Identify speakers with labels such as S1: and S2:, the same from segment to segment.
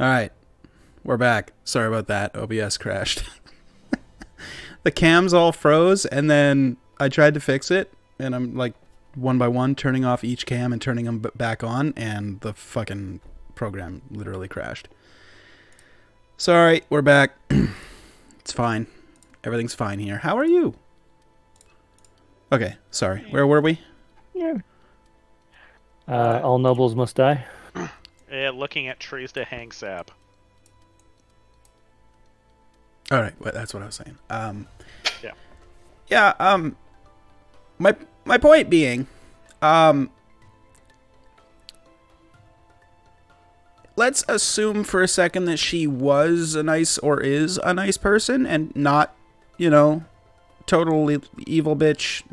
S1: All right, we're back. Sorry about that. OBS crashed. The cams all froze, and then I tried to fix it, and I'm like one by one turning off each cam and turning them back on, and the fucking program literally crashed. Sorry, we're back. It's fine. Everything's fine here. How are you? Okay, sorry. Where were we?
S2: Yeah. All nobles must die.
S3: Yeah, looking at trees to hang sap.
S1: All right, well, that's what I was saying.
S3: Yeah.
S1: Yeah. My point being, let's assume for a second that she was a nice or is a nice person and not, totally evil bitch,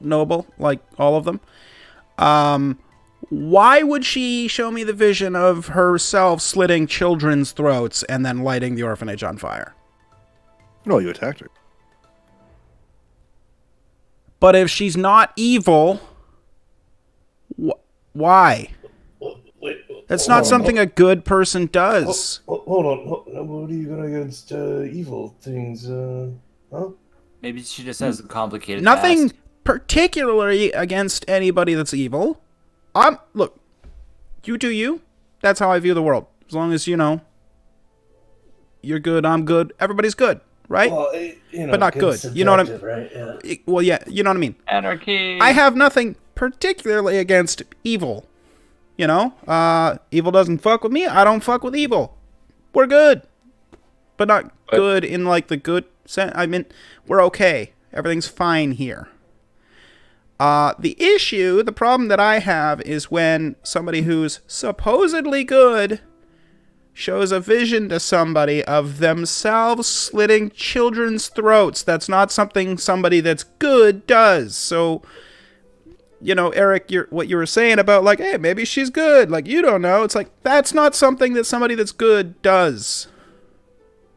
S1: noble like all of them. Why would she show me the vision of herself slitting children's throats and then lighting the orphanage on fire?
S4: No, you attacked her.
S1: But if she's not evil, why? That's not something a good person does.
S5: Hold on. What are you got against evil things? Huh?
S6: Maybe she just has a complicated
S1: Nothing
S6: past.
S1: particularly against anybody that's evil. Look, you do you. That's how I view the world. As long as, you're good, I'm good, everybody's good, right?
S5: Well,
S1: but not good. You know what I mean?
S5: Right? Yeah.
S1: Well, yeah, you know what I mean.
S6: Anarchy.
S1: I have nothing particularly against evil. Evil doesn't fuck with me. I don't fuck with evil. We're good. But not good in like the good sense. I mean, we're okay. Everything's fine here. The problem that I have is when somebody who's supposedly good shows a vision to somebody of themselves slitting children's throats. That's not something somebody that's good does. So, Eric, what you were saying about like, hey, maybe she's good. Like, you don't know. It's like, that's not something that somebody that's good does.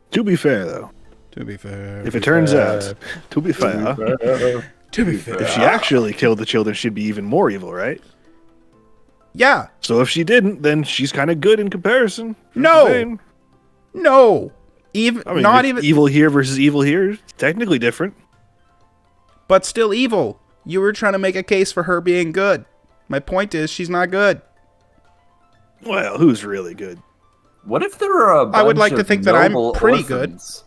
S4: To be fair, though. If it turns out, to be fair, if she actually killed the children, she'd be even more evil, right?
S1: Yeah.
S4: So if she didn't, then she's kind of good in comparison.
S1: No.
S4: Evil here versus evil here is technically different.
S1: But still evil. You were trying to make a case for her being good. My point is, she's not good.
S4: Well, who's really good?
S6: What if there were a bunch
S1: I would like to
S6: of
S1: think that I'm
S6: noble
S1: pretty
S6: orphans?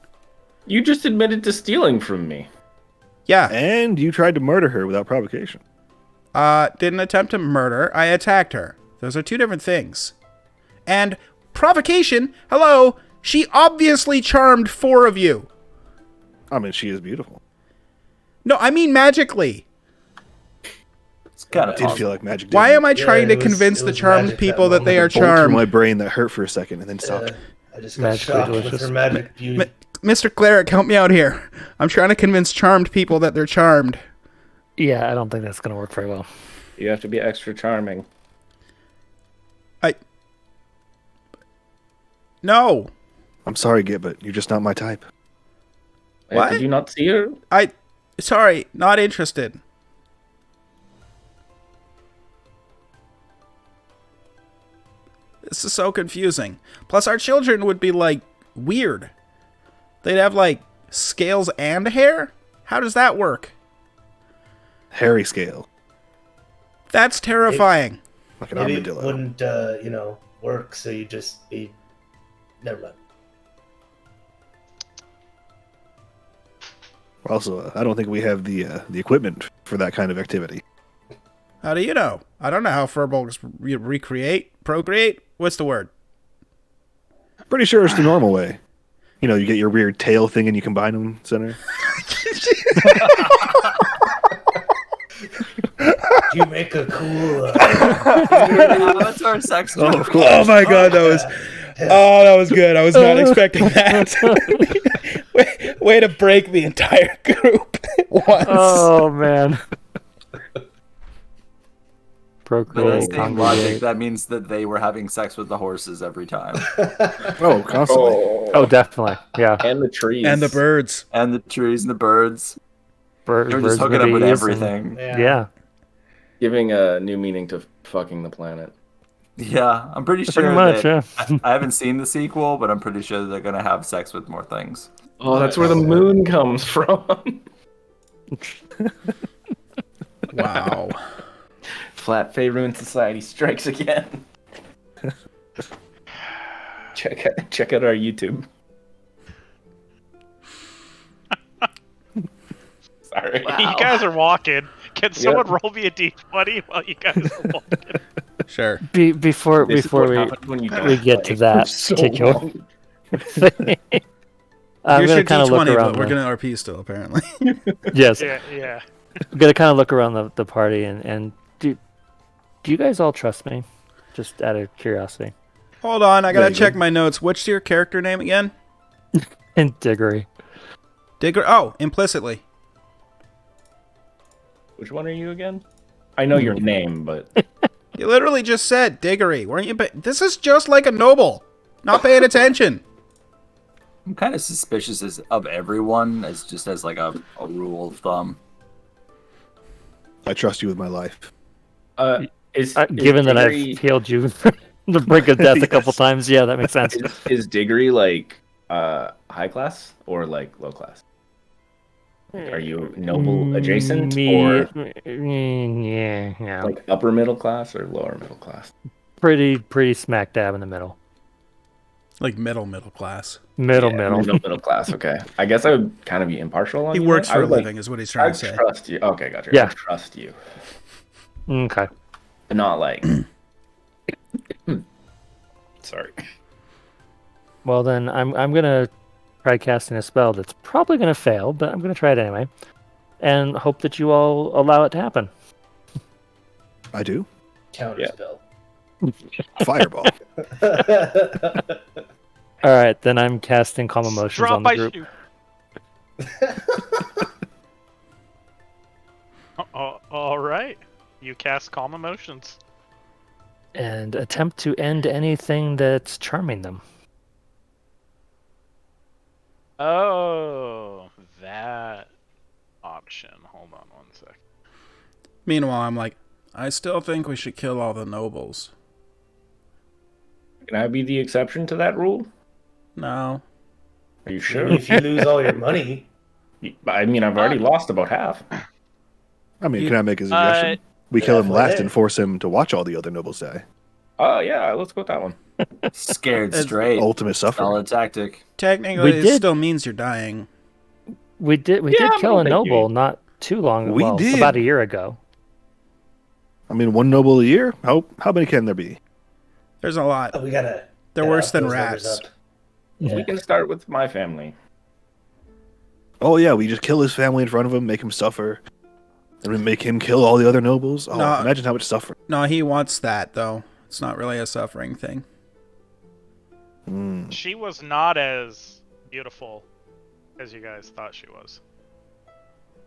S7: You just admitted to stealing from me.
S1: Yeah.
S4: And you tried to murder her without provocation.
S1: Didn't attempt to murder. I attacked her. Those are two different things. And provocation, hello, she obviously charmed 4 of you.
S4: I mean, she is beautiful.
S1: No, I mean magically.
S6: It's kind of
S4: Did feel like magic.
S1: Why am I trying to
S5: it
S1: convince
S5: was
S1: the charmed
S5: magic
S1: people
S5: that
S1: that they are
S4: Bolt through
S1: charmed?
S4: my brain that hurt for a second and then stopped.
S5: I just got
S2: Magically
S5: shocked with
S2: delicious.
S5: her magic beauty.
S1: Mr. Cleric, help me out here. I'm trying to convince charmed people that they're charmed.
S2: Yeah, I don't think that's going to work very well.
S7: You have to be extra charming.
S1: No.
S4: I'm sorry, Git, but you're just not my type.
S1: What?
S7: Did you not see her?
S1: Sorry, not interested. This is so confusing. Plus, our children would be, like, weird. They'd have, like, scales and hair? How does that work?
S4: Hairy scale.
S1: That's terrifying.
S4: Like an
S5: Maybe it
S4: armadillo.
S5: wouldn't, work, so you just be... Never mind.
S4: Also, I don't think we have the equipment for that kind of activity.
S1: How do you know? I don't know how furbolgs procreate. What's the word?
S4: Pretty sure it's the normal way. You get your weird tail thing and you combine them, center.
S5: You make a cool...
S6: Avatar sex joke.
S4: Oh, of course.
S1: Oh my god, that was good. I was not expecting that. Way to break the entire group at once.
S2: Oh, man.
S6: By that
S2: Procreate,
S6: same logic,
S2: congregate.
S6: that means that they were having sex with the horses every time.
S4: Oh, constantly.
S2: Oh, definitely. Yeah.
S7: And the trees.
S1: And the birds.
S6: And the trees and the birds.
S2: Birds,
S6: They're just hooking up with everything.
S2: Yeah.
S7: Giving a new meaning to fucking the planet.
S6: Yeah, I'm pretty sure
S2: Pretty much,
S6: that
S2: yeah.
S6: I haven't seen the sequel, but I'm pretty sure they're gonna have sex with more things.
S7: Oh, that's where the moon comes from.
S1: Wow.
S7: Flat Faerun Society strikes again. Check out our YouTube. Sorry.
S3: You guys are walking. Can someone roll me a d20 while you guys are walking?
S1: Sure.
S2: Before
S7: This is what happens when you
S2: we
S7: don't
S2: get to
S7: play.
S2: that
S5: So
S2: particular
S5: long.
S2: thing, I'm
S1: Here's
S2: gonna
S1: your
S2: kind of look
S1: D20,
S2: around.
S1: but we're gonna RP still, apparently.
S2: Yes,
S3: Yeah.
S2: I'm gonna kind of look around the party and do you guys all trust me? Just out of curiosity.
S1: Hold on, I gotta
S4: Vaguely.
S1: check my notes. What's your character name again?
S2: And Diggory.
S1: Digger. Oh, implicitly.
S7: Which one are you again? I know your name, but
S1: You literally just said Diggory, weren't you? This is just like a noble. Not paying attention.
S6: I'm kind of suspicious of everyone as like a rule of thumb.
S4: I trust you with my life.
S7: is
S2: Given that
S7: Diggory,
S2: I've healed you the brink of death a couple
S4: Yes.
S2: times, yeah, that makes sense.
S7: is Diggory like high class or like low class? Are you noble adjacent or
S2: yeah,
S7: like upper middle class or lower middle class?
S2: pretty smack dab in the middle.
S1: Like middle class.
S2: Middle.
S7: Middle class. Okay, I guess I would kind of be impartial on
S1: He
S7: you.
S1: works
S7: then.
S1: for
S7: I
S1: a
S7: would, like,
S1: living, is what he's
S7: I
S1: trying to say.
S7: trust you. Okay, gotcha.
S2: Yeah.
S7: I trust you,
S2: Okay.
S7: but not like. Sorry.
S2: Well then, I'm gonna try casting a spell that's probably gonna fail, but I'm gonna try it anyway, and hope that you all allow it to happen.
S4: I do.
S5: Counter
S7: Yeah.
S5: spell.
S4: Fireball.
S2: All right, then I'm casting calm emotions
S3: Drop
S2: on the
S3: my
S2: group.
S3: shoe. All right. You cast calm emotions.
S2: And attempt to end anything that's charming them.
S3: Oh, that option. Hold on one sec.
S1: Meanwhile, I'm like, I still think we should kill all the nobles.
S7: Can I be the exception to that rule?
S1: No.
S7: Are you sure?
S5: If you lose all your money,
S7: I mean, I've already lost about half.
S4: I mean, can I make a suggestion? We kill him
S5: halfway
S4: last
S5: there.
S4: and force him to watch all the other nobles die.
S7: Oh yeah, let's go with that one.
S6: Scared
S1: It's
S6: straight.
S4: Ultimate suffering.
S6: Solid tactic.
S1: Technically,
S2: We
S1: it
S2: did-
S1: still means you're dying.
S2: We did
S7: Yeah,
S2: kill a
S7: thank
S2: noble
S7: you.
S2: not too long
S4: We
S2: well,
S4: did.
S2: about a year ago.
S4: I mean, one noble a year? How many can there be?
S1: There's a lot.
S5: oh, we gotta.
S1: They're
S5: gotta
S1: worse
S5: up
S1: than
S5: those numbers
S1: rats.
S5: up.
S7: We
S5: Yeah.
S7: can start with my family.
S4: Oh yeah, we just kill his family in front of him, make him suffer, and we make him kill all the other nobles. Oh,
S1: No.
S4: imagine how much suffering.
S1: No, he wants that, though. It's not really a suffering thing.
S4: Mm.
S3: She was not as beautiful as you guys thought she was.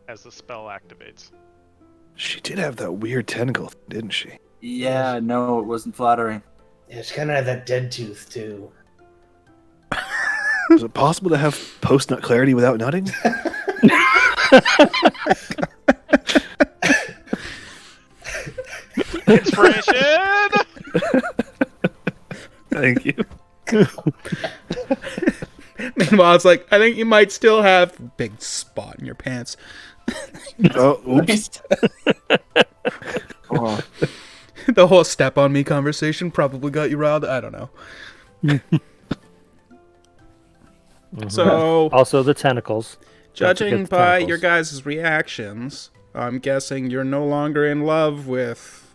S3: As the spell activates.
S4: She did have that weird tentacle, thing, didn't she?
S6: Yeah, no, it wasn't flattering.
S5: Yeah, she kind of had that dead tooth too.
S4: Is it possible to have post-nut clarity without nutting?
S3: Inspiration!
S4: Thank you.
S1: Meanwhile, it's like, I think you might still have a big spot in your pants.
S4: Oh, oops.
S6: Oh,
S1: The whole step on me conversation probably got you riled. I don't know. So,
S2: Also, the tentacles. Don't
S1: judging
S2: forget the
S1: by
S2: tentacles.
S1: your guys' reactions, I'm guessing you're no longer in love with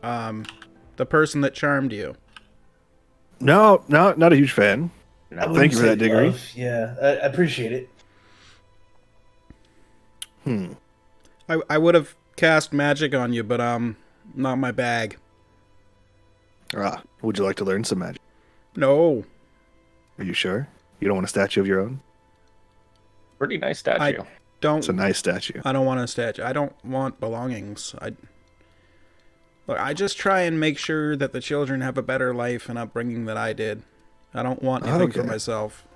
S1: the person that charmed you.
S4: No, not a huge fan.
S5: I wouldn't
S4: Thank you for
S5: say
S4: that, Diggory.
S5: love. Yeah, I appreciate it.
S1: I would have cast magic on you, but not my bag.
S4: Would you like to learn some magic?
S1: No.
S4: Are you sure? You don't want a statue of your own?
S7: Pretty nice statue.
S1: Don't.
S4: It's a nice statue.
S1: I don't want a statue. I don't want belongings. I just try and make sure that the children have a better life and upbringing than I did. I don't want anything for
S4: Okay.
S1: myself.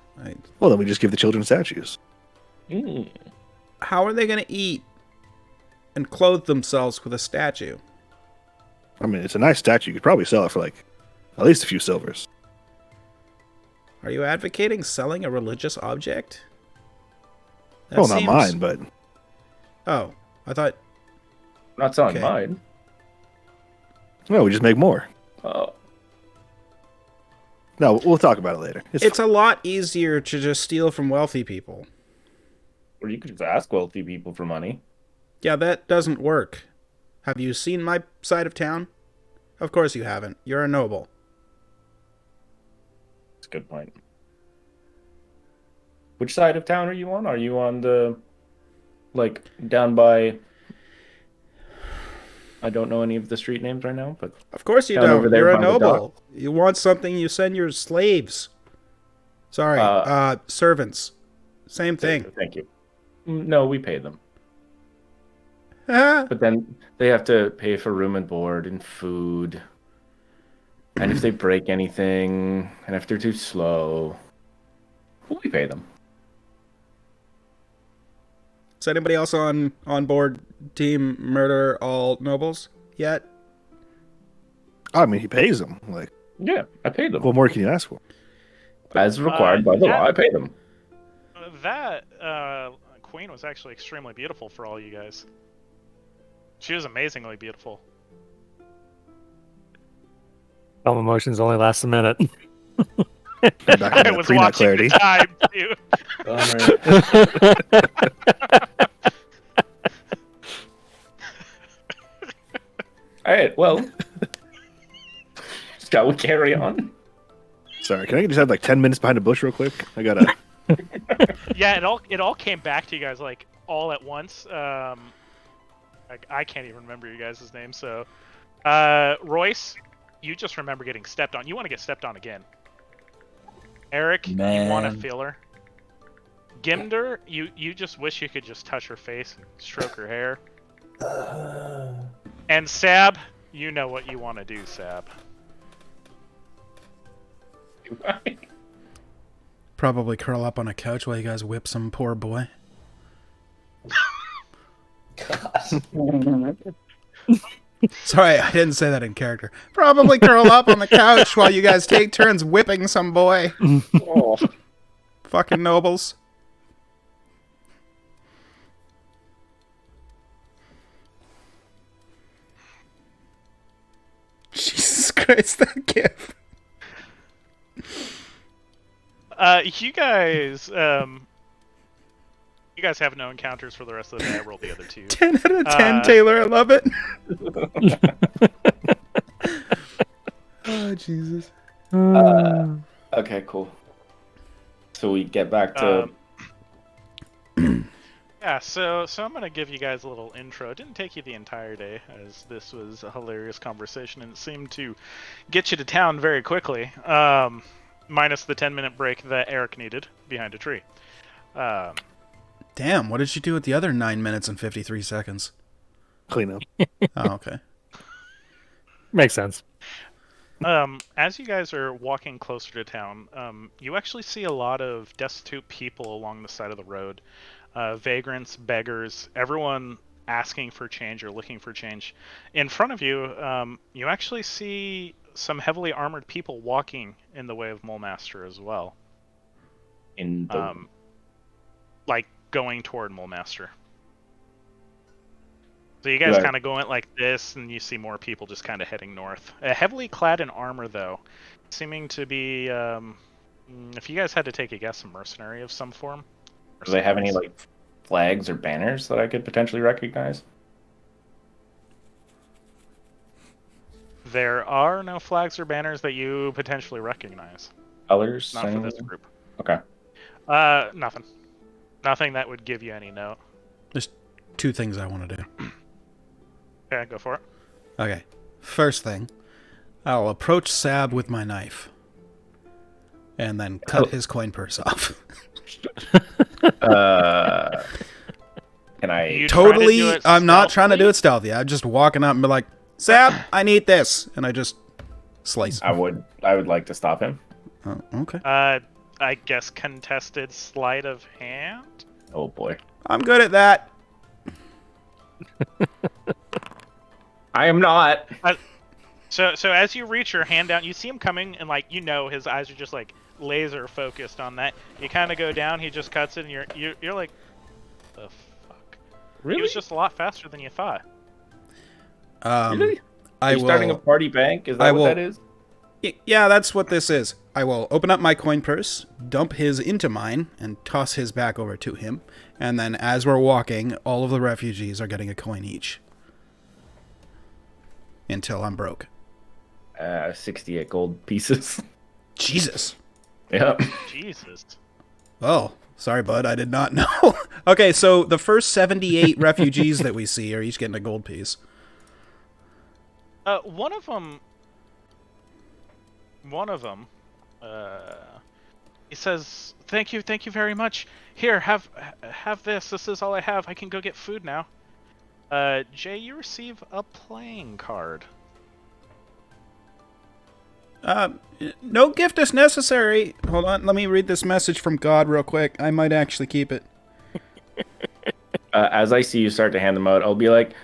S4: Well, then we just give the children statues.
S7: Mm.
S1: How are they going to eat and clothe themselves with a statue?
S4: I mean, it's a nice statue. You could probably sell it for like at least a few silvers.
S1: Are you advocating selling a religious object? That
S4: Well,
S1: seems-
S4: not mine, but
S1: Oh, I thought.
S7: I'm not selling
S1: Okay.
S7: mine.
S4: no, we just make more.
S7: Oh,
S4: No, we'll talk about it later.
S1: It's a lot easier to just steal from wealthy people.
S7: or you could just ask wealthy people for money.
S1: Yeah, that doesn't work. Have you seen my side of town? Of course you haven't. You're a noble.
S7: That's a good point. Which side of town are you on? Are you on the, like, down by? I don't know any of the street names right now, but
S1: Of course you
S7: Down over
S1: don't.
S7: there
S1: You're a
S7: by the
S1: noble. You want something, you send your slaves. Sorry, servants. Same thing.
S7: Thank you. No, we pay them,
S1: Ah,
S7: but then they have to pay for room and board and food, and if they break anything, and if they're too slow, we pay them.
S1: Is anybody else on board Team Murder All Nobles yet?
S4: I mean, he pays them. Like,
S7: Yeah, I pay them
S4: what more can you ask for?
S7: as required by the law. I pay them.
S3: That queen was actually extremely beautiful for all you guys. She was amazingly beautiful.
S2: Calm emotions only last a minute.
S4: Back on
S3: I
S4: that
S3: was
S4: pre-nut
S3: watching
S4: clarity.
S3: the time too.
S7: All right, well, shall we carry on?
S4: Sorry, can I just have like 10 minutes behind a bush real quick? I gotta.
S3: Yeah, it all came back to you guys like all at once. I can't even remember you guys' names. So, Royce, you just remember getting stepped on. You want to get stepped on again. Eric, you want a
S6: Man.
S3: feeler. Gimder, you just wish you could just touch her face, stroke her hair. And Sab, you know what you want to do, Sab.
S1: Probably curl up on a couch while you guys whip some poor boy. Sorry, I didn't say that in character. Probably curl up on the couch while you guys take turns whipping some boy.
S7: Oh.
S1: Fucking nobles. Jesus Christ, that gif.
S3: You guys have no encounters for the rest of the day. I rolled the other two.
S1: 10 out of 10, Taylor. I love it. Oh, Jesus.
S7: Okay, cool. So we get back to.
S3: Yeah, so I'm gonna give you guys a little intro. It didn't take you the entire day, as this was a hilarious conversation, and it seemed to get you to town very quickly. Minus the 10-minute break that Eric needed behind a tree.
S1: Damn, what did you do with the other 9 minutes and 53 seconds?
S4: Clean up.
S1: Oh, okay.
S2: Makes sense.
S3: As you guys are walking closer to town, you actually see a lot of destitute people along the side of the road. Vagrants, beggars, everyone asking for change or looking for change. In front of you, you actually see some heavily armored people walking in the way of Mulemaster as well.
S7: In the
S3: Like going toward Mulemaster. So you guys
S7: Right.
S3: kind of go in like this, and you see more people just kind of heading north. Heavily clad in armor, though, seeming to be, if you guys had to take a guess, a mercenary of some form.
S7: do they have any like flags or banners that I could potentially recognize?
S3: There are no flags or banners that you potentially recognize.
S7: Colors?
S3: Not for this
S7: anything?
S3: group.
S7: Okay.
S3: Nothing. Nothing that would give you any note.
S1: There's two things I want to do.
S3: Okay, go for it.
S1: Okay. First thing, I'll approach Sab with my knife. And then cut his coin purse off.
S7: Can I?
S3: You try to do
S1: Totally,
S3: it
S1: I'm not trying to do
S3: stealthily?
S1: it stealthy. I'm just walking up and be like, Sab, I need this. And I just slice.
S7: I would like to stop him.
S1: Oh, okay.
S3: I guess contested sleight of hand?
S7: Oh boy.
S1: I'm good at that.
S7: I am not.
S3: So as you reach your hand down, you see him coming, and like his eyes are just like laser focused on that. You kind of go down, he just cuts it, and you're like, the fuck.
S7: Really?
S3: He was just a lot faster than you thought.
S7: Really?
S1: I
S7: You're
S1: will.
S7: starting a party bank? Is that what that is?
S1: Yeah, that's what this is. I will open up my coin purse, dump his into mine, and toss his back over to him. And then as we're walking, all of the refugees are getting a coin each. Until I'm broke.
S7: 68 gold pieces.
S1: Jesus.
S7: Yeah.
S3: Jesus.
S1: Oh, sorry, bud. I did not know. Okay, so the first 78 refugees that we see are each getting a gold piece.
S3: One of them, he says, thank you very much. Here, have this. This is all I have. I can go get food now. Jay, you receive a playing card.
S1: No gift is necessary. Hold on, let me read this message from God real quick. I might actually keep it.
S7: As I see you start to hand them out, I'll be like,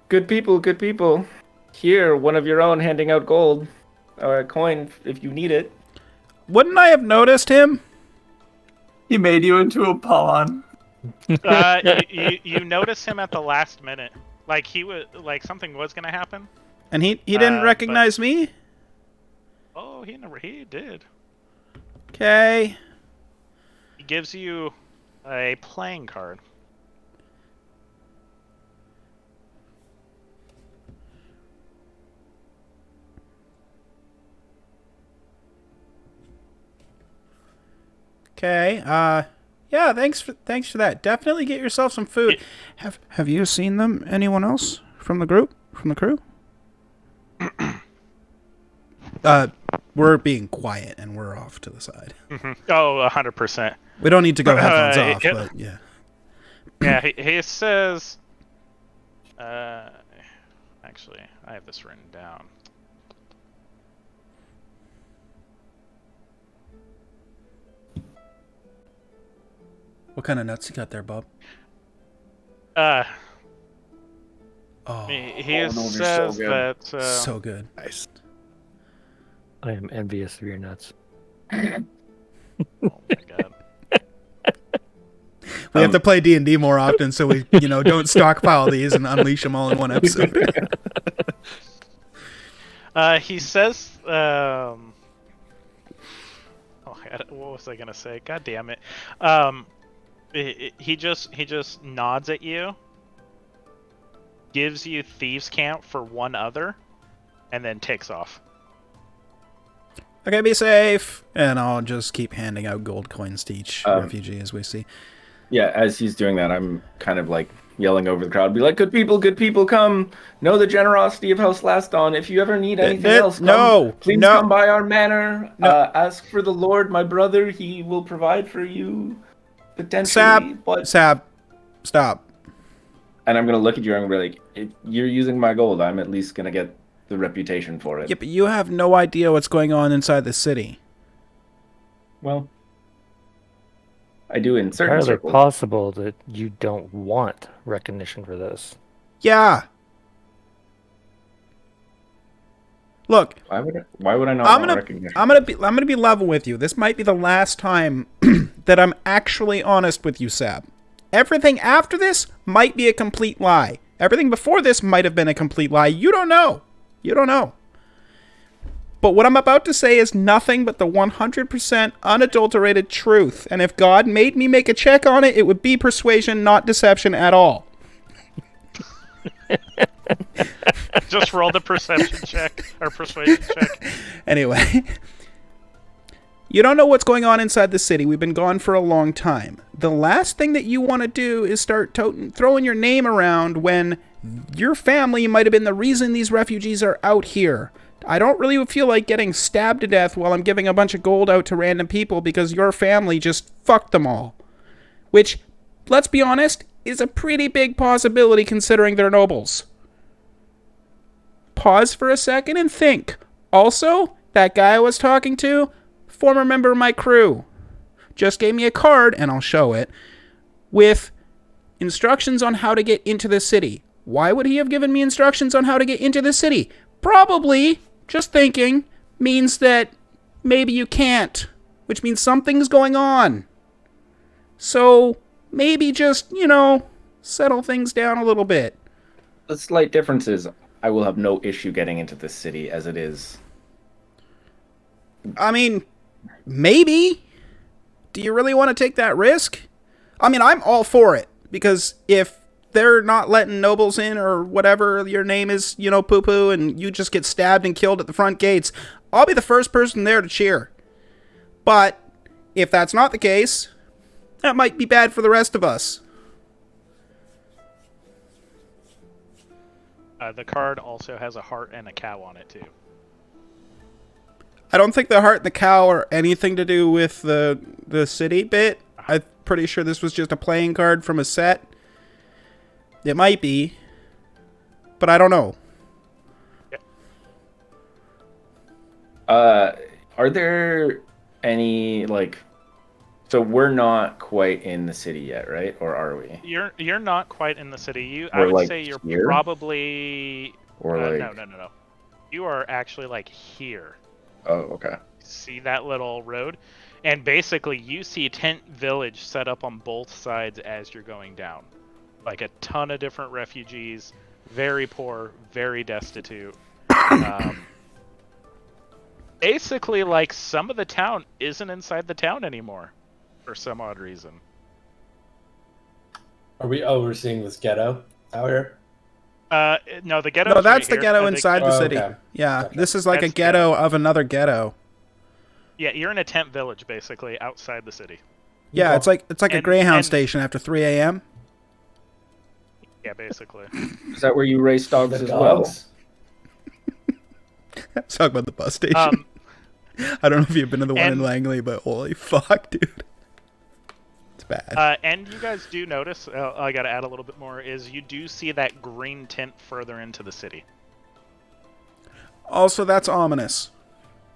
S7: good people. Here, one of your own handing out gold. Or a coin if you need it.
S1: Wouldn't I have noticed him?
S6: He made you into a pawn.
S3: You notice him at the last minute. Like he was like something was gonna happen.
S1: And he didn't recognize me?
S3: Oh, he did.
S1: Okay.
S3: He gives you a playing card.
S1: Okay. Yeah, thanks for that. Definitely get yourself some food. Have you seen them? Anyone else from the group? From the crew? We're being quiet and we're off to the side.
S3: Mm-hmm. Oh, 100%.
S1: We don't need to go headphones off, but yeah.
S3: Yeah, he says. Actually, I have this written down.
S1: What kind of nuts you got there, Bob?
S3: Oh.
S6: He
S3: says that.
S1: So good.
S4: Nice.
S2: I am envious of your nuts.
S3: Oh my god.
S1: We have to play D&D more often, so we, don't stockpile these and unleash them all in one episode.
S3: He says. Oh, what was I gonna say? God damn it. He just nods at you, gives you thieves' camp for one other, and then takes off.
S1: Okay, be safe. And I'll just keep handing out gold coins to each refugee as we see.
S7: Yeah, as he's doing that, I'm kind of like yelling over the crowd, be like, good people, come. Know the generosity of House Laston. If you ever need anything else, please come by our manor. Ask for the Lord, my brother. He will provide for you. Potentially.
S1: Sab, stop.
S7: And I'm going to look at you and I'm going to be like, if you're using my gold, I'm at least going to get the reputation for it.
S1: Yeah, but you have no idea what's going on inside the city.
S7: Well, I do in certain
S2: It's
S7: circles.
S2: possible that you don't want recognition for this.
S1: Yeah. Look.
S7: Why would I not want recognition?
S1: I'm gonna be level with you. This might be the last time that I'm actually honest with you, Sab. Everything after this might be a complete lie. Everything before this might have been a complete lie. You don't know. But what I'm about to say is nothing but the 100% unadulterated truth. And if God made me make a check on it, it would be persuasion, not deception at all.
S3: Just roll the perception check or persuasion check.
S1: Anyway, you don't know what's going on inside the city. We've been gone for a long time. The last thing that you want to do is start throwing your name around when your family might have been the reason these refugees are out here. I don't really feel like getting stabbed to death while I'm giving a bunch of gold out to random people because your family just fucked them all. Which, let's be honest, is a pretty big possibility considering they're nobles. Pause for a second and think. Also, that guy I was talking to, former member of my crew, just gave me a card, and I'll show it, with instructions on how to get into the city. Why would he have given me instructions on how to get into the city? Probably just thinking, means that maybe you can't, which means something's going on. So maybe just, settle things down a little bit.
S7: The slight difference is I will have no issue getting into this city as it is.
S1: I mean, maybe. Do you really want to take that risk? I mean, I'm all for it, because if they're not letting nobles in or whatever your name is, poo-poo, and you just get stabbed and killed at the front gates, I'll be the first person there to cheer. But if that's not the case, that might be bad for the rest of us.
S3: The card also has a heart and a cow on it, too.
S1: I don't think the heart and the cow are anything to do with the city bit. I'm pretty sure this was just a playing card from a set. It might be, but I don't know.
S7: Are there any, so we're not quite in the city yet, right? Or are we?
S3: You're not quite in the city. I would say you're
S7: here?
S3: probably...
S7: Or
S3: No. You are actually, here.
S7: Oh, okay.
S3: See that little road? And basically, you see Tent Village set up on both sides as you're going down. Like a ton of different refugees, very poor, very destitute. Basically, some of the town isn't inside the town anymore, for some odd reason.
S5: We're seeing this ghetto out here?
S3: No, the ghetto.
S1: No, that's the ghetto inside the city.
S5: Okay.
S1: Yeah,
S5: Okay.
S1: this is like a ghetto of another ghetto.
S3: Yeah, you're in a tent village, basically, outside the city.
S1: Yeah, it's like a Greyhound station after 3 a.m.
S3: Yeah, basically.
S7: Is that where you race dogs
S5: The
S7: as well?
S5: dogs?
S1: Let's talk about the bus station. I don't know if you've been to the one in Langley, but holy fuck, dude. It's bad.
S3: And you guys do notice, I gotta add a little bit more, is you do see that green tint further into the city.
S1: Also, that's ominous.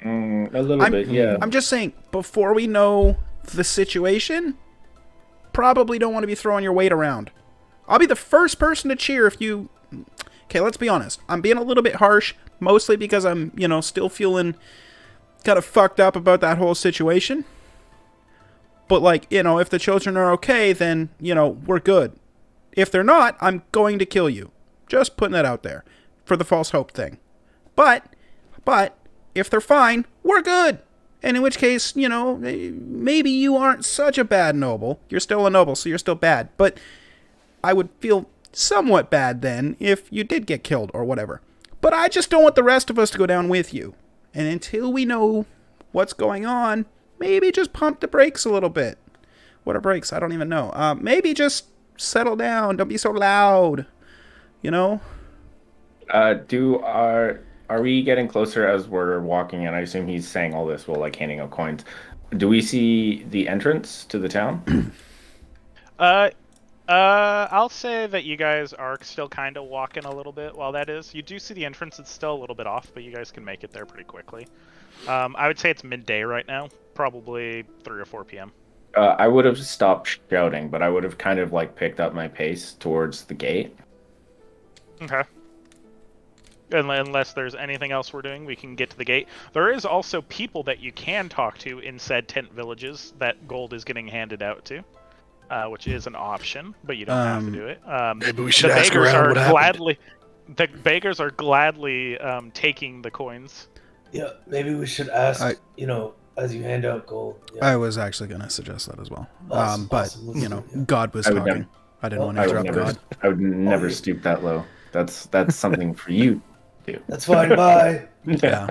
S7: A little bit, yeah.
S1: I'm just saying, before we know the situation, probably don't want to be throwing your weight around. I'll be the first person to cheer if you... Okay, let's be honest. I'm being a little bit harsh, mostly because I'm, still feeling kind of fucked up about that whole situation. But, if the children are okay, then, we're good. If they're not, I'm going to kill you. Just putting that out there for the false hope thing. But, if they're fine, we're good. And in which case, maybe you aren't such a bad noble. You're still a noble, so you're still bad. But I would feel somewhat bad then if you did get killed or whatever. But I just don't want the rest of us to go down with you. And until we know what's going on, maybe just pump the brakes a little bit. What are brakes? I don't even know. Maybe just settle down. Don't be so loud.
S7: Are we getting closer as we're walking? And I assume he's saying all this while handing out coins. Do we see the entrance to the town?
S3: I'll say that you guys are still kind of walking a little bit while that is. You do see the entrance. It's still a little bit off, but you guys can make it there pretty quickly. I would say it's midday right now, probably 3 or 4 p.m.
S7: I would have stopped shouting, but I would have kind of picked up my pace towards the gate.
S3: Okay. Unless there's anything else we're doing, we can get to the gate. There is also people that you can talk to in said tent villages that gold is getting handed out to, which is an option, but you don't have to do it.
S4: Maybe we should ask around what happened.
S3: The beggars are gladly taking the coins.
S5: Yeah, maybe we should ask, as you hand out gold. Yeah.
S1: I was actually going to suggest that as well.
S5: Awesome,
S1: but,
S5: awesome.
S1: God was talking. I didn't want to interrupt God.
S7: I would never stoop that low. That's something for you to do.
S5: That's fine, bye.
S1: Yeah.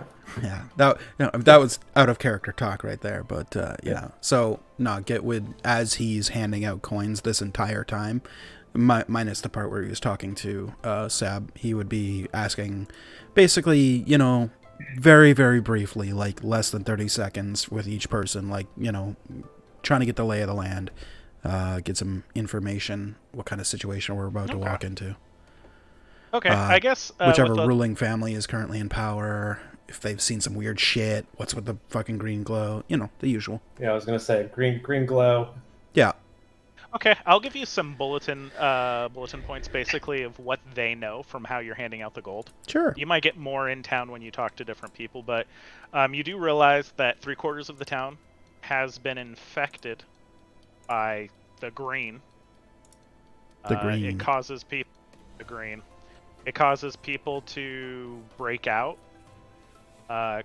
S1: That was out of character talk right there, but yeah. So, Gitwood, as he's handing out coins this entire time, minus the part where he was talking to Sab, he would be asking basically, very, very briefly, less than 30 seconds with each person, trying to get the lay of the land, get some information, what kind of situation we're about to walk into.
S3: Okay, I guess...
S1: whichever ruling family is currently in power, if they've seen some weird shit, what's with the fucking green glow, the usual.
S5: Yeah, I was going to say, green glow.
S1: Yeah.
S3: Okay, I'll give you some bulletin points, basically, of what they know from how you're handing out the gold.
S1: Sure.
S3: You might get more in town when you talk to different people, but you do realize that 3/4 of the town has been infected by the green.
S1: The green.
S3: It causes people. The green. It causes people to break out.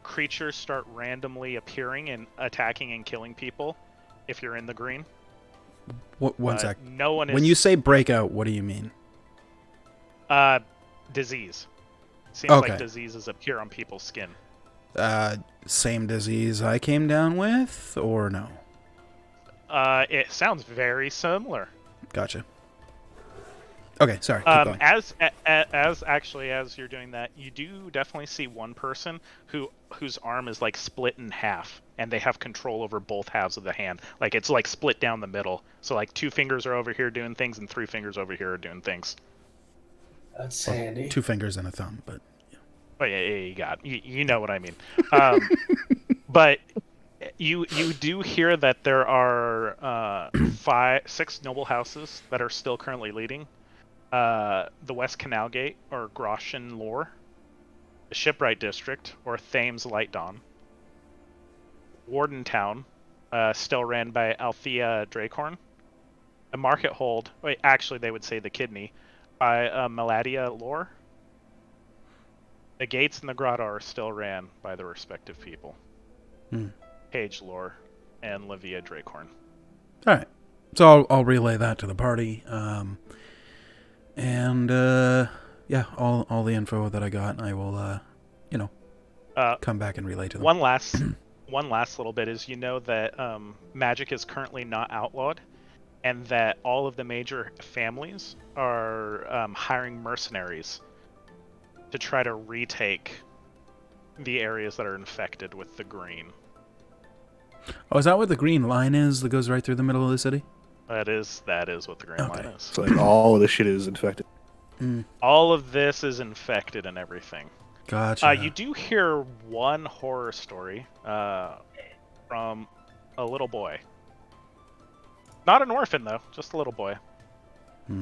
S3: Creatures start randomly appearing and attacking and killing people if you're in the green.
S1: One sec.
S3: No one is...
S1: When you say breakout, what do you mean?
S3: Disease. Seems
S1: Okay.
S3: like diseases appear on people's skin.
S1: Same disease I came down with, or no?
S3: It sounds very similar.
S1: Gotcha. Okay, sorry. Keep going.
S3: As you're doing that, you do definitely see one person whose arm is like split in half, and they have control over both halves of the hand. Like it's like split down the middle. So like 2 fingers are over here doing things, and 3 fingers over here are doing things.
S5: That's handy.
S1: 2 fingers and a thumb, but yeah.
S3: Oh yeah, you know what I mean. But you do hear that there are 6 noble houses that are still currently leading. The West Canal Gate, or Groshen Lore, the Shipwright District, or Thames Light Dawn, Wardentown, still ran by Althea Dracorn, the Market Hold, actually they would say the Kidney, by Maladia Lore. The gates and the grotto are still ran by the respective people. Page Lore and Livia Dracorn.
S1: All right. So I'll relay that to the party. And yeah, all the info that I got, I will, come back and relay to them.
S3: One last little bit is, you know that magic is currently not outlawed, and that all of the major families are hiring mercenaries to try to retake the areas that are infected with the green.
S1: Oh, is that what the green line is that goes right through the middle of the city?
S3: That is what the green line is.
S4: So like all of this shit is infected.
S3: All of this is infected and everything.
S1: Gotcha.
S3: You do hear one horror story from a little boy. Not an orphan, though, just a little boy.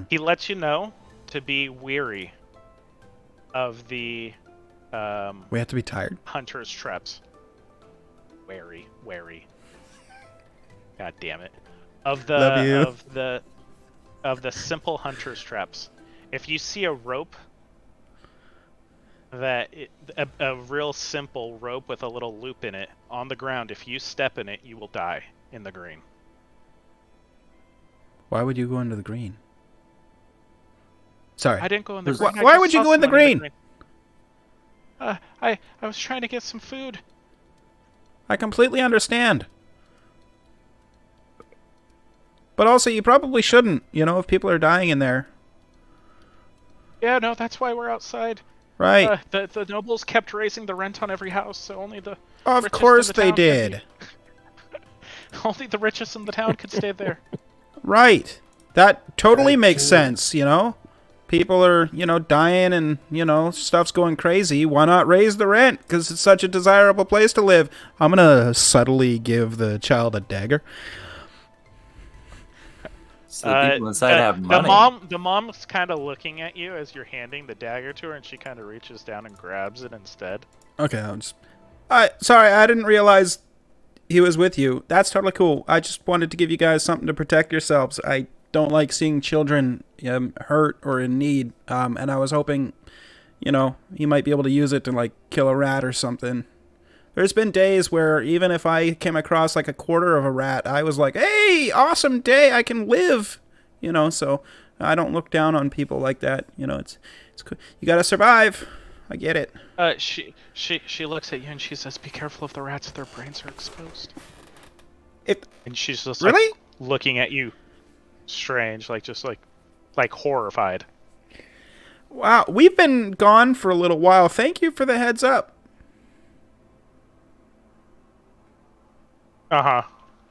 S3: He lets you know to be weary of the
S1: we have to be tired.
S3: hunter's traps. Wary. God damn it. Of the simple hunter's traps. If you see a rope a real simple rope with a little loop in it on the ground, if you step in it, you will die in the green.
S1: Why would you go into the green? Sorry.
S3: I didn't go in the green.
S1: Why would you go in the green?
S3: I was trying to get some food.
S1: I completely understand. But also, you probably shouldn't, if people are dying in there.
S3: Yeah, no, that's why we're outside.
S1: Right.
S3: The nobles kept raising the rent on every house, so only the
S1: Of course they did.
S3: Only the richest in the town could stay there.
S1: Right. That totally makes sense, People are, dying and, stuff's going crazy. Why not raise the rent? Because it's such a desirable place to live. I'm going to subtly give the dagger.
S6: So the people inside have money.
S3: The mom's kind of looking at you as you're handing the dagger to her, and she kind of reaches down and grabs it instead.
S1: Okay, sorry, I didn't realize he was with you. That's totally cool. I just wanted to give you guys something to protect yourselves. I don't like seeing children hurt or in need, and I was hoping, he might be able to use it to, kill a rat or something. There's been days where even if I came across, a quarter of a rat, I was like, hey, awesome day, I can live, so I don't look down on people like that. It's cool. You gotta survive. I get it.
S3: She looks at you and she says, "Be careful of the rats; their brains are exposed." And she's just
S1: really
S3: looking at you, strange, like horrified.
S1: Wow, we've been gone for a little while. Thank you for the heads up.
S3: Yeah,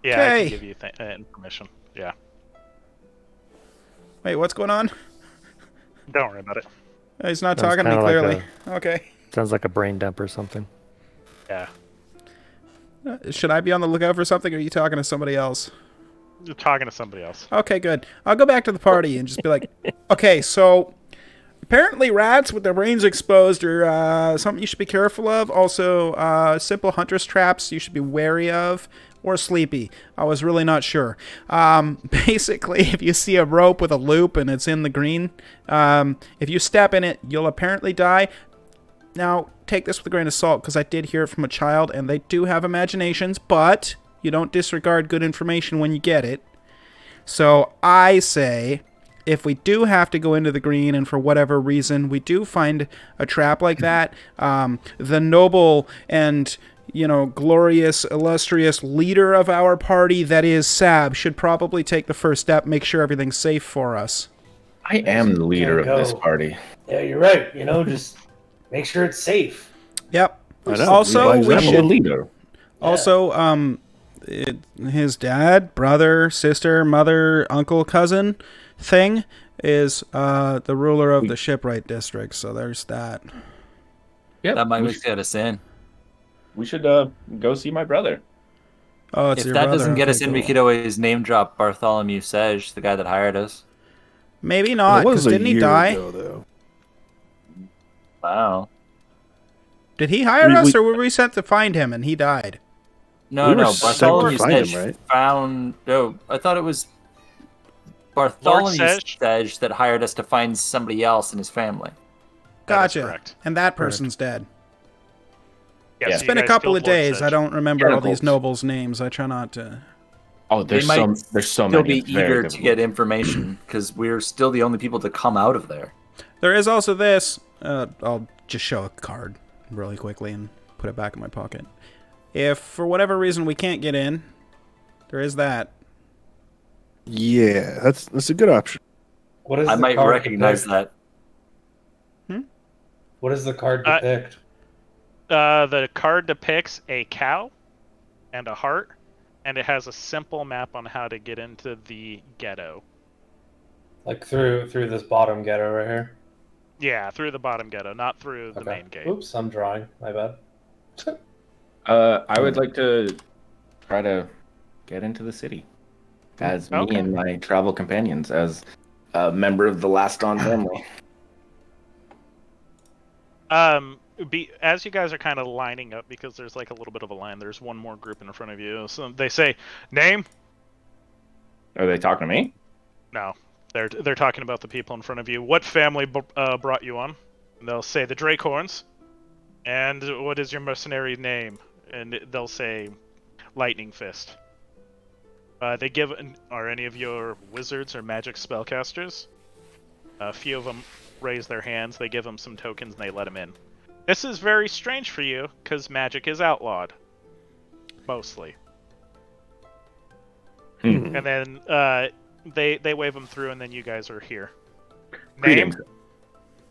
S1: Kay.
S3: I can give you information. Yeah.
S1: Wait, what's going on?
S3: Don't worry about it.
S1: He's not talking to me clearly. Okay.
S2: Sounds like a brain dump or something.
S3: Yeah.
S1: Should I be on the lookout for something, or are you talking to somebody else?
S3: You're talking to somebody else.
S1: Okay, good. I'll go back to the party and just be like, okay, so apparently rats with their brains exposed are something you should be careful of. Also, simple hunter's traps you should be wary of. Or sleepy. I was really not sure. Basically, if you see a rope with a loop and it's in the green, if you step in it, you'll apparently die. Now, take this with a grain of salt, because I did hear it from a child, and they do have imaginations, but you don't disregard good information when you get it. So I say, if we do have to go into the green, and for whatever reason we do find a trap like that, the noble and glorious, illustrious leader of our party, that is Sab, should probably take the first step, make sure everything's safe for us.
S7: I am the leader of this party.
S5: Yeah, you're right. Just make sure it's safe.
S1: Yep.
S4: I know.
S1: Also, we
S7: I'm the
S1: should.
S7: leader.
S1: Also, his dad, brother, sister, mother, uncle, cousin thing is the ruler of the Shipwright district. So there's that.
S7: Yeah,
S6: That might get us in.
S7: We should go see my brother.
S1: Oh, it's
S6: If
S1: your
S6: that
S1: brother.
S6: doesn't get
S1: Okay,
S6: us in, we
S1: cool.
S6: could always name drop Bartholomew Sedge, the guy that hired us.
S1: Maybe not, because didn't he die?
S4: Though.
S6: Wow.
S1: Did he hire us, or were we sent to find him and he died?
S6: No,
S4: We were
S6: no.
S4: sent to
S6: Bartholomew
S4: find him,
S6: Sedge
S4: right?
S6: found. No, I thought it was Bartholomew
S3: Sedge?
S6: Sedge that hired us to find somebody else in his family.
S3: That is
S1: Gotcha.
S3: correct.
S1: And that person's dead.
S3: Yes,
S1: It's
S3: you
S1: been a
S3: guys
S1: couple
S3: killed
S1: of
S3: Lord
S1: days.
S3: Sedge.
S1: I don't remember all these
S7: Tentacles.
S1: nobles' names. I try not to.
S7: Oh,
S6: They
S7: there's
S6: might
S7: so
S6: still
S7: many.
S6: be
S7: It's very
S6: eager to
S7: difficult.
S6: get information because we're still the only people to come out of there.
S1: There is also this. I'll just show a card really quickly and put it back in my pocket. If for whatever reason we can't get in, there is that.
S4: Yeah, that's a good option.
S5: What is
S6: I
S5: the
S6: might
S5: card
S6: recognize
S5: depict?
S6: that.
S5: What does the card
S3: Uh,
S5: depict?
S3: The card depicts a cow and a heart, and it has a simple map on how to get into the ghetto.
S5: Like through this bottom ghetto right here?
S3: Yeah, through the bottom ghetto, not through the main gate.
S5: Oops, I'm drawing. My bad.
S7: I would like to try to get into the city as me and my travel companions, as a member of the Last Dawn family.
S3: As you guys are kind of lining up, because there's like a little bit of a line, there's one more group in front of you. So they say, name?
S7: Are they talking to me?
S3: No, they're talking about the people in front of you. What family brought you on? And they'll say the Drakehorns. And what is your mercenary name? And they'll say Lightning Fist. Are any of your wizards or magic spellcasters? A few of them raise their hands, they give them some tokens, and they let them in. This is very strange for you, because magic is outlawed. Mostly. And then they wave them through, and then you guys are here.
S7: Greetings.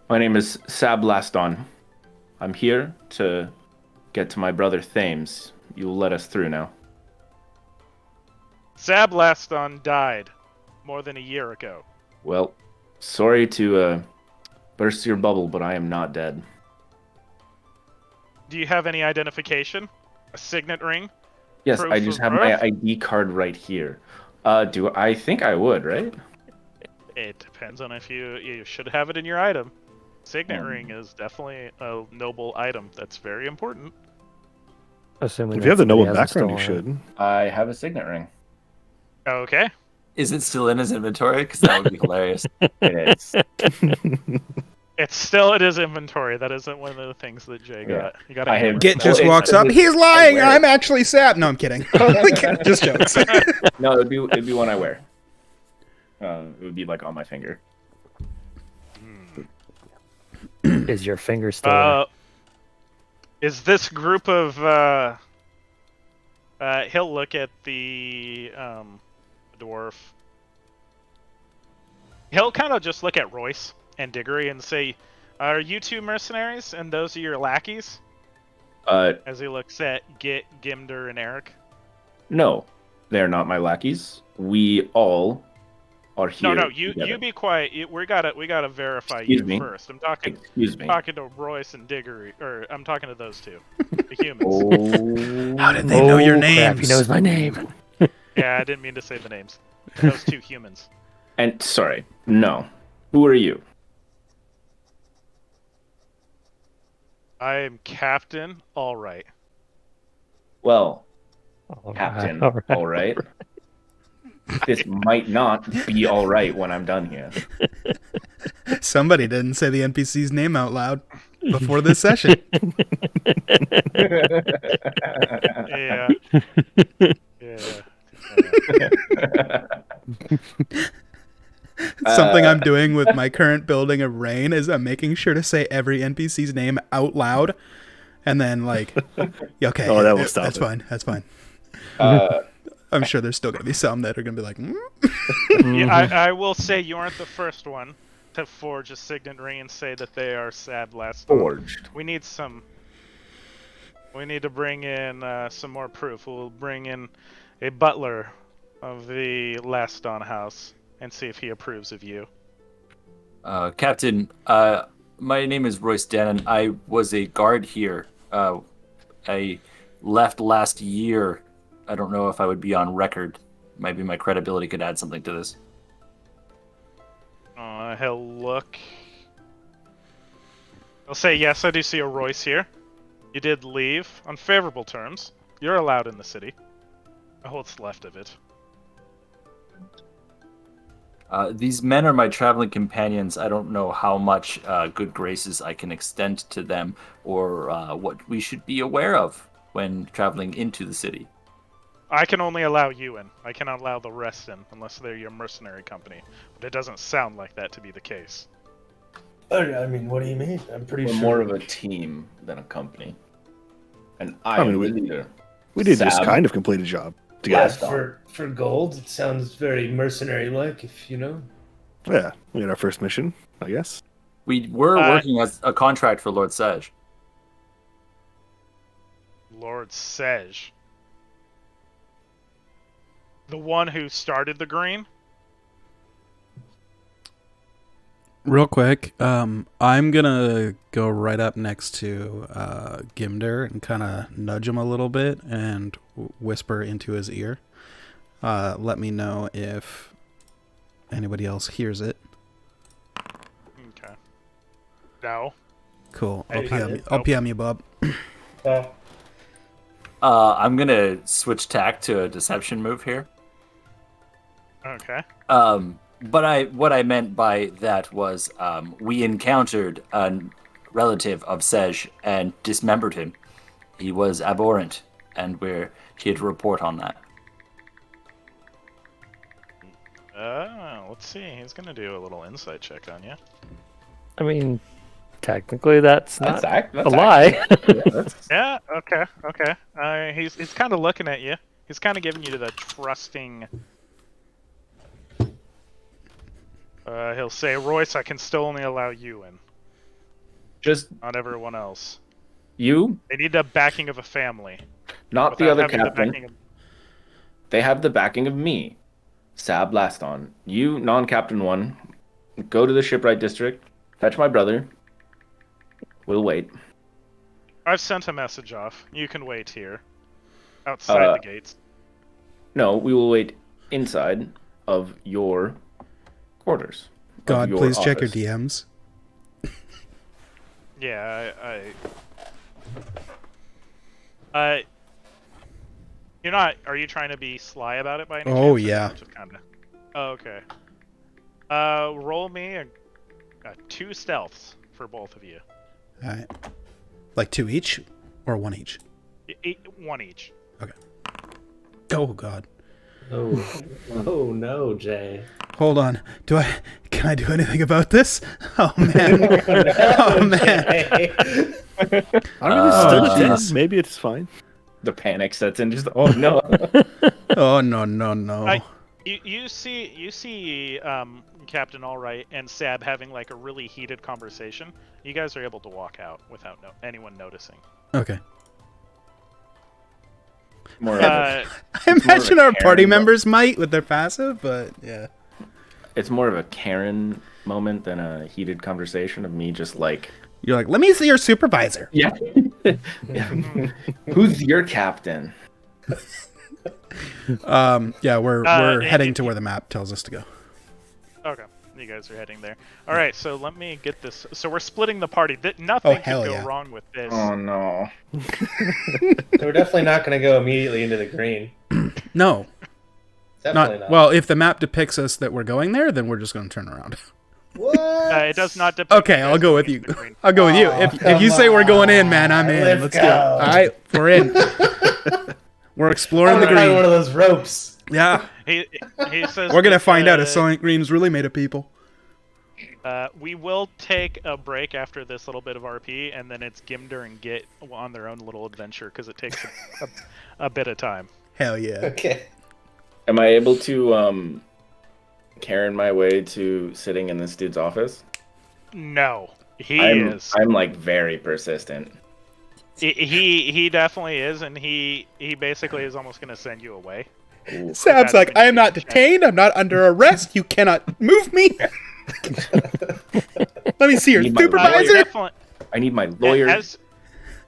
S7: My name is Sab Laston. I'm here to get to my brother Thames. You'll let us through now.
S3: Zablaston died more than a year ago.
S7: Well, sorry to burst your bubble, but I am not dead.
S3: Do you have any identification? A signet ring?
S7: Yes,
S3: Proof
S7: I just
S3: of
S7: have my
S3: birth?
S7: ID card right here. I think I would, right?
S3: It depends on if you should have it in your item. Signet ring is definitely a noble item. That's very important.
S2: Assuming
S4: If you have the
S2: that somebody
S4: noble
S2: hasn't
S4: background, you
S2: stolen
S4: should.
S7: I have a signet ring.
S3: Okay.
S6: Is it still in his inventory? Because that would be hilarious.
S7: It is.
S3: It is inventory. That isn't one of the things that Jay got. You got
S7: I have-
S1: Git just
S7: Well,
S1: walks
S7: it's-
S1: up. He's lying.
S7: wear it.
S1: I'm actually Sab. No, I'm kidding. Just jokes.
S7: No, it'd be one I wear. It would be like on my finger.
S2: it. Is your finger still in it?
S3: Is this group of he'll look at the dwarf. He'll kind of just look at Royce and Diggory and say, "Are you two mercenaries, and those are your lackeys?" As he looks at Git, Gimder, and Eric.
S7: No, they're not my lackeys. We all are here.
S3: No, you
S7: together.
S3: be quiet. We gotta verify
S7: Excuse
S3: you
S7: me.
S3: first. I'm talking
S7: Excuse me.
S3: to Royce and Diggory, or I'm talking to those two, the humans.
S7: Oh,
S1: How did they know your
S2: Oh, crap,
S1: names?
S2: he knows my name.
S3: Yeah, I didn't mean to say the names. Those two humans.
S7: And sorry, no. Who are you?
S3: I am Captain Allright.
S7: Well,
S2: All
S7: Captain,
S2: right,
S7: all right. This might not be all right when I'm done here.
S1: Somebody didn't say the NPC's name out loud before this session.
S3: Yeah. Yeah.
S1: Something I'm doing with my current building of Rain is I'm making sure to say every NPC's name out loud, and then like, okay,
S4: Oh, that will stop
S1: That's
S4: it.
S1: fine. That's fine.
S7: Uh,
S1: I'm sure there's still gonna be some that are gonna be like,
S3: Yeah, I will say you aren't the first one to forge a signet ring and say that they are Sab last.
S7: forged.
S3: We need some. We need to bring in some more proof. We'll bring in a butler of the Laston house and see if he approves of you.
S6: Captain, my name is Royce Dannon. I was a guard here. I left last year. I don't know if I would be on record. Maybe my credibility could add something to this.
S3: He'll look. He'll say, yes, I do see a Royce here. You did leave on favorable terms. You're allowed in the city. What's left of it.
S6: These men are my traveling companions. I don't know how much good graces I can extend to them or what we should be aware of when traveling into the city.
S3: I can only allow you in. I cannot allow the rest in unless they're your mercenary company. But it doesn't sound like that to be the case.
S5: I mean, what do you mean? I'm pretty
S7: We're
S5: sure.
S7: more of a team than a company. And I
S4: mean,
S7: am
S4: we-
S7: the leader.
S4: We did just
S7: Sab.
S4: kind of complete a job
S5: Yeah,
S4: together.
S5: for gold, it sounds very mercenary-like, if you know.
S4: Yeah, we had our first mission, I guess.
S6: We were working as a contract for Lord Sej.
S3: Lord Sej. The one who started the green?
S1: real quick, I'm gonna go right up next to Gimder and kind of nudge him a little bit and whisper into his ear. Let me know if anybody else hears it.
S3: Okay. No.
S1: Cool.
S5: I hear it.
S1: I'll PM you, Bob.
S6: I'm gonna switch tack to a deception move here.
S3: Okay.
S6: But what I meant by that was we encountered a relative of Sej and dismembered him. He was abhorrent, and we're here to report on that.
S3: Let's see. He's gonna do a little insight check on you.
S2: I mean, technically that's not
S7: That's
S2: a lie.
S3: Yeah. Okay. He's kind of looking at you. He's kind of giving you the trusting. He'll say, Royce, I can still only allow you in,
S7: Just
S3: not everyone else.
S7: you,
S3: They need the backing of a family.
S7: not the
S3: without
S7: other
S3: having the
S7: captain.
S3: backing of-
S7: They have the backing of me, Sab Laston. You, non-captain one, go to the shipwright district, fetch my brother. We'll wait.
S3: I've sent a message off. You can wait here, outside the gates.
S7: No, we will wait inside of your quarters. of
S1: God,
S7: your
S1: please check your
S7: office.
S1: DMs.
S3: Yeah, you're not. Are you trying to be sly about it by any chance?
S1: Oh,
S3: or
S1: yeah.
S3: Just kinda. Oh, okay. Roll me a 2 stealths for both of you.
S1: All right. Like 2 each or 1 each?
S3: 1 each.
S1: Oh God.
S5: Oh no, Jay.
S1: Hold on. Can I do anything about this? Oh man. Oh man.
S4: I mean, it's still a 10.
S6: jeez.
S4: Maybe it's fine.
S7: The panic sets in. Just oh no.
S1: Oh no.
S3: You see Captain Allright and Sab having like a really heated conversation. You guys are able to walk out without anyone noticing.
S1: Okay.
S7: More of a,
S1: I
S7: more of
S1: imagine
S7: a
S1: our party
S7: Karen
S1: members might with their passive, but yeah.
S7: it's more of a Karen moment than a heated conversation of me just like,
S1: You're like, let me see your supervisor.
S7: yeah. Yeah. Who's your captain?
S1: Yeah, we're heading to where the map tells us to go.
S3: Okay, you guys are heading there. All right, so let me get this. So we're splitting the party. Nothing could go wrong with this.
S7: Oh no.
S8: So we're definitely not going to go immediately into the green.
S1: No.
S8: Definitely not.
S1: Well, if the map depicts us that we're going there, then we're just going to turn around.
S8: What?
S3: It does not depict.
S1: Okay, I'll go with you. I'll go with you. If you say we're going in, man, I'm in. Let's go. All right, we're in. We're exploring the green.
S8: Find one of those ropes.
S1: Yeah.
S3: He says
S1: we're gonna find out if Sonic Green's really made of people.
S3: We will take a break after this little bit of RP, and then it's Gimder and Git on their own little adventure because it takes a bit of time.
S1: Hell yeah.
S8: Okay.
S7: Am I able to Karen my way to sitting in this dude's office?
S3: No, is.
S7: I'm like very persistent.
S3: He definitely is, and he basically is almost gonna send you away.
S7: Ooh.
S1: Sab's like, I am not detained. I'm not under arrest. You cannot move me. Let me see your supervisor.
S7: I need my lawyer.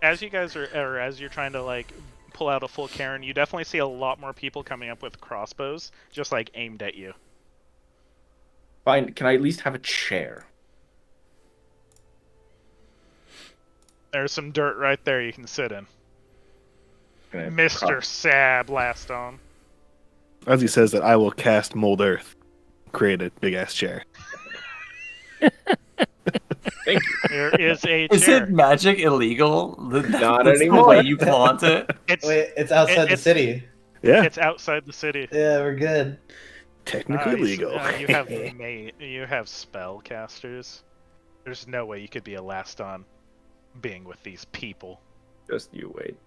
S3: As you guys are, or as you're trying to like pull out a full Karen, you definitely see a lot more people coming up with crossbows, just like aimed at you.
S7: Fine. Can I at least have a chair?
S3: There's some dirt right there you can sit in.
S7: Okay,
S3: Mr. Sab last on.
S4: As he says that, I will cast Mold Earth. Create a big-ass chair.
S7: Thank you.
S3: There is a chair.
S6: Is it magic illegal?
S7: Not
S6: That's
S7: anymore.
S6: The way you flaunt it?
S8: It's outside the city.
S4: Yeah.
S3: It's outside the city.
S8: Yeah, we're good.
S4: Technically legal.
S3: You have spellcasters. There's no way you could be a last on being with these people.
S7: Just you wait.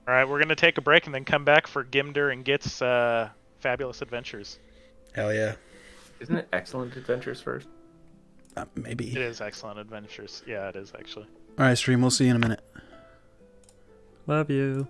S3: All right, we're gonna take a break and then come back for Gimder and Git's fabulous adventures.
S1: Hell yeah.
S7: Isn't it Excellent Adventures first?
S1: Maybe.
S3: It is Excellent Adventures. Yeah, it is actually.
S1: All right, stream. We'll see you in a minute.
S6: Love you.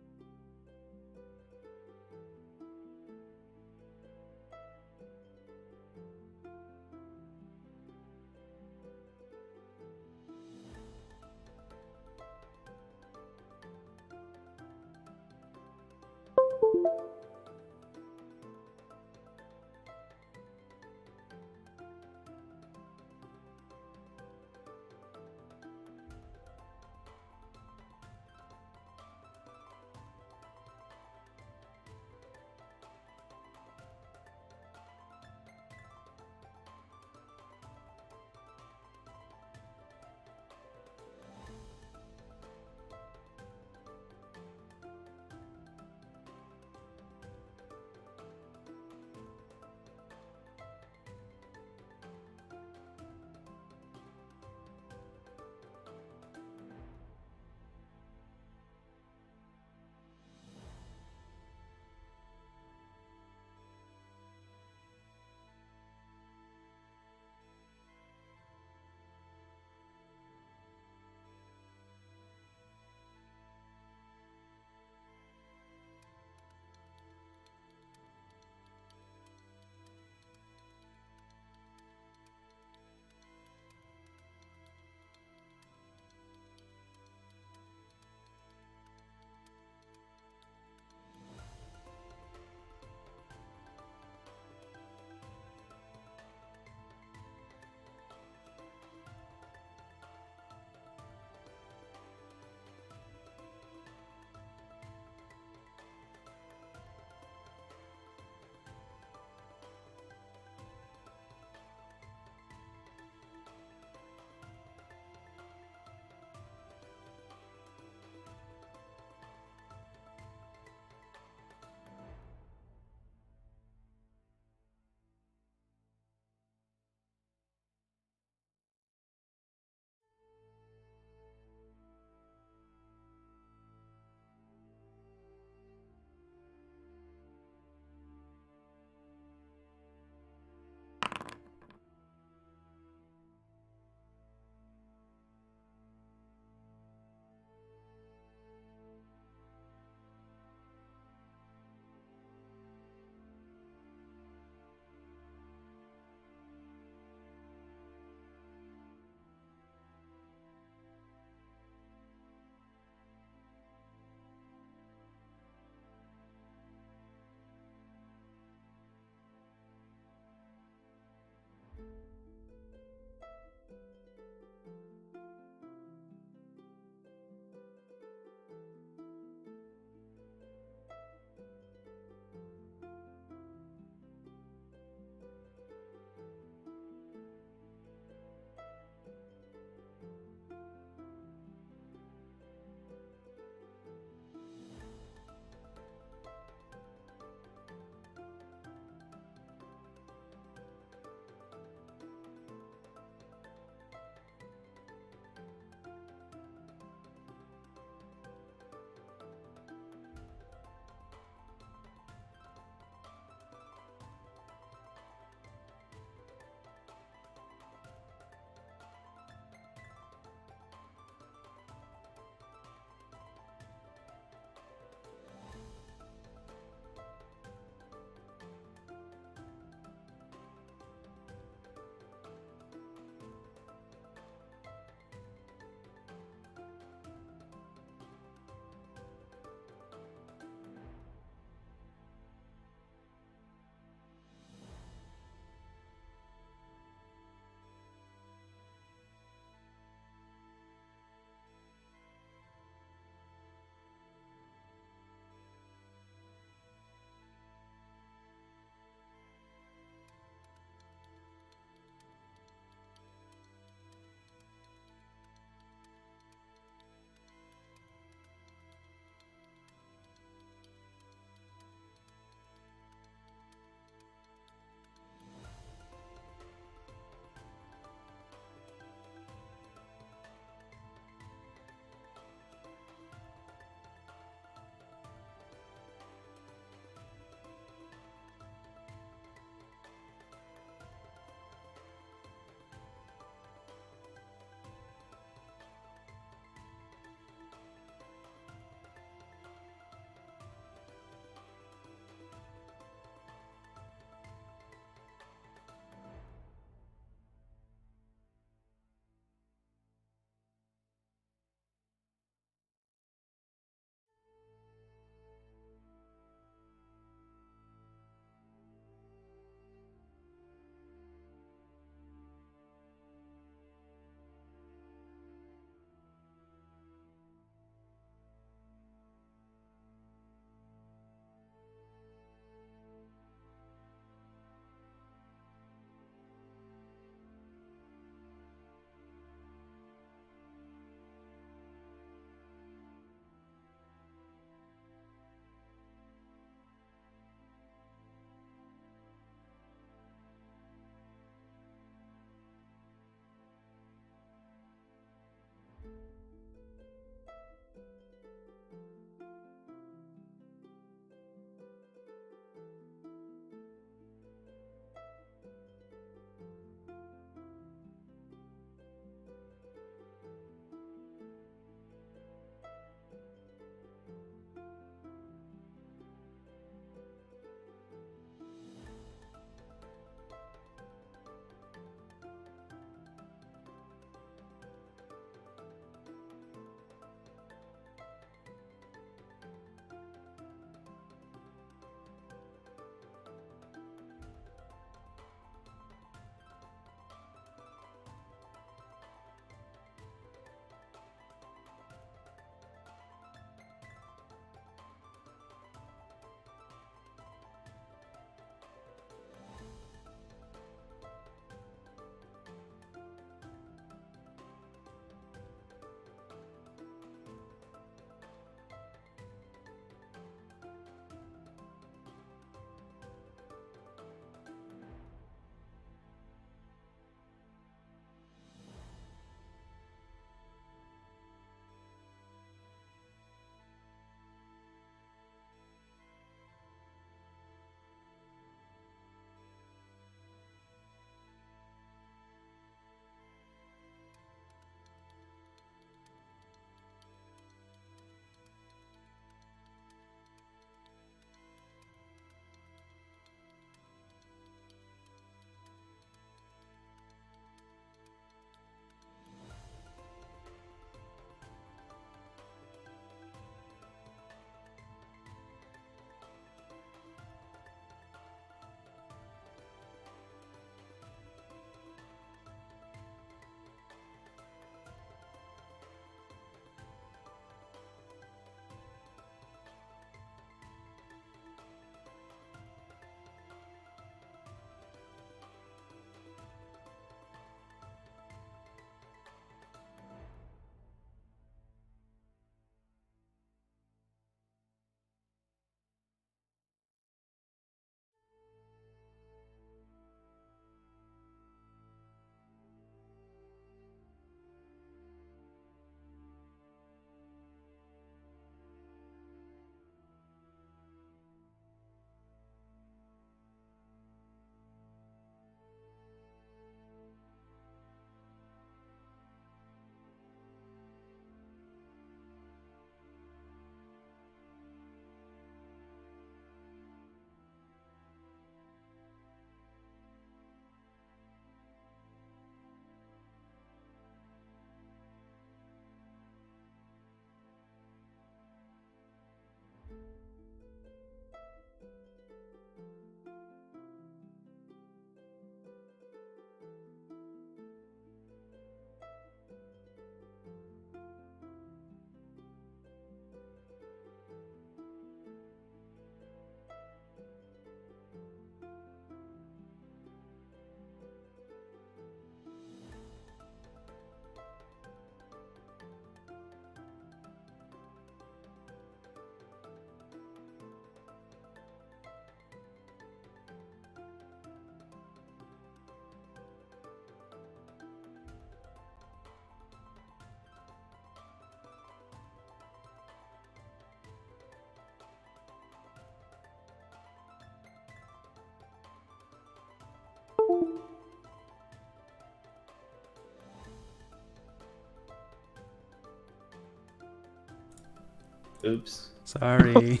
S8: Oops.
S1: Sorry.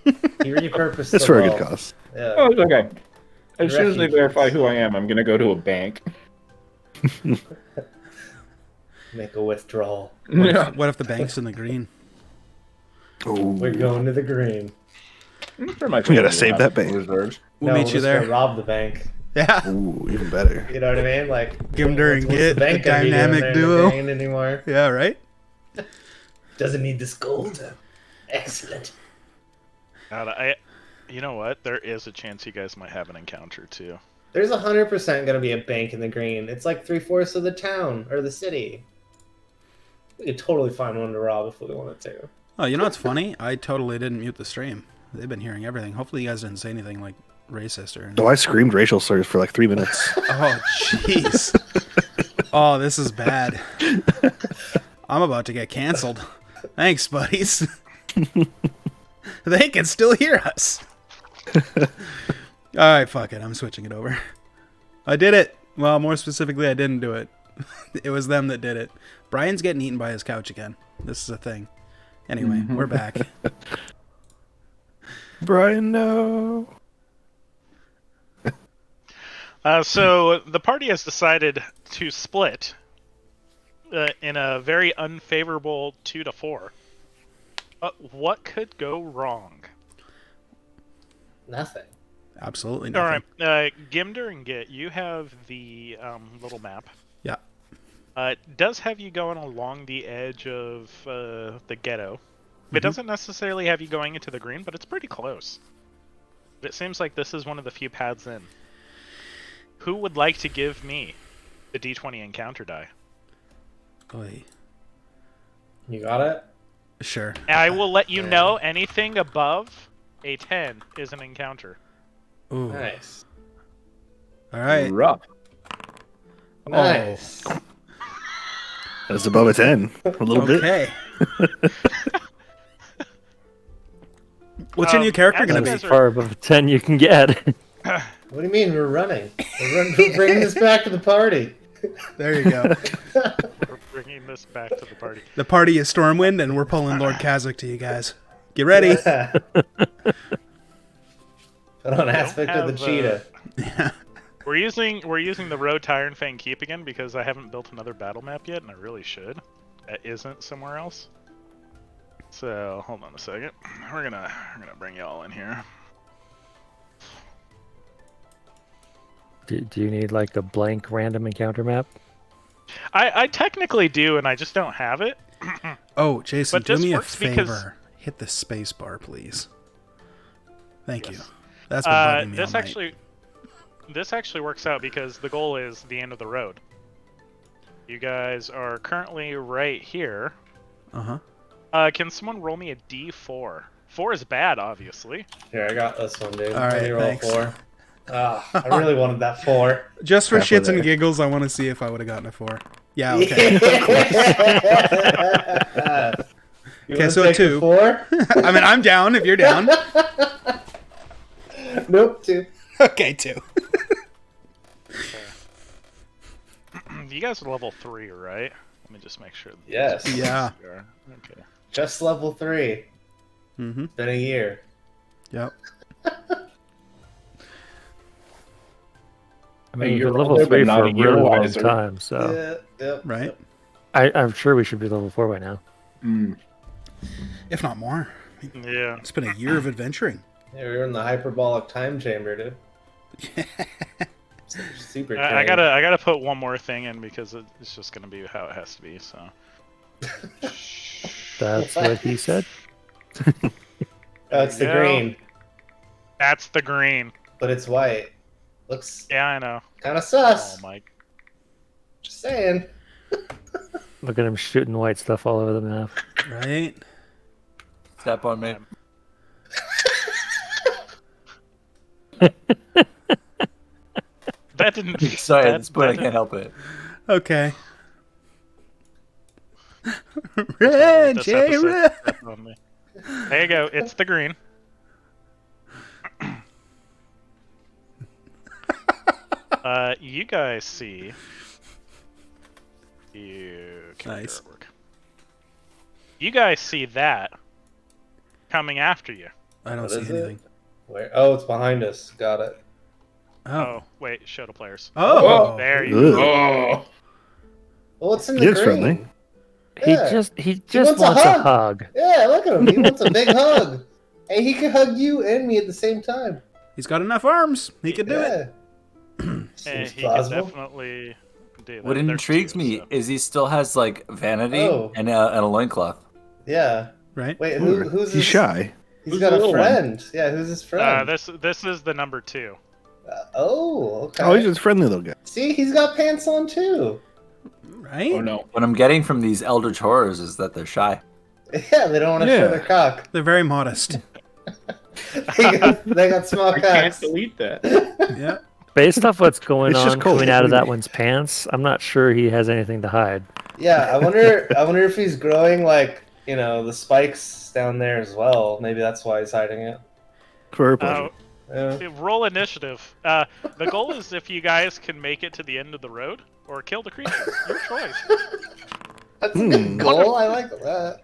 S8: He repurposed
S4: It's
S8: the
S4: for a good
S8: vault.
S4: cause.
S8: Yeah.
S7: Oh, it's okay. As soon as they
S8: Refugees.
S7: verify who I am, I'm gonna go to a bank.
S8: Make a withdrawal.
S7: Yeah.
S1: What if the bank's in the green?
S8: We're going to the green.
S7: I'm sure my
S4: We gotta
S7: family
S4: save
S7: will
S4: that
S7: have
S4: bank.
S7: reserves.
S1: We'll
S8: No,
S1: meet
S8: we're
S1: you
S8: just
S1: there.
S8: gonna rob the bank.
S1: Yeah.
S4: Ooh, even better.
S8: You know what I mean? Like
S1: Gimder and
S8: what's
S1: Git,
S8: the bank
S1: the
S8: gonna be doing
S1: dynamic
S8: there in the
S1: duo.
S8: green anymore?
S1: Yeah, right?
S8: Doesn't need this gold. Excellent.
S3: God, you know what? There is a chance you guys might have an encounter too.
S8: There's 100% gonna be a bank in the green. It's like 3/4 of the town or the city. We could totally find one to rob if we wanted to.
S1: Oh, you know what's funny? I totally didn't mute the stream. They've been hearing everything. Hopefully you guys didn't say anything like racist or anything.
S4: No, I screamed racial slurs for like 3 minutes.
S1: Oh, jeez. Oh, this is bad. I'm about to get canceled. Thanks, buddies. They can still hear us. Alright, fuck it. I'm switching it over. I did it. Well, more specifically, I didn't do it. It was them that did it. Brian's getting eaten by his couch again. This is a thing. Anyway, we're back.
S4: Brian, no.
S3: So the party has decided to split in a very unfavorable 2-4. What could go wrong?
S8: Nothing.
S1: Absolutely
S3: All
S1: nothing.
S3: right, Gimder and Git, you have the little map.
S1: Yeah.
S3: It does have you going along the edge of the ghetto. It doesn't necessarily have you going into the green, but it's pretty close. It seems like this is one of the few paths in. Who would like to give me the D20 encounter die?
S1: Oy.
S8: You got it?
S1: Sure.
S3: And I will let you know anything above a 10 is an encounter.
S1: Ooh.
S8: Nice.
S1: All right.
S7: Rough.
S8: Nice.
S4: That's above a 10. A little bit.
S1: Okay. What's your new character
S3: as
S1: going
S3: you
S1: to
S3: guys
S1: be?
S2: As far above 10 you can get.
S8: What do you mean we're running? We're bringing this back to the party.
S1: There you go.
S3: We're bringing this back to the party.
S1: The party is Stormwind, and we're pulling Lord Kazakh to you guys. Get ready.
S8: Yeah. Put on aspect of the cheetah.
S1: Yeah.
S3: We're using the Road to Ironfang Keep again because I haven't built another battle map yet, and I really should. That isn't somewhere else. So hold on a second. We're gonna bring you all in here.
S2: Do you need like a blank random encounter map?
S3: I technically do, and I just don't have it.
S1: Oh, Jason,
S3: But
S1: do
S3: this
S1: me a
S3: works because-
S1: favor. Hit the space bar, please. Thank you.
S3: Yes.
S1: That's been bugging me
S3: This
S1: all night.
S3: this actually works out because the goal is the end of the road. You guys are currently right here.
S1: Uh-huh.
S3: Can someone roll me a D4? 4 is bad, obviously.
S8: Here, I got this one, dude.
S1: All right,
S8: Let me roll
S1: thanks.
S8: 4. I really wanted that 4.
S1: Just for
S4: Halfway
S1: shits and
S4: there.
S1: giggles, I want to see if I would have gotten a 4. Yeah, okay. Okay, so a 2.
S8: 4?
S1: I mean, I'm down if you're down.
S8: Nope, 2.
S1: Okay, 2.
S3: You guys are level 3, right? Let me just make sure.
S8: Yes.
S1: Yeah.
S3: You are. Okay.
S8: Just level 3.
S1: Mm-hmm.
S8: Been a year.
S1: Yep.
S2: I mean,
S7: Hey,
S2: you've
S7: you're
S2: been level
S7: older, but
S2: 3
S7: not
S2: for
S7: a
S2: a
S7: year
S2: really long
S7: wiser.
S2: time, so
S8: Yep.
S1: Right?
S2: I'm sure we should be level 4 by now.
S1: If not more.
S3: Yeah.
S1: It's been a year of adventuring.
S8: Yeah, we were in the hyperbolic time chamber, dude. Super.
S3: I gotta put one more thing in because it's just gonna be how it has to be. So.
S2: That's what he said.
S8: Oh, it's the green.
S3: That's the green.
S8: But it's white. Looks.
S3: Yeah, I know.
S8: Kind of sus.
S3: Oh, Mike.
S8: Just saying.
S2: Look at him shooting white stuff all over the map.
S1: Right?
S6: Step on me.
S3: That didn't.
S6: Sorry, at this point I can't help it.
S1: Okay. Red, Jay, red.
S3: There you go. It's the green. You guys see.
S1: Nice.
S3: You guys see that coming after you.
S1: I don't see anything.
S8: Where? Oh, it's behind us. Got it.
S3: Oh, wait. Show to players.
S1: Oh,
S3: there you go.
S8: Oh. Well, it's in the green.
S4: Friendly.
S8: Yeah.
S2: He just wants a hug.
S8: Yeah, look at him. He wants a big hug. Hey, he can hug you and me at the same time.
S1: He's got enough arms. He could do it.
S3: He can definitely do that.
S6: What intrigues me is he still has like vanity and a loincloth.
S8: Yeah.
S1: Right.
S8: Wait, who's
S4: He's shy.
S8: He's got a friend. Yeah, who's his friend?
S3: This is the number 2.
S8: Okay.
S4: Oh, he's just a friendly little guy.
S8: See, he's got pants on too.
S1: Right?
S7: Oh no.
S6: What I'm getting from these eldritch horrors is that they're shy.
S8: Yeah, they don't want to show their cock.
S1: They're very modest.
S8: they got small cocks.
S7: I can't delete that.
S1: Yeah.
S2: Based off what's going
S4: It's just
S2: on
S4: cold.
S2: coming out of that one's pants, I'm not sure he has anything to hide.
S8: Yeah, I wonder if he's growing like, the spikes down there as well. Maybe that's why he's hiding it.
S4: For her pleasure.
S3: Roll initiative. The goal is if you guys can make it to the end of the road or kill the creature. Your choice.
S8: That's a good goal. I like that.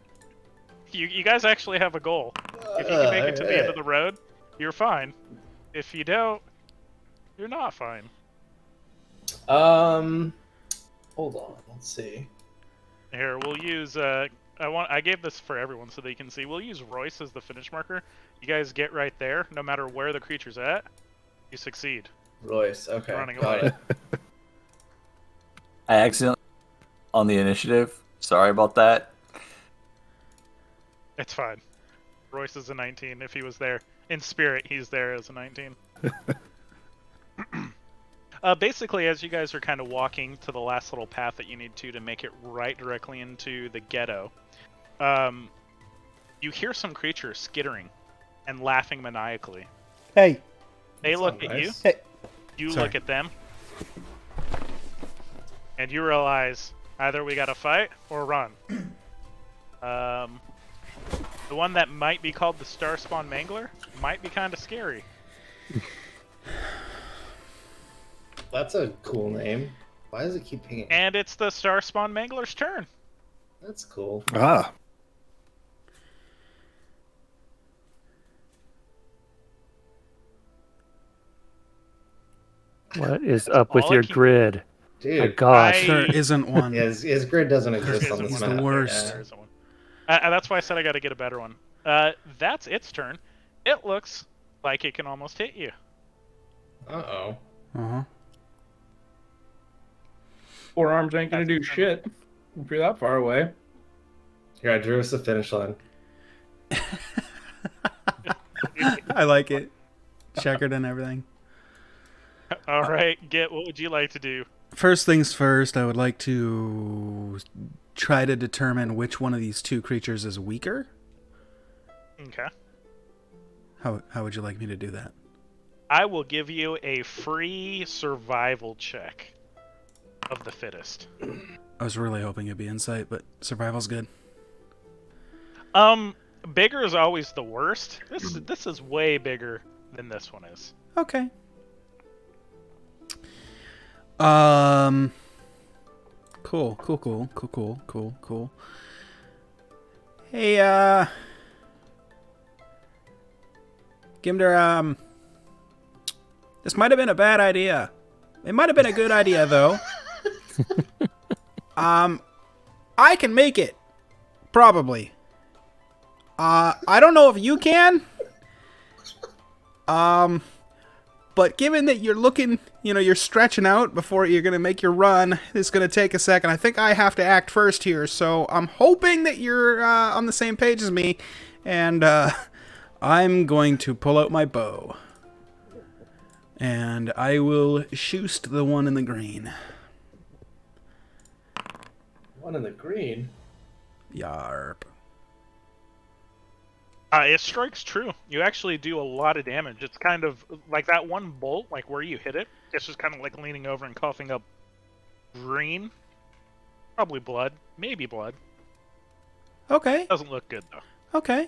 S3: You guys actually have a goal. If you can make it to the end of the road, you're fine. If you don't, you're not fine.
S8: Hold on. Let's see.
S3: Here, we'll use. I gave this for everyone so they can see. We'll use Royce as the finish marker. You guys get right there. No matter where the creature's at, you succeed.
S8: Royce. Okay.
S3: Running
S8: Got
S3: away.
S8: it.
S6: I accidentally on the initiative. Sorry about that.
S3: It's fine. Royce is a 19 if he was there. In spirit, he's there as a 19. Basically, as you guys are kind of walking to the last little path that you need to make it right directly into the ghetto, you hear some creatures skittering and laughing maniacally.
S1: Hey.
S3: They look at you.
S1: Hey.
S3: You look at them. And you realize either we gotta fight or run. The one that might be called the Starspawn Mangler might be kind of scary.
S8: That's a cool name. Why does it keep pinging?
S3: And it's the Starspawn Mangler's turn.
S8: That's cool.
S4: Ah.
S2: What is up with your grid?
S8: Dude,
S2: my gosh.
S1: There isn't one.
S8: Yeah, his grid doesn't exist on this
S1: He's
S8: map.
S1: the worst.
S3: That's why I said I gotta get a better one. That's its turn. It looks like it can almost hit you.
S8: Uh-oh.
S1: Uh-huh.
S7: 4 arms ain't gonna do shit if you're that far away.
S8: Here, I drew us the finish line.
S1: I like it. Checkered and everything.
S3: All right, what would you like to do?
S1: First things first, I would like to try to determine which one of these two creatures is weaker.
S3: Okay.
S1: How would you like me to do that?
S3: I will give you a free survival check of the fittest.
S1: I was really hoping it'd be insight, but survival's good.
S3: Bigger is always the worst. This is way bigger than this one is.
S1: Okay. Cool. Hey, Gimder, this might have been a bad idea. It might have been a good idea, though. I can make it. Probably. I don't know if you can. But given that you're looking, you're stretching out before you're going to make your run, it's going to take a second. I think I have to act first here, so I'm hoping that you're on the same page as me, and I'm going to pull out my bow. And I will shoot the one in the green.
S8: One in the green?
S1: Yarp.
S3: It strikes true. You actually do a lot of damage. It's kind of like that one bolt, like where you hit it. It's just kind of like leaning over and coughing up green. Probably blood. Maybe blood.
S1: Okay.
S3: Doesn't look good, though.
S1: Okay.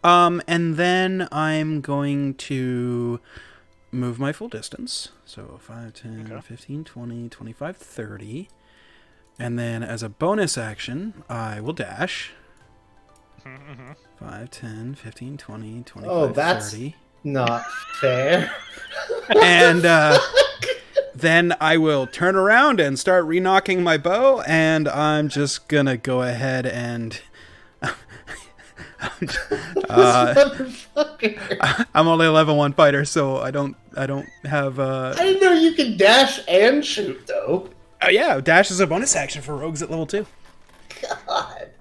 S1: And then I'm going to move my full distance. So 5, 10, 15, 20, 25, 30. And then as a bonus action, I will dash. 5, 10, 15, 20, 25,
S8: that's
S1: 30.
S8: Not fair.
S1: And then I will turn around and start re-knocking my bow, and I'm just gonna go ahead and I'm only a level 1 fighter, so I don't have
S8: I didn't know you could dash and shoot though.
S1: Yeah, dash is a bonus action for rogues at level 2.
S8: God.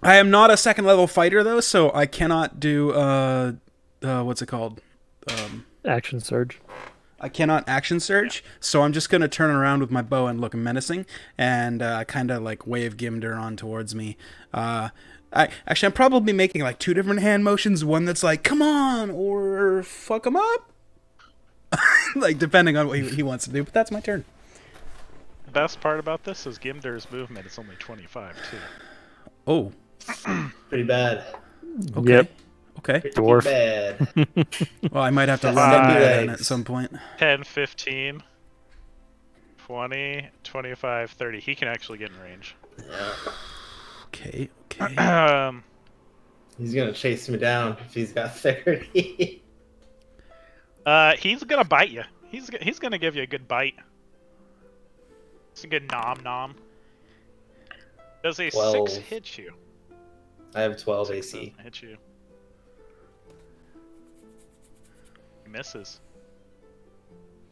S1: I am not a second level fighter though, so I cannot do what's it called?
S2: Action surge.
S1: I cannot action surge, so I'm just gonna turn around with my bow and look menacing, and kind of like wave Gimder on towards me. I'm probably making like 2 different hand motions. One that's like, "Come on," or "Fuck him up," like depending on what he wants to do. But that's my turn.
S3: The best part about this is Gimder's movement is only 25 too.
S1: Oh.
S8: Pretty bad.
S1: Okay.
S2: Yep.
S1: Okay.
S2: Dwarf.
S8: Bad.
S1: Well, I might have to run that in at some point.
S3: 10, 15, 20, 25, 30. He can actually get in range.
S8: Yeah.
S1: Okay.
S8: He's gonna chase me down if he's got 30.
S3: He's gonna bite you. He's gonna give you a good bite. It's a good nom. Does a
S8: 12.
S3: 6 hit you?
S8: I have 12 AC.
S3: Hit you. He misses.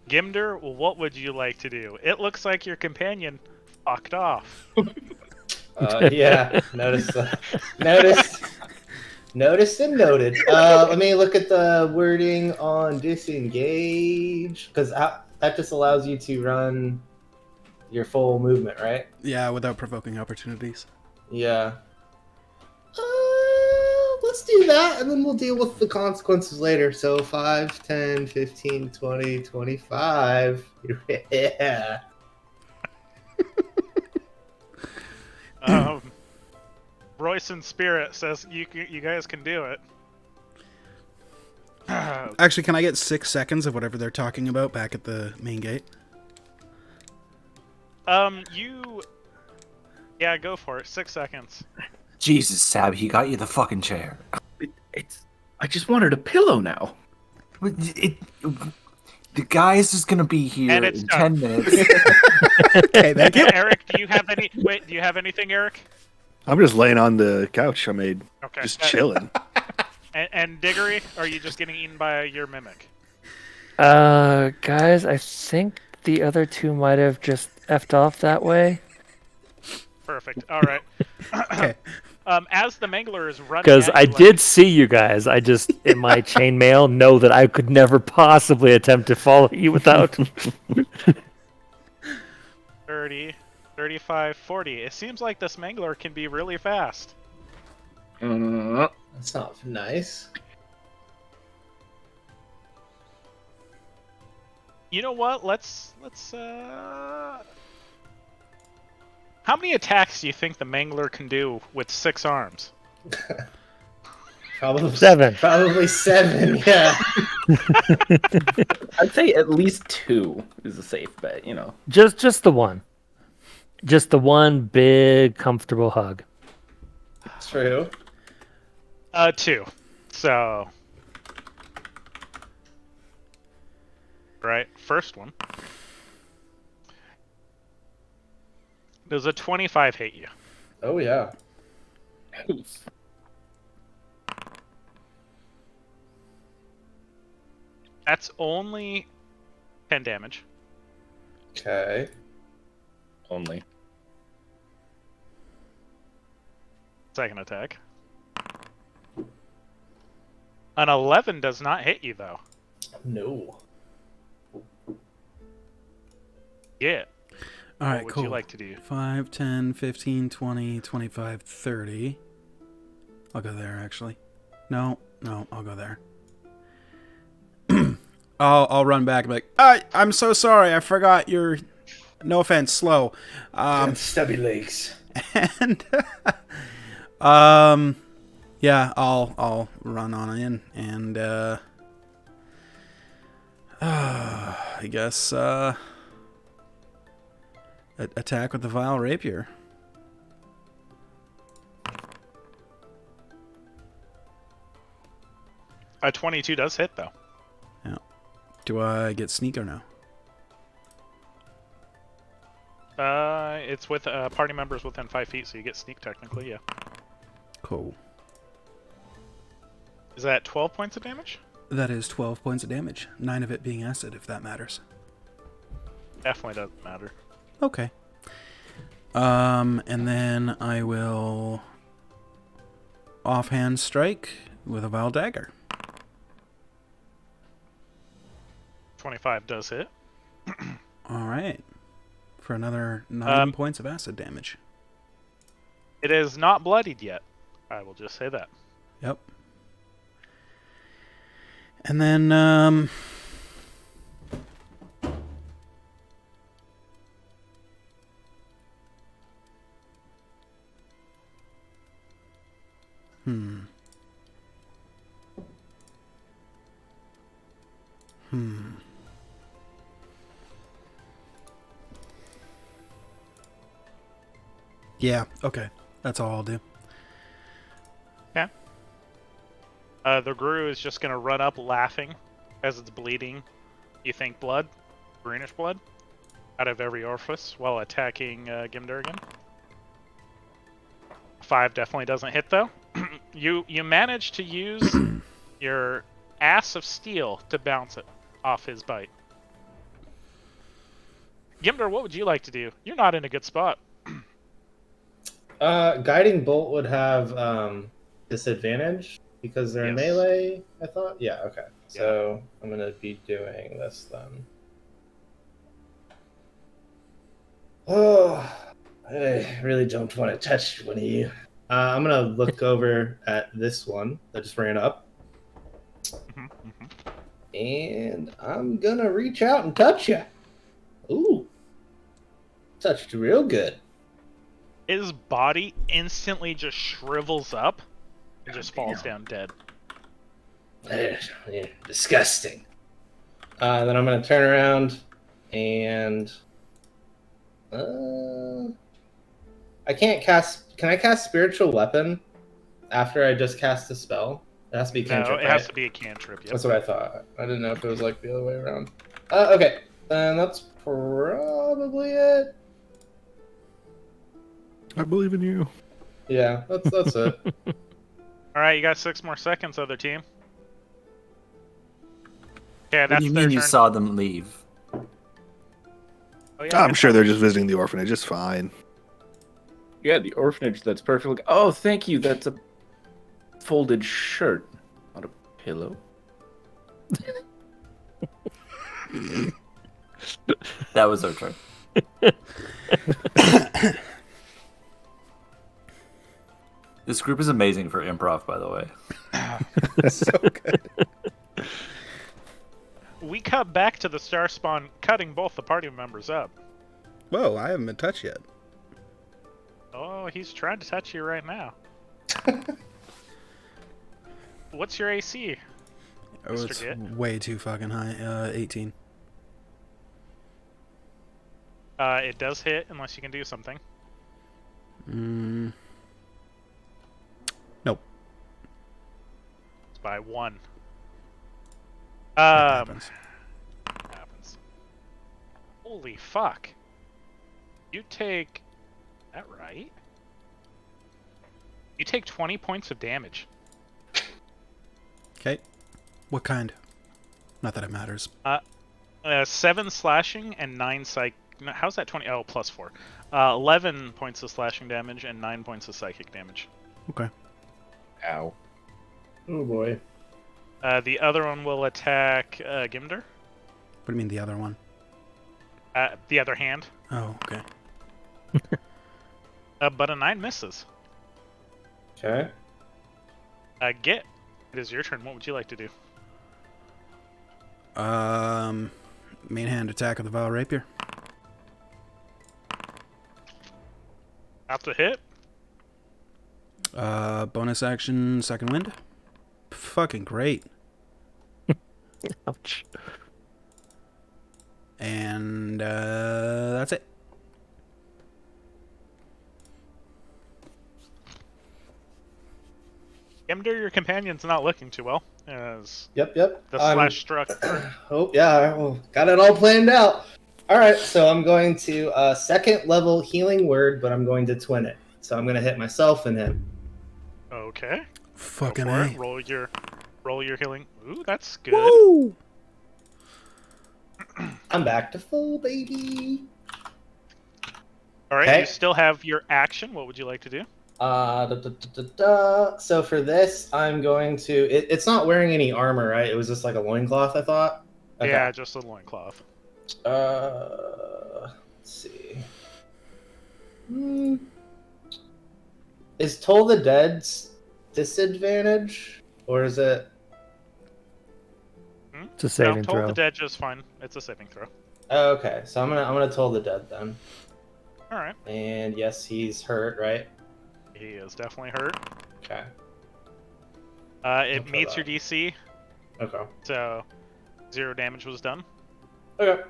S3: Gimder, what would you like to do? It looks like your companion fucked off.
S8: Yeah, noticed and noted. Let me look at the wording on disengage, because that just allows you to run your full movement, right?
S1: Yeah, without provoking opportunities.
S8: Yeah. Let's do that, and then we'll deal with the consequences later. So 5, 10, 15, 20, 25. Yeah.
S3: Royce in spirit says you guys can do it.
S1: Actually, can I get 6 seconds of whatever they're talking about back at the main gate?
S3: Yeah, go for it. 6 seconds.
S6: Jesus, Sab, he got you the fucking chair.
S7: I just wanted a pillow now.
S6: The guy's just gonna be here
S3: And it's
S6: in
S3: done.
S6: 10 minutes.
S1: Okay, thank you.
S3: Eric, do you have anything, Eric?
S4: I'm just laying on the couch. I made
S3: Okay.
S4: just chilling.
S3: And Diggory, are you just getting eaten by your mimic?
S2: Guys, I think the other 2 might have just effed off that way.
S3: Perfect. All right.
S1: Okay.
S3: As the Mangler is running,
S2: Because
S3: at
S2: I
S3: you,
S2: did see you guys. I just, in my chainmail, know that I could never possibly attempt to follow you without.
S3: 30, 35, 40. It seems like this Mangler can be really fast.
S8: That's not nice.
S3: You know what? Let's How many attacks do you think the Mangler can do with 6 arms?
S8: Probably
S2: 7.
S8: Probably 7, yeah.
S7: I'd say at least 2 is a safe bet, you know.
S2: Just the one. Just the one big, comfortable hug.
S8: True.
S3: 2. So, right, first one. Does a 25 hit you?
S8: Oh, yeah.
S3: That's only 10 damage.
S8: Okay.
S7: Only.
S3: Second attack. An 11 does not hit you, though.
S8: No.
S3: Yeah.
S1: All right,
S3: What would
S1: cool.
S3: you like to do?
S1: 5, 10, 15, 20, 25, 30. I'll go there, actually. No, I'll go there. I'll run back and be like, I'm so sorry, I forgot your... No offense, slow.
S5: Stubby legs.
S1: And... yeah, I'll run on in and, I guess, attack with the Vile Rapier.
S3: A 22 does hit, though.
S1: Yeah. Do I get sneak or no?
S3: It's with party members within 5 feet, so you get sneak technically, yeah.
S1: Cool.
S3: Is that 12 points of damage?
S1: That is 12 points of damage. 9 of it being acid, if that matters.
S3: Definitely doesn't matter.
S1: Okay. And then I will offhand strike with a Vile Dagger.
S3: 25 does hit.
S1: All right. For another 9 points of acid damage.
S3: It is not bloodied yet. I will just say that.
S1: Yep. And then, Yeah, okay. That's all I'll do.
S3: Yeah. The Guru is just going to run up laughing as it's bleeding. You think blood? Greenish blood? Out of every orifice while attacking Gimdur again. 5 definitely doesn't hit, though. You manage to use your ass of steel to bounce it off his bite. Gimdur, what would you like to do? You're not in a good spot.
S8: Guiding Bolt would have disadvantage because they're in melee, I thought? Yeah, okay. So I'm going to be doing this then. Oh, I really don't want to touch one of you. I'm going to look over at this one that just ran up. And I'm going to reach out and touch you. Ooh. Touched real good.
S3: His body instantly just shrivels up and just falls down dead.
S8: Disgusting. Then I'm going to turn around and... I can't cast... Can I cast Spiritual Weapon after I just cast a spell? It has to be a cantrip,
S3: No, it has to be a cantrip, yep.
S8: That's what I thought. I didn't know if it was like the other way around. Okay. Then that's probably it.
S4: I believe in you.
S8: Yeah, that's it.
S3: Alright, you got 6 more seconds, other team. Yeah,
S6: What
S3: that's
S6: do you
S3: their
S6: mean you
S3: turn.
S6: saw them leave?
S3: Oh, yeah,
S4: I'm sure they're just visiting the orphanage. It's fine.
S7: Yeah, the orphanage. That's perfect. Oh, thank you. That's a folded shirt, not a pillow.
S6: That was our turn. This group is amazing for improv, by the way.
S1: So good.
S3: We cut back to the Star Spawn cutting both the party members up.
S1: Whoa, I haven't been touched yet.
S3: Oh, he's trying to touch you right now. What's your AC?
S1: Oh,
S3: Mr.
S1: it's
S3: Git?
S1: way too fucking high. 18.
S3: It does hit unless you can do something.
S1: Nope.
S3: It's by 1.
S1: Happens.
S3: Holy fuck. You take... Is that right? You take 20 points of damage.
S1: Okay. What kind? Not that it matters.
S3: 7 slashing and 9 psych. No, how's that 20? Oh, plus 4. 11 points of slashing damage and 9 points of psychic damage.
S1: Okay.
S7: Ow.
S5: Oh boy.
S3: The other one will attack Gimder.
S1: What do you mean the other one?
S3: The other hand.
S1: Oh, okay.
S3: But a 9 misses.
S8: Okay.
S3: Git, it is your turn. What would you like to do?
S1: Main hand attack with the Vile Rapier.
S3: Have to hit.
S1: Bonus action, second wind. Fucking great.
S2: Ouch.
S1: And that's it.
S3: Gimder, your companion's not looking too well. As
S8: Yep.
S3: the slash struck.
S8: Oh yeah, well, got it all planned out. All right, so I'm going to second level healing word, but I'm going to twin it. So I'm going to hit myself and him.
S3: Okay.
S1: Fucking
S3: Go for
S1: A.
S3: it. Roll your healing. Ooh, that's good.
S1: Woo!
S8: I'm back to full, baby.
S3: All right,
S8: Okay.
S3: you still have your action. What would you like to do?
S8: So for this, I'm going to. It's not wearing any armor, right? It was just like a loincloth, I thought. Okay.
S3: Yeah, just a loincloth.
S8: Let's see. Is Toll the Dead's disadvantage, or is it?
S2: It's a saving
S3: no,
S2: throw.
S3: Toll the Dead just fine. It's a saving throw.
S8: Oh, okay, so I'm gonna Toll the Dead then.
S3: All right.
S8: And yes, he's hurt, right?
S3: He is definitely hurt.
S8: Okay.
S3: It
S8: for
S3: meets
S8: that.
S3: your DC,
S8: Okay.
S3: so 0 damage was done.
S8: Okay.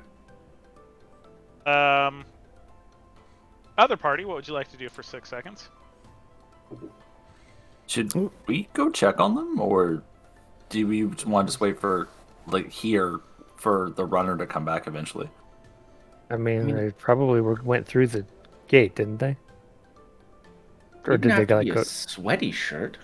S3: Other party, what would you like to do for 6 seconds?
S6: Should we go check on them, or do we want to just wait for here for the runner to come back eventually?
S2: I mean, they probably went through the gate, didn't they? Or did they like go?
S7: A sweaty shirt?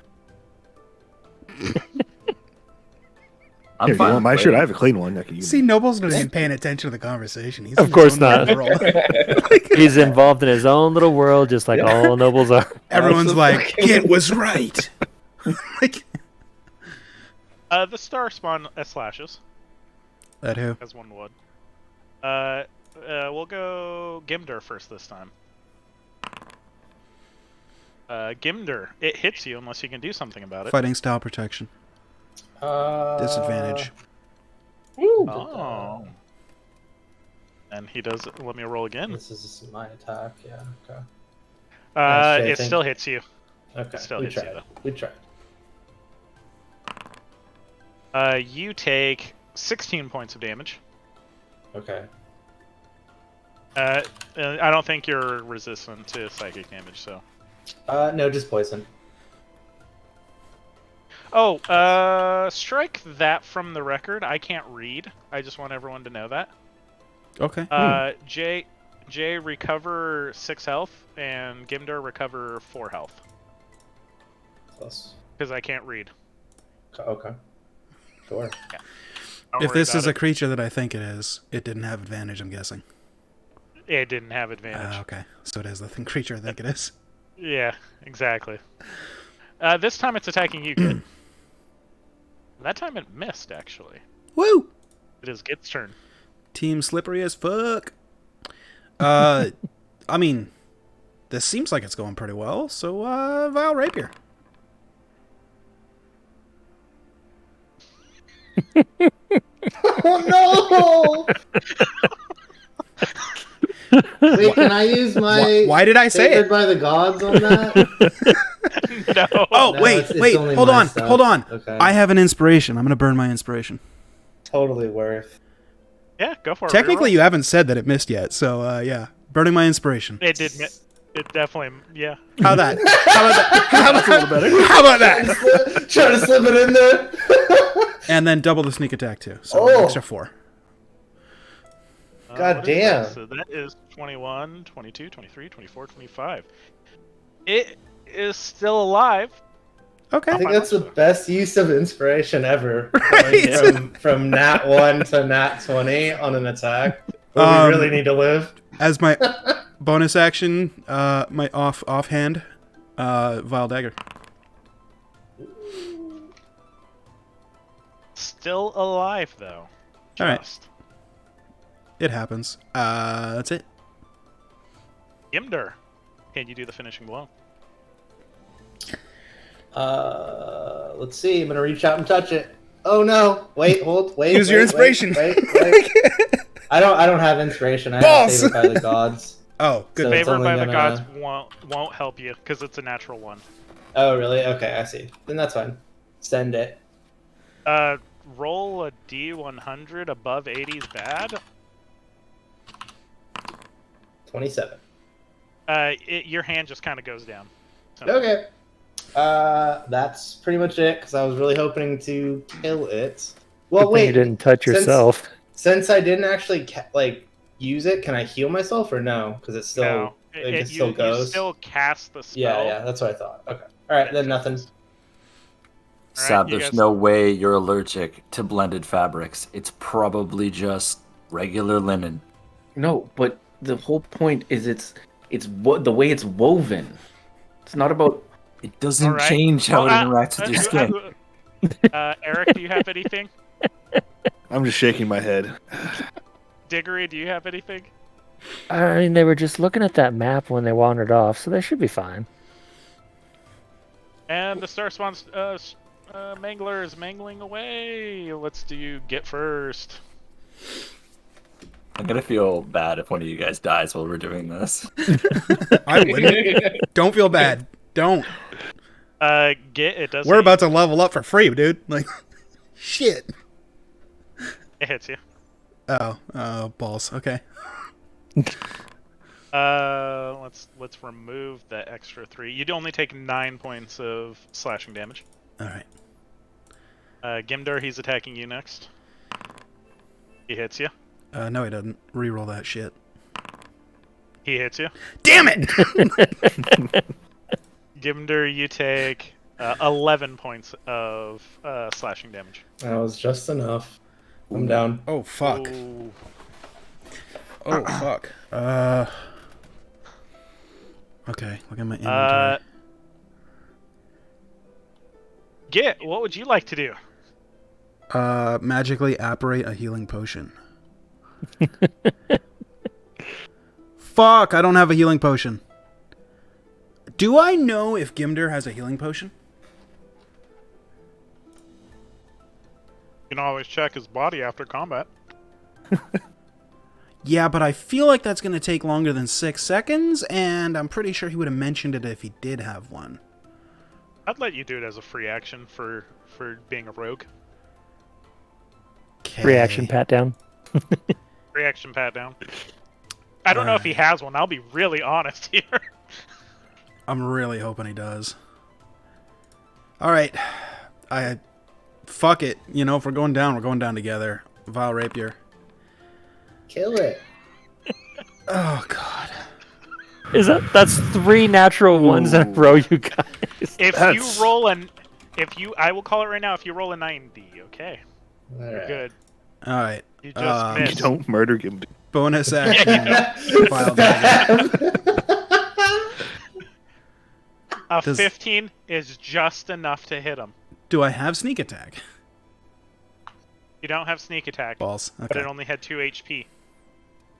S6: I'm
S4: If you
S6: fine
S4: want my
S6: with
S4: shirt, I
S6: waiting.
S4: have a clean one. I can use
S1: See, Noble's not even paying attention to the conversation. He's
S2: Of
S1: in
S2: course
S1: his own
S2: not.
S1: little world.
S2: He's involved in his own little world, just like all nobles are.
S1: Everyone's like, Git was right. Like,
S3: The star spawn slashes,
S1: that who?
S3: as one would. We'll go Gimder first this time. Gimder, it hits you unless you can do something about it.
S1: Fighting style protection. Disadvantage.
S3: Oh. And he does. Let me roll again.
S8: This is my attack. Yeah. Okay.
S3: It
S8: I think-
S3: still hits you.
S8: Okay.
S3: Still
S8: we
S3: hits you,
S8: tried.
S3: though.
S8: We tried.
S3: You take 16 points of damage.
S8: Okay.
S3: I don't think you're resistant to psychic damage, so.
S8: No, just poison.
S3: Oh, strike that from the record. I can't read. I just want everyone to know that.
S1: Okay.
S3: Jay recover 6 health, and Gimder recover 4 health.
S8: Plus.
S3: Because I can't read.
S8: Okay. Sure.
S3: Don't
S1: If
S3: worry
S1: this
S3: about
S1: is
S3: it.
S1: a creature that I think it is, it didn't have advantage, I'm guessing.
S3: It didn't have advantage.
S1: Okay. So it is the creature I think it is.
S3: Yeah, exactly. This time it's attacking you, Git. That time it missed, actually.
S1: Woo!
S3: It is Git's turn.
S1: Team slippery as fuck. I mean, this seems like it's going pretty well, so Vile Rapier.
S8: Oh no! Wait, can I use my
S1: Why did I say
S8: Favored
S1: it?
S8: by the Gods on that?
S3: No.
S1: Oh,
S8: No,
S1: wait,
S8: it's only
S1: hold
S8: my
S1: on,
S8: stuff.
S1: hold on.
S8: Okay.
S1: I have an inspiration. I'm going to burn my inspiration.
S8: Totally worth.
S3: Yeah, go for it.
S1: Technically,
S3: reroll.
S1: you haven't said that it missed yet, so yeah. Burning my inspiration.
S3: It did. It definitely. Yeah.
S1: How that? How about that?
S4: That's a little better.
S1: How about that?
S8: Trying to slip it in there.
S1: And then double the sneak attack too. So
S8: Oh.
S1: extra 4.
S8: God
S3: What is that?
S8: damn.
S3: So that is 21, 22, 23, 24, 25. It is still alive.
S1: Okay.
S8: I think that's the best use of inspiration ever.
S1: Right.
S8: From nat 1 to nat 20 on an attack. Where we really need to live.
S1: As my bonus action, my offhand, Vile Dagger.
S3: Still alive though.
S1: All right. It happens. That's it.
S3: Gimder, can you do the finishing blow?
S8: Let's see. I'm gonna reach out and touch it. Oh no! Wait, hold, wait.
S1: Use your inspiration.
S8: Wait. I don't have inspiration. I have Favored by the Gods.
S1: Oh, good.
S8: So
S3: Favored by the Gods won't help you because it's a natural one.
S8: Oh really? Okay, I see. Then that's fine. Send it.
S3: Roll a D100 above 80 is bad.
S8: 27.
S3: Your hand just kind of goes down. So.
S8: Okay. That's pretty much it because I was really hoping to kill it. Well, wait.
S2: You didn't touch yourself.
S8: Since I didn't actually use it, can I heal myself or no? Because it still
S3: no.
S8: it still goes.
S3: You still cast the spell.
S8: Yeah, that's what I thought. Okay. All right, then nothing.
S6: Sab, there's no way you're allergic to blended fabrics. It's probably just regular linen.
S7: No, but the whole point is it's the way it's woven. It's not about.
S6: It doesn't change how it interacts with your skin.
S3: Eric, do you have anything?
S4: I'm just shaking my head.
S3: Diggory, do you have anything?
S2: I mean, they were just looking at that map when they wandered off, so they should be fine.
S3: And the Star Spawn's Mangler is mangling away. Let's do get first.
S6: I'm gonna feel bad if one of you guys dies while we're doing this.
S1: I wouldn't. Don't feel bad. Don't.
S3: It does.
S1: We're about to level up for free, dude. Like, shit.
S3: It hits you.
S1: Oh, balls. Okay.
S3: Let's remove the extra 3. You'd only take 9 points of slashing damage.
S1: All right.
S3: Gimder, he's attacking you next. He hits you.
S1: No, he doesn't. Reroll that shit.
S3: He hits you.
S1: Damn it!
S3: Gimder, you take 11 points of slashing damage.
S8: That was just enough. I'm down.
S1: Oh, fuck.
S3: Ooh.
S1: Oh, fuck. Okay, look at my inventory.
S3: What would you like to do?
S1: Magically apparate a healing potion. Fuck, I don't have a healing potion. Do I know if Gimder has a healing potion?
S3: You can always check his body after combat.
S1: Yeah, but I feel like that's going to take longer than 6 seconds, and I'm pretty sure he would have mentioned it if he did have one.
S3: I'd let you do it as a free action for being a rogue.
S1: Okay.
S2: Reaction pat down.
S3: Reaction pat down. I don't know if he has one. I'll be really honest here.
S1: I'm really hoping he does. Alright. Fuck it. You know, if we're going down, we're going down together. Vile Rapier.
S8: Kill it.
S1: Oh, God.
S2: That's 3 natural ones in a row, you guys.
S3: I will call it right now. If you roll a 90, okay, you're good.
S1: All right.
S3: You just missed.
S4: Don't murder him.
S1: Bonus action. Vile Dagger.
S3: A 15 is just enough to hit him.
S1: Do I have sneak attack?
S3: You don't have sneak attack.
S1: Balls. Okay.
S3: But it only had 2 HP.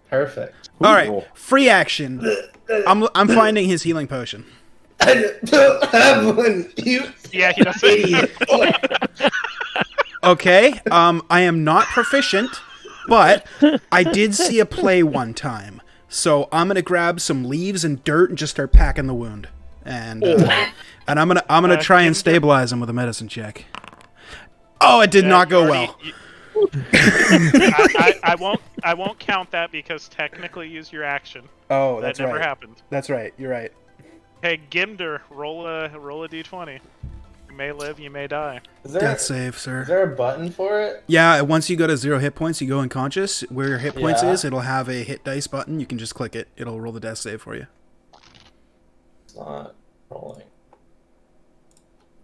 S8: Perfect.
S1: All right. Free action. I'm finding his healing potion.
S8: I don't have one. You
S3: he doesn't.
S1: Okay. I am not proficient, but I did see a play one time. So I'm gonna grab some leaves and dirt and just start packing the wound. And I'm gonna try and stabilize him with a medicine check. Oh, it did not go well.
S3: I won't count that because technically use your action.
S1: Oh,
S3: that never happened.
S1: That's right. You're right.
S3: Hey, Gimder, roll a d20. You may live, you may die.
S1: Death save, sir.
S8: Is there a button for it?
S1: Yeah, once you go to 0 hit points, you go unconscious. Where your hit points is, it'll have a hit dice button. You can just click it. It'll roll the death save for you.
S8: It's not rolling.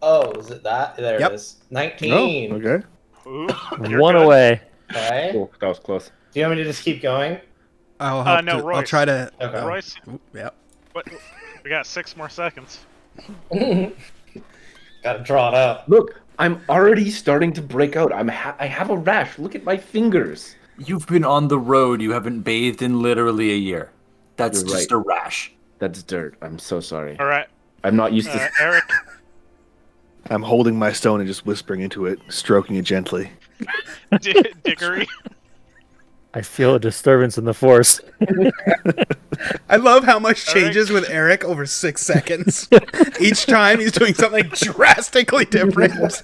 S8: Oh, is it that? There
S1: Yep.
S8: it is. 19.
S4: Oh, okay.
S3: Ooh, you're
S2: One
S3: good.
S2: away.
S8: Okay.
S7: Cool. That was close.
S8: Do you want me to just keep going?
S1: I'll help.
S3: No,
S1: I'll
S3: Royce.
S1: try to.
S8: Okay.
S3: Royce,
S1: Yep.
S3: what? We got 6 more seconds.
S8: Gotta draw it out.
S7: Look, I'm already starting to break out. I have a rash. Look at my fingers.
S6: You've been on the road. You haven't bathed in literally a year. That's
S7: You're
S6: just
S7: right.
S6: a rash.
S7: That's dirt. I'm so sorry.
S3: All right,
S7: I'm not used to.
S3: Eric.
S4: I'm holding my stone and just whispering into it, stroking it gently.
S3: Dickory.
S2: I feel a disturbance in the force.
S1: I love how much changes with Eric over 6 seconds. Each time he's doing something drastically different.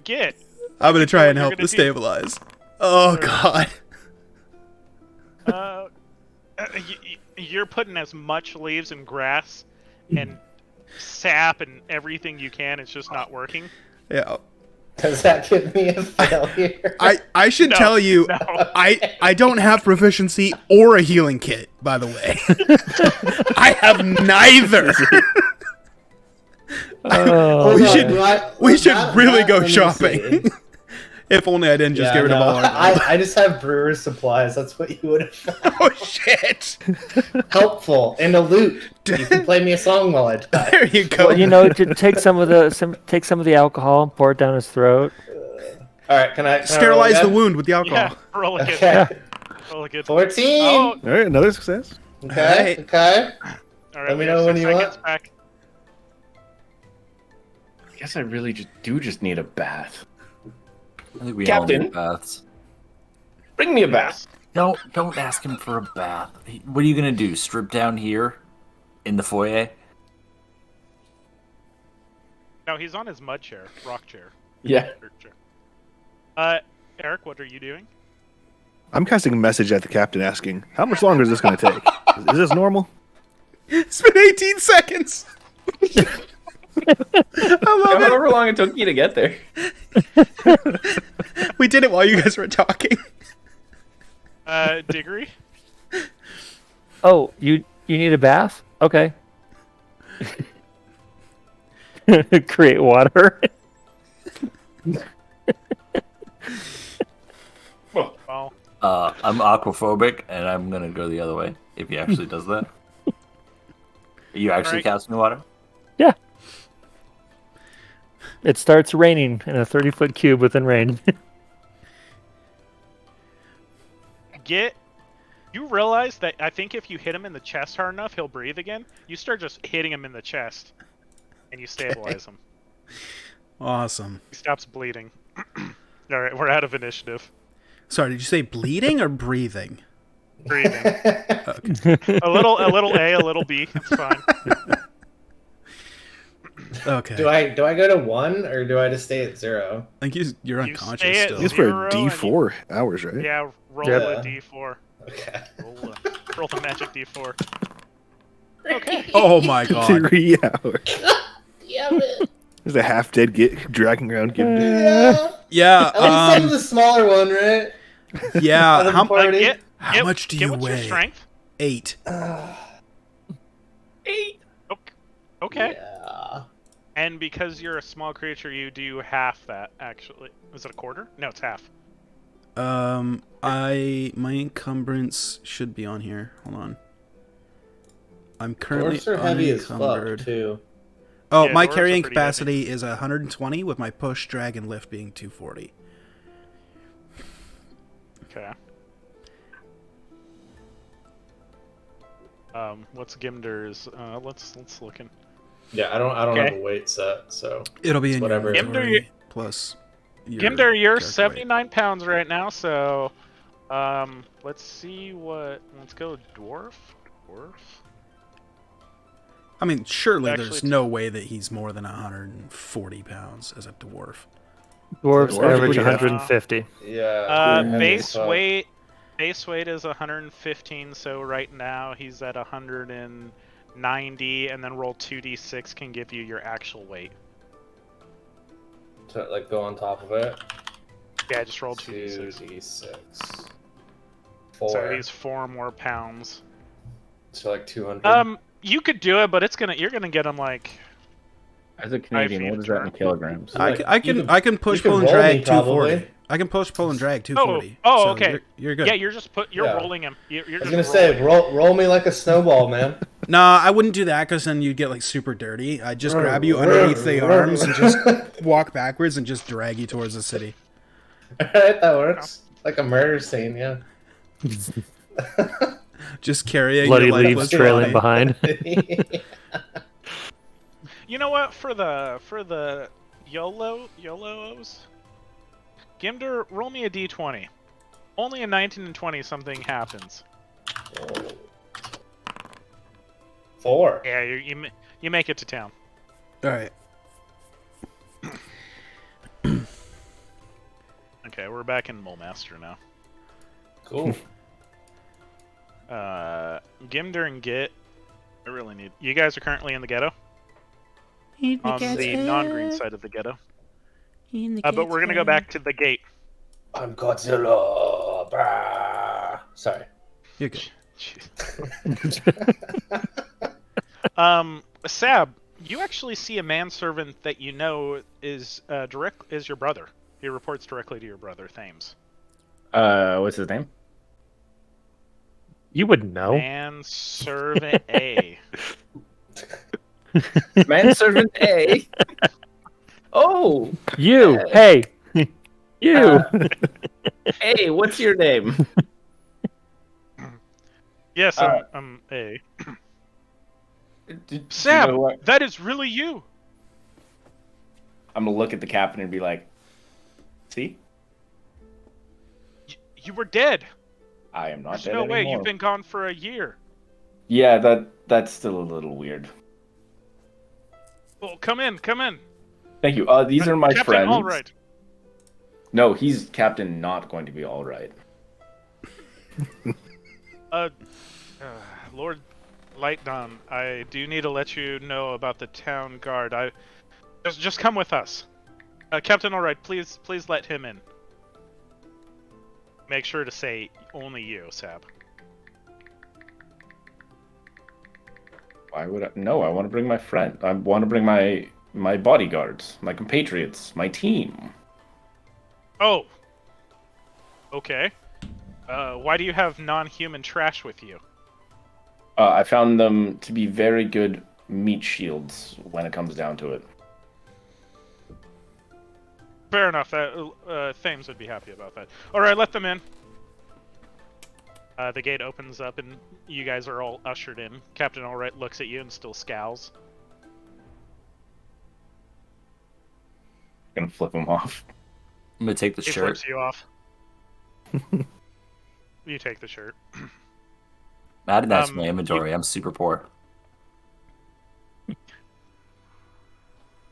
S3: Git.
S1: I'm gonna try and
S3: You're
S1: help
S3: gonna
S1: to stabilize. Oh god.
S3: You're putting as much leaves and grass and sap and everything you can. It's just not working.
S1: Yeah.
S8: Does that give me a failure?
S1: I should tell you,
S3: No.
S1: I don't have proficiency or a healing kit, by the way. I have neither.
S2: Oh,
S1: we
S8: Hold on,
S1: should we should
S8: that-
S1: really
S8: that-
S1: go
S8: let me
S1: shopping.
S8: see.
S1: If only I didn't just get rid of all our
S8: I just have brewer's supplies. That's what you would have found.
S1: Oh shit.
S8: Helpful and a lute. You can play me a song while I die.
S1: There you go.
S2: well, take some of the alcohol and pour it down his throat.
S8: All right, can I
S1: Sterilize
S8: roll
S1: the
S8: again?
S1: wound with the alcohol.
S3: Yeah, roll a good.
S8: Okay.
S3: Roll a good.
S8: 14.
S3: Oh,
S4: All right, another success.
S8: Okay.
S1: Alright.
S8: Okay.
S3: all right.
S8: Let me
S3: we
S8: know
S3: have
S8: when
S3: 6
S8: you
S3: seconds
S8: want.
S3: back.
S7: I guess I really just need a bath.
S6: I think we
S7: Captain?
S6: all need baths.
S7: Bring me a bath.
S6: Don't ask him for a bath. What are you gonna do? Strip down here in the foyer?
S3: No, he's on his mud chair, rock chair.
S7: Yeah.
S3: Dirt chair. Eric, what are you doing?
S4: I'm casting a message at the captain asking, how much longer is this going to take? Is this normal?
S1: It's been 18 seconds. I love it.
S7: However long it took you to get there.
S1: We did it while you guys were talking.
S3: Diggory?
S2: Oh, you need a bath? Okay. Create water.
S3: Well,
S6: I'm aquaphobic, and I'm gonna go the other way if he actually does that. Are you actually
S3: Alright.
S6: casting the water?
S2: Yeah. It starts raining in a 30-foot cube within range.
S3: You realize that I think if you hit him in the chest hard enough, he'll breathe again. You start just hitting him in the chest, and you stabilize him.
S1: Awesome.
S3: He stops bleeding. All right, we're out of initiative.
S1: Sorry, did you say bleeding or breathing?
S3: Breathing. A little A, a little B. It's fine.
S1: Okay.
S8: Do I go to 1 or do I just stay at 0?
S1: I think you're
S3: You
S1: unconscious
S3: stay at
S1: still.
S4: It's for
S3: Zero and
S4: D4 hours, right?
S3: Yeah, roll
S2: Yep.
S3: a D4.
S8: Okay.
S3: Roll the magic D4. Okay.
S1: Oh my god.
S4: 3 hours.
S8: Damn it.
S4: There's a half-dead Git dragging around. Giving
S8: Yeah.
S1: Yeah.
S8: At least I'm the smaller one, right?
S1: Yeah. How,
S8: Party.
S1: how much do you
S3: what's your
S1: weigh?
S3: strength?
S1: 8.
S3: 8. Okay.
S8: Yeah.
S3: And because you're a small creature, you do half that, actually. Is it a quarter? No, it's half.
S1: My encumbrance should be on here. Hold on. I'm currently
S8: Dwarfs are heavy as fuck,
S1: unencumbered.
S8: too.
S1: Oh,
S3: Yeah,
S1: my
S3: dwarves are
S1: carrying
S3: pretty
S1: capacity is 120 with my push, drag, and lift being 240.
S3: Okay. What's Gimder's? Let's look in.
S8: Yeah, I don't
S3: Okay.
S8: have a weight set, so
S1: It'll be in
S8: whatever.
S1: your
S3: Gimder,
S1: inventory plus your
S3: Gimder, you're
S1: character weight.
S3: 79 pounds right now, so let's see what. Let's go dwarf.
S1: I mean, surely
S3: Actually,
S1: there's no way that he's more than 140 pounds as a dwarf.
S2: Dwarves
S4: Dwarves are
S2: average
S4: pretty heavy.
S2: 150.
S8: Yeah. heavy
S3: Base
S8: as fuck.
S3: base weight is 115, so right now he's at 190, and then roll 2d6 can give you your actual weight.
S8: To, like, go on top of it.
S3: Yeah, just roll 2d6.
S8: 2d6. 4.
S3: So he's 4 more pounds.
S8: So like 200.
S3: You could do it, but you're gonna get them like.
S7: As a Canadian, what is that in kilograms?
S1: I can push, pull, and drag 240. I can push, pull, and drag 240.
S3: Oh,
S1: so
S3: okay.
S1: You're good.
S3: Yeah, you're rolling him. You're
S8: I was
S3: just
S8: gonna say, roll me like a snowball, man.
S1: Nah, I wouldn't do that because then you'd get like super dirty. I'd just grab you underneath the arms and just walk backwards and just drag you towards the city.
S8: Alright, that works. Like a murder scene, yeah.
S1: Just carrying
S2: Bloody
S1: your
S2: leaves
S1: lifeless
S2: trailing
S1: body.
S2: behind.
S3: You know what? For the YOLOs, Gimder, roll me a d20. Only a 19 and 20 something happens.
S8: 4.
S3: Yeah, you make it to town.
S1: All right.
S3: Okay, we're back in Mulemaster now.
S8: Cool.
S3: Gimder and Git, I really need. You guys are currently in the ghetto. On the non-green side of the ghetto. But we're gonna go back to the gate.
S8: I'm Godzilla. Bah. Sorry.
S1: You're good.
S3: Sab, you actually see a manservant that you know is your brother. He reports directly to your brother, Thames.
S7: What's his name?
S2: You would know.
S3: Manservant A.
S7: Manservant A. Oh,
S2: You. Hey. You.
S7: Hey, what's your name?
S3: Yes, I'm A.
S7: Did
S3: Sab,
S7: you know what?
S3: that is really you.
S7: I'm gonna look at the captain and be like, "See,
S3: You were dead.
S7: I am not
S3: There's
S7: dead
S3: no way.
S7: anymore."
S3: You've been gone for a year.
S7: Yeah, that's still a little weird.
S3: Well, come in.
S7: Thank you. These are my
S3: Captain,
S7: friends.
S3: all right.
S7: No, he's captain. Not going to be all right.
S3: Lord Lightdawn, I do need to let you know about the town guard. Just come with us. Captain, all right, please let him in. Make sure to say only you, Sab.
S7: Why would I? No, I want to bring my friend. I want to bring my bodyguards, my compatriots, my team.
S3: Oh. Okay. Why do you have non-human trash with you?
S7: I found them to be very good meat shields when it comes down to it.
S3: Fair enough. Thames would be happy about that. All right, let them in. The gate opens up and you guys are all ushered in. Captain Allright looks at you and still scowls.
S7: I'm gonna flip them off.
S6: I'm gonna take the
S3: He
S6: shirt.
S3: flips you off. You take the shirt.
S6: Add that to my inventory. I'm super poor.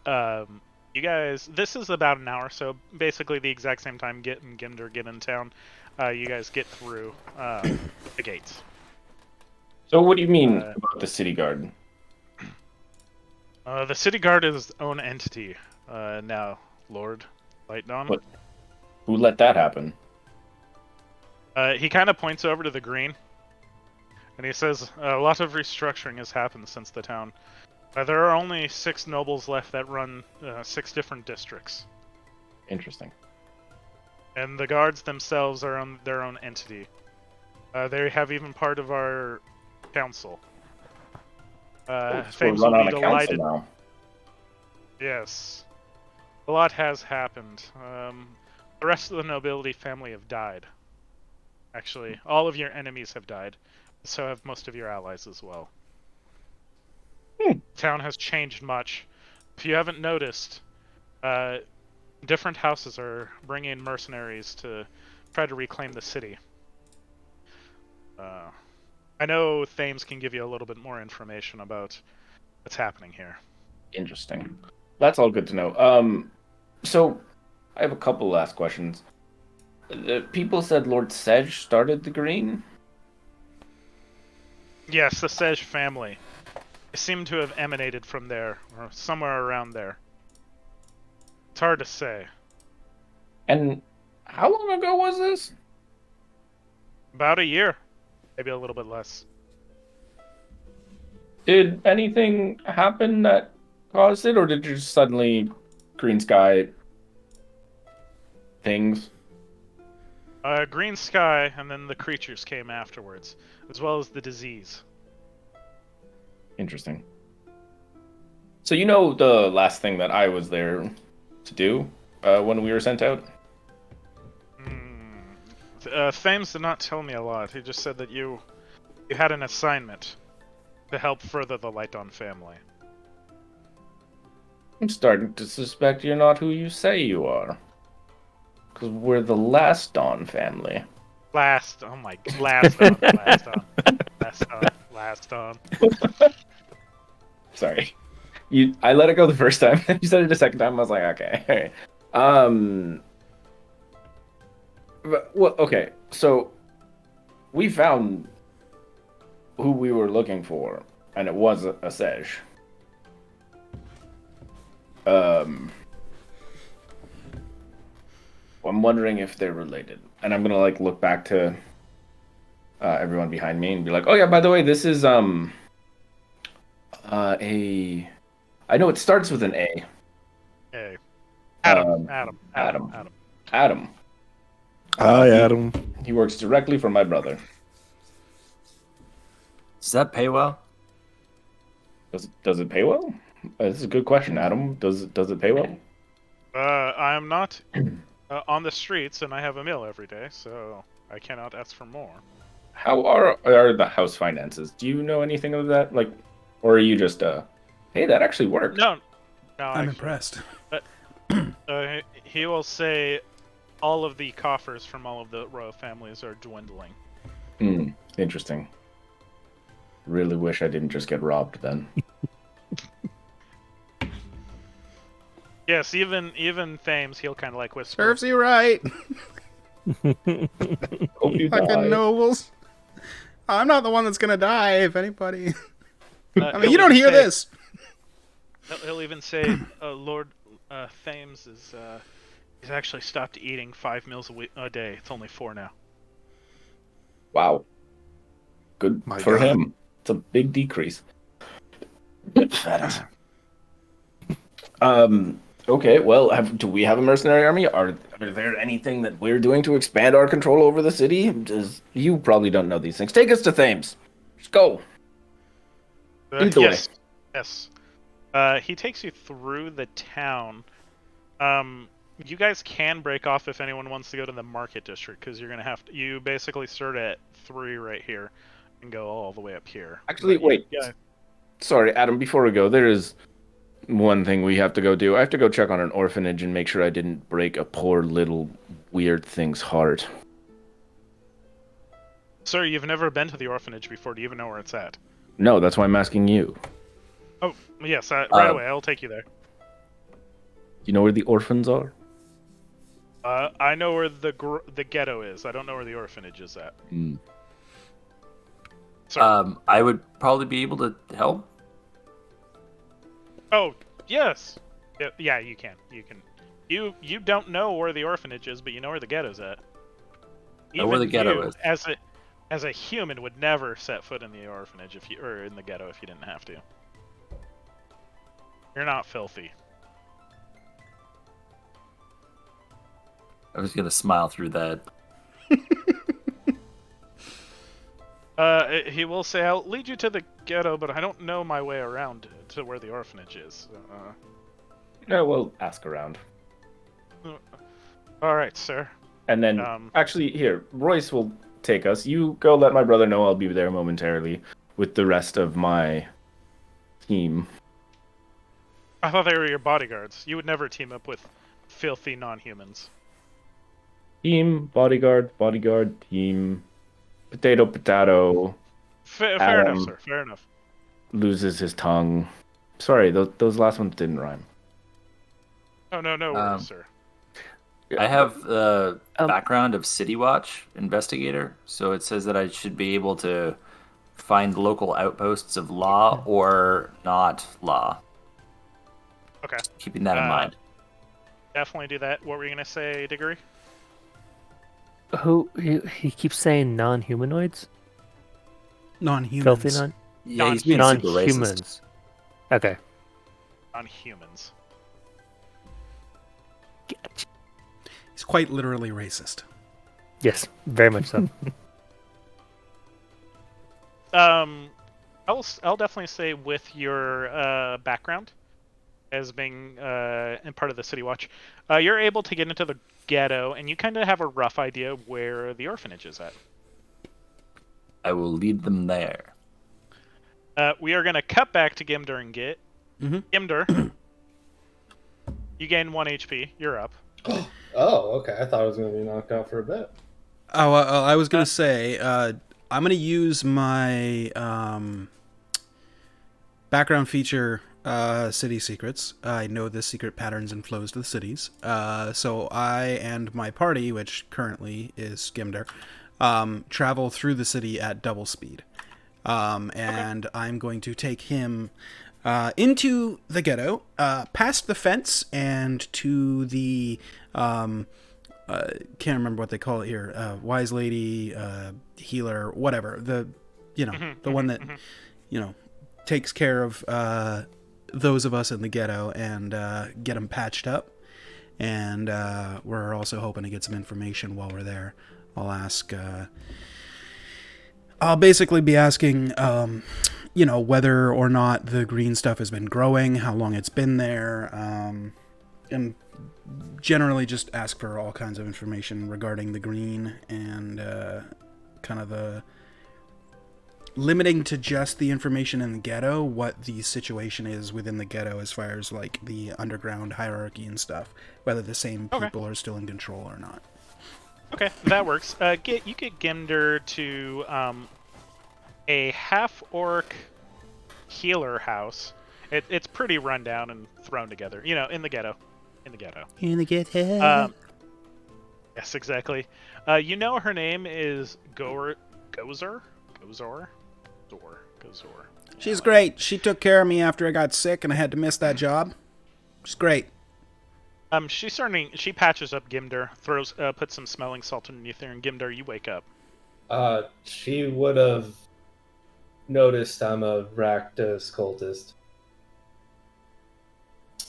S3: You guys, this is about an hour, so basically the exact same time Git and Gimder get in town. You guys get through the gates.
S7: So what do you mean about the city guard?
S3: The city guard is its own entity now, Lord Lightdawn.
S7: What? Who let that happen?
S3: He kind of points over to the green, and he says, a lot of restructuring has happened since the town. There are only 6 nobles left that run 6 different districts.
S7: Interesting.
S3: And the guards themselves are on their own entity. They have even part of our council.
S7: So
S3: Thames
S7: we're
S3: will
S7: run
S3: be
S7: on a council
S3: delighted.
S7: now.
S3: Yes. A lot has happened. The rest of the nobility family have died. Actually, all of your enemies have died. So have most of your allies as well. Town has changed much. If you haven't noticed, different houses are bringing in mercenaries to try to reclaim the city. I know Thames can give you a little bit more information about what's happening here.
S7: Interesting. That's all good to know. So I have a couple last questions. The people said Lord Sedge started the Green.
S3: Yes, the Sedge family. They seem to have emanated from there, or somewhere around there. It's hard to say.
S7: And how long ago was this?
S3: About a year. Maybe a little bit less.
S7: Did anything happen that caused it, or did you just suddenly green sky things?
S3: Green sky, and then the creatures came afterwards, as well as the disease.
S7: Interesting. So you know the last thing that I was there to do when we were sent out?
S3: Thames did not tell me a lot. He just said that you had an assignment to help further the Light Dawn family.
S7: I'm starting to suspect you're not who you say you are. Because we're the Last Dawn family.
S3: Last Dawn, Last Dawn.
S7: Sorry. I let it go the first time. You said it the second time. I was like, okay. Well, okay. So we found who we were looking for, and it was a Sej. I'm wondering if they're related, and I'm gonna look back to everyone behind me and be like, oh yeah, by the way, this is I know it starts with an A.
S3: A. Adam.
S4: Hi, Adam.
S7: He works directly for my brother.
S6: Does that pay well?
S7: Does it pay well? This is a good question, Adam. Does it pay well?
S3: I am not on the streets, and I have a meal every day, so I cannot ask for more.
S7: How are the house finances? Do you know anything of that? Or are you just hey, that actually worked?
S3: No,
S1: I'm impressed.
S3: He will say all of the coffers from all of the royal families are dwindling.
S7: Interesting. Really wish I didn't just get robbed then.
S3: Yes, even Thames, he'll kind of whisper.
S1: Serves you right.
S7: Hope you die.
S1: Fucking nobles. I'm not the one that's gonna die, if anybody. I mean, you don't hear this.
S3: He'll even say, Lord Thames is he's actually stopped eating 5 meals a day. It's only 4 now.
S7: Wow. Good for him. It's a big decrease. Okay, well, do we have a mercenary army? Are there anything that we're doing to expand our control over the city? You probably don't know these things. Take us to Thames. Just go.
S3: Yes. He takes you through the town. You guys can break off if anyone wants to go to the market district, because you're gonna have to. You basically start at 3 right here and go all the way up here.
S7: Actually, wait. Sorry, Adam. Before we go, there is one thing we have to go do. I have to go check on an orphanage and make sure I didn't break a poor little weird thing's heart.
S3: Sir, you've never been to the orphanage before. Do you even know where it's at?
S7: No, that's why I'm asking you.
S3: Oh, yes. Right away. I'll take you there.
S7: You know where the orphans are?
S3: I know where the ghetto is. I don't know where the orphanage is at.
S6: I would probably be able to help.
S3: Oh, yes. Yeah, you can. You don't know where the orphanage is, but you know where the ghetto's at.
S6: Know where the ghetto is.
S3: As a human would never set foot in the orphanage or in the ghetto if you didn't have to. You're not filthy.
S6: I was gonna smile through that.
S3: He will say, I'll lead you to the ghetto, but I don't know my way around to where the orphanage is.
S7: No, we'll ask around.
S3: Alright, sir.
S7: And then, actually, here, Royce will take us. You go let my brother know I'll be there momentarily with the rest of my team.
S3: I thought they were your bodyguards. You would never team up with filthy non-humans.
S7: Team, bodyguard, team, potato.
S3: Fair enough, sir. Fair enough.
S7: Loses his tongue. Sorry, those last ones didn't rhyme.
S3: Oh, no worries, sir.
S6: I have the background of City Watch investigator, so it says that I should be able to find local outposts of law or not law.
S3: Okay.
S6: Keeping that in mind.
S3: Definitely do that. What were you going to say, Diggory?
S2: He keeps saying non-humanoids?
S1: Non-humans.
S2: Filthy
S6: Yeah, he's being super racist.
S2: Non-humans. Okay.
S3: Non-humans.
S1: He's quite literally racist.
S2: Yes, very much so.
S3: I'll definitely say with your background as being in part of the City Watch, you're able to get into the ghetto, and you kind of have a rough idea where the orphanage is at.
S6: I will lead them there.
S3: We are going to cut back to Gimder and Git.
S1: Mm-hmm.
S3: Gimder, you gain 1 HP. You're up.
S8: Oh, okay. I thought I was going to be knocked out for a bit.
S1: Oh, I was going to say, I'm going to use my background feature, City Secrets. I know the secret patterns and flows to the cities. So I and my party, which currently is Gimder, travel through the city at double speed. And I'm going to take him into the ghetto, past the fence, and to the can't remember what they call it here. Wise lady, healer, whatever. The one that takes care of those of us in the ghetto and get them patched up. And we're also hoping to get some information while we're there. I'll basically be asking, whether or not the green stuff has been growing, how long it's been there, and generally just ask for all kinds of information regarding the green and kind of the limiting to just the information in the ghetto, what the situation is within the ghetto as far as like the underground hierarchy and stuff, whether the same people are still in control or not.
S3: Okay, that works. You get Gimder to a half-orc healer house. It's pretty run down and thrown together. In the ghetto. In the ghetto. Yes, exactly. Her name is Gozor.
S1: She's great. She took care of me after I got sick and I had to miss that job. She's great.
S3: She patches up Gimder, puts some smelling salt underneath there, and Gimder, you wake up.
S8: She would have noticed I'm a Rakdos cultist.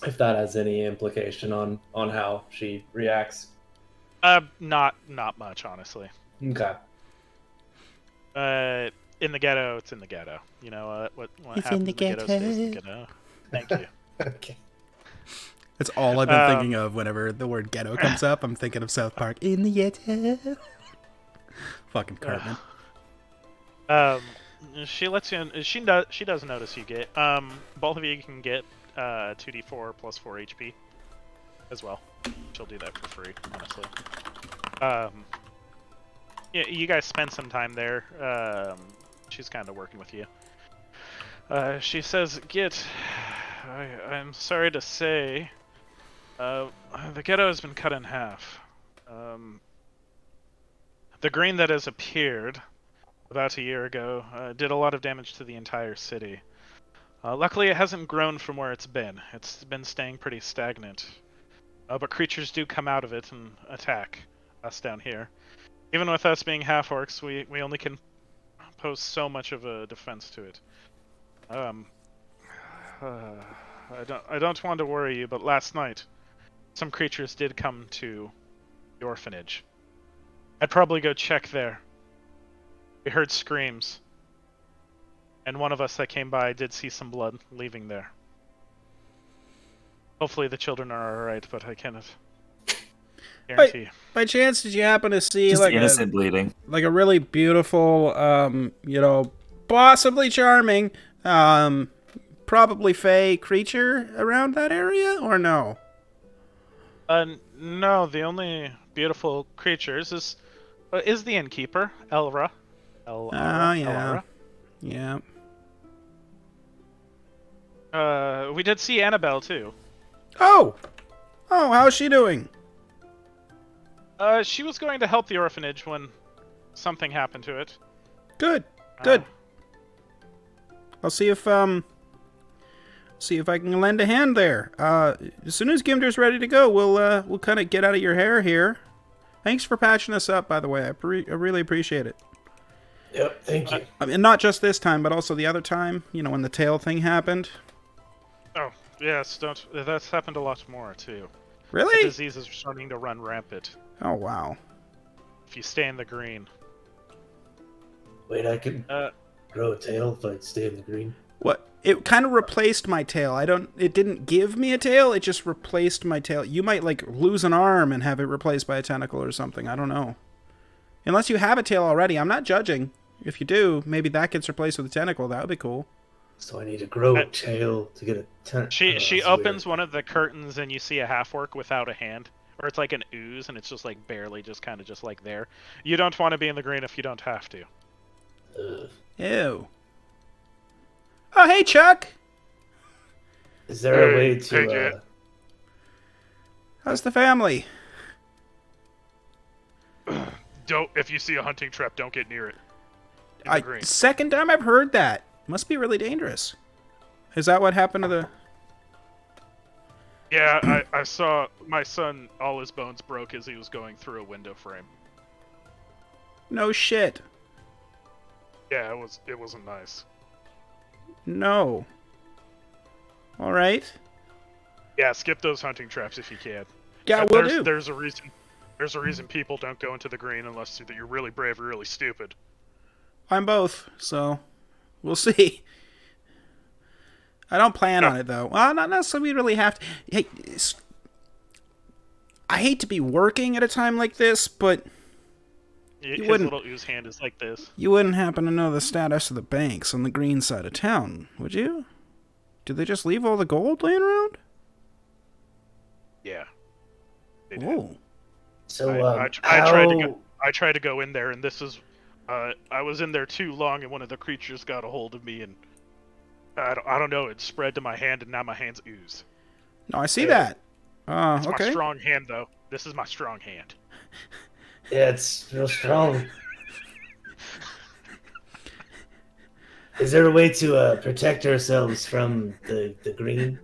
S8: If that has any implication on how she reacts.
S3: Not much, honestly.
S8: Okay.
S3: In the ghetto, it's in the ghetto. What
S1: it's
S3: happens
S1: in the ghetto.
S3: Stays in the ghetto. Thank you.
S8: Okay.
S1: That's all I've been thinking of whenever the word ghetto comes up. I'm thinking of South Park. In the ghetto. Fucking Cartman.
S3: She lets you in. She does notice you get. Both of you can get 2d4 plus 4 HP as well. She'll do that for free, honestly. You guys spend some time there. She's kind of working with you. She says, Git, I'm sorry to say, the ghetto has been cut in half. The green that has appeared about a year ago did a lot of damage to the entire city. Luckily, it hasn't grown from where it's been. It's been staying pretty stagnant. But creatures do come out of it and attack us down here. Even with us being half-orcs, we only can pose so much of a defense to it. I don't want to worry you, but last night, some creatures did come to the orphanage. I'd probably go check there. We heard screams. And one of us that came by did see some blood leaving there. Hopefully the children are alright, but I cannot guarantee.
S1: By chance, did you happen to see
S6: just innocent bleeding?
S1: Like a really beautiful, possibly charming, probably fey creature around that area, or no?
S3: No, the only beautiful creatures is the innkeeper, Elra.
S1: Yeah.
S3: Elra. Yeah. We did see Annabelle too.
S1: Oh, how's she doing?
S3: She was going to help the orphanage when something happened to it.
S1: Good. I'll see if I can lend a hand there. As soon as Gimder's ready to go, we'll kind of get out of your hair here. Thanks for patching us up, by the way. I really appreciate it.
S5: Yep, thank you.
S1: I mean, not just this time, but also the other time, when the tail thing happened.
S3: Oh, yes, that's happened a lot more, too.
S1: Really?
S3: The disease is starting to run rampant.
S1: Oh, wow.
S3: If you stay in the green.
S5: Wait, I can grow a tail if I stay in the green?
S1: What? It kind of replaced my tail. It didn't give me a tail, it just replaced my tail. You might, lose an arm and have it replaced by a tentacle or something. I don't know. Unless you have a tail already. I'm not judging. If you do, maybe that gets replaced with a tentacle. That would be cool.
S5: So I need to grow a tail to get a tentacle.
S3: She opens one of the curtains and you see a half-orc without a hand. Or it's like an ooze and it's just barely kind of there. You don't want to be in the green if you don't have to.
S1: Ew. Oh, hey, Chuck!
S5: Is there a way to...
S1: How's the family?
S3: If you see a hunting trap, don't get near it.
S1: Second time I've heard that. Must be really dangerous. Is that what happened to the...
S3: Yeah, I saw my son, all his bones broke as he was going through a window frame.
S1: No shit.
S3: Yeah, it wasn't nice.
S1: No. Alright.
S3: Yeah, skip those hunting traps if you can.
S1: Yeah, we'll do.
S3: There's a reason people don't go into the green unless you're really brave or really stupid.
S1: I'm both, so we'll see. I don't plan on it, though. Well, not necessarily really have to. Hey, I hate to be working at a time like this, but
S3: his little ooze hand is like this.
S1: You wouldn't happen to know the status of the banks on the green side of town, would you? Did they just leave all the gold laying around?
S3: Yeah. They did.
S1: Oh.
S5: So,
S3: I tried to go in there, and this is... I was in there too long, and one of the creatures got a hold of me, and... I don't know, it spread to my hand, and now my hand's ooze.
S1: No, I see that.
S3: It's
S1: okay.
S3: my strong hand, though. This is my strong hand.
S5: Yeah, it's real strong. Is there a way to protect ourselves from the green?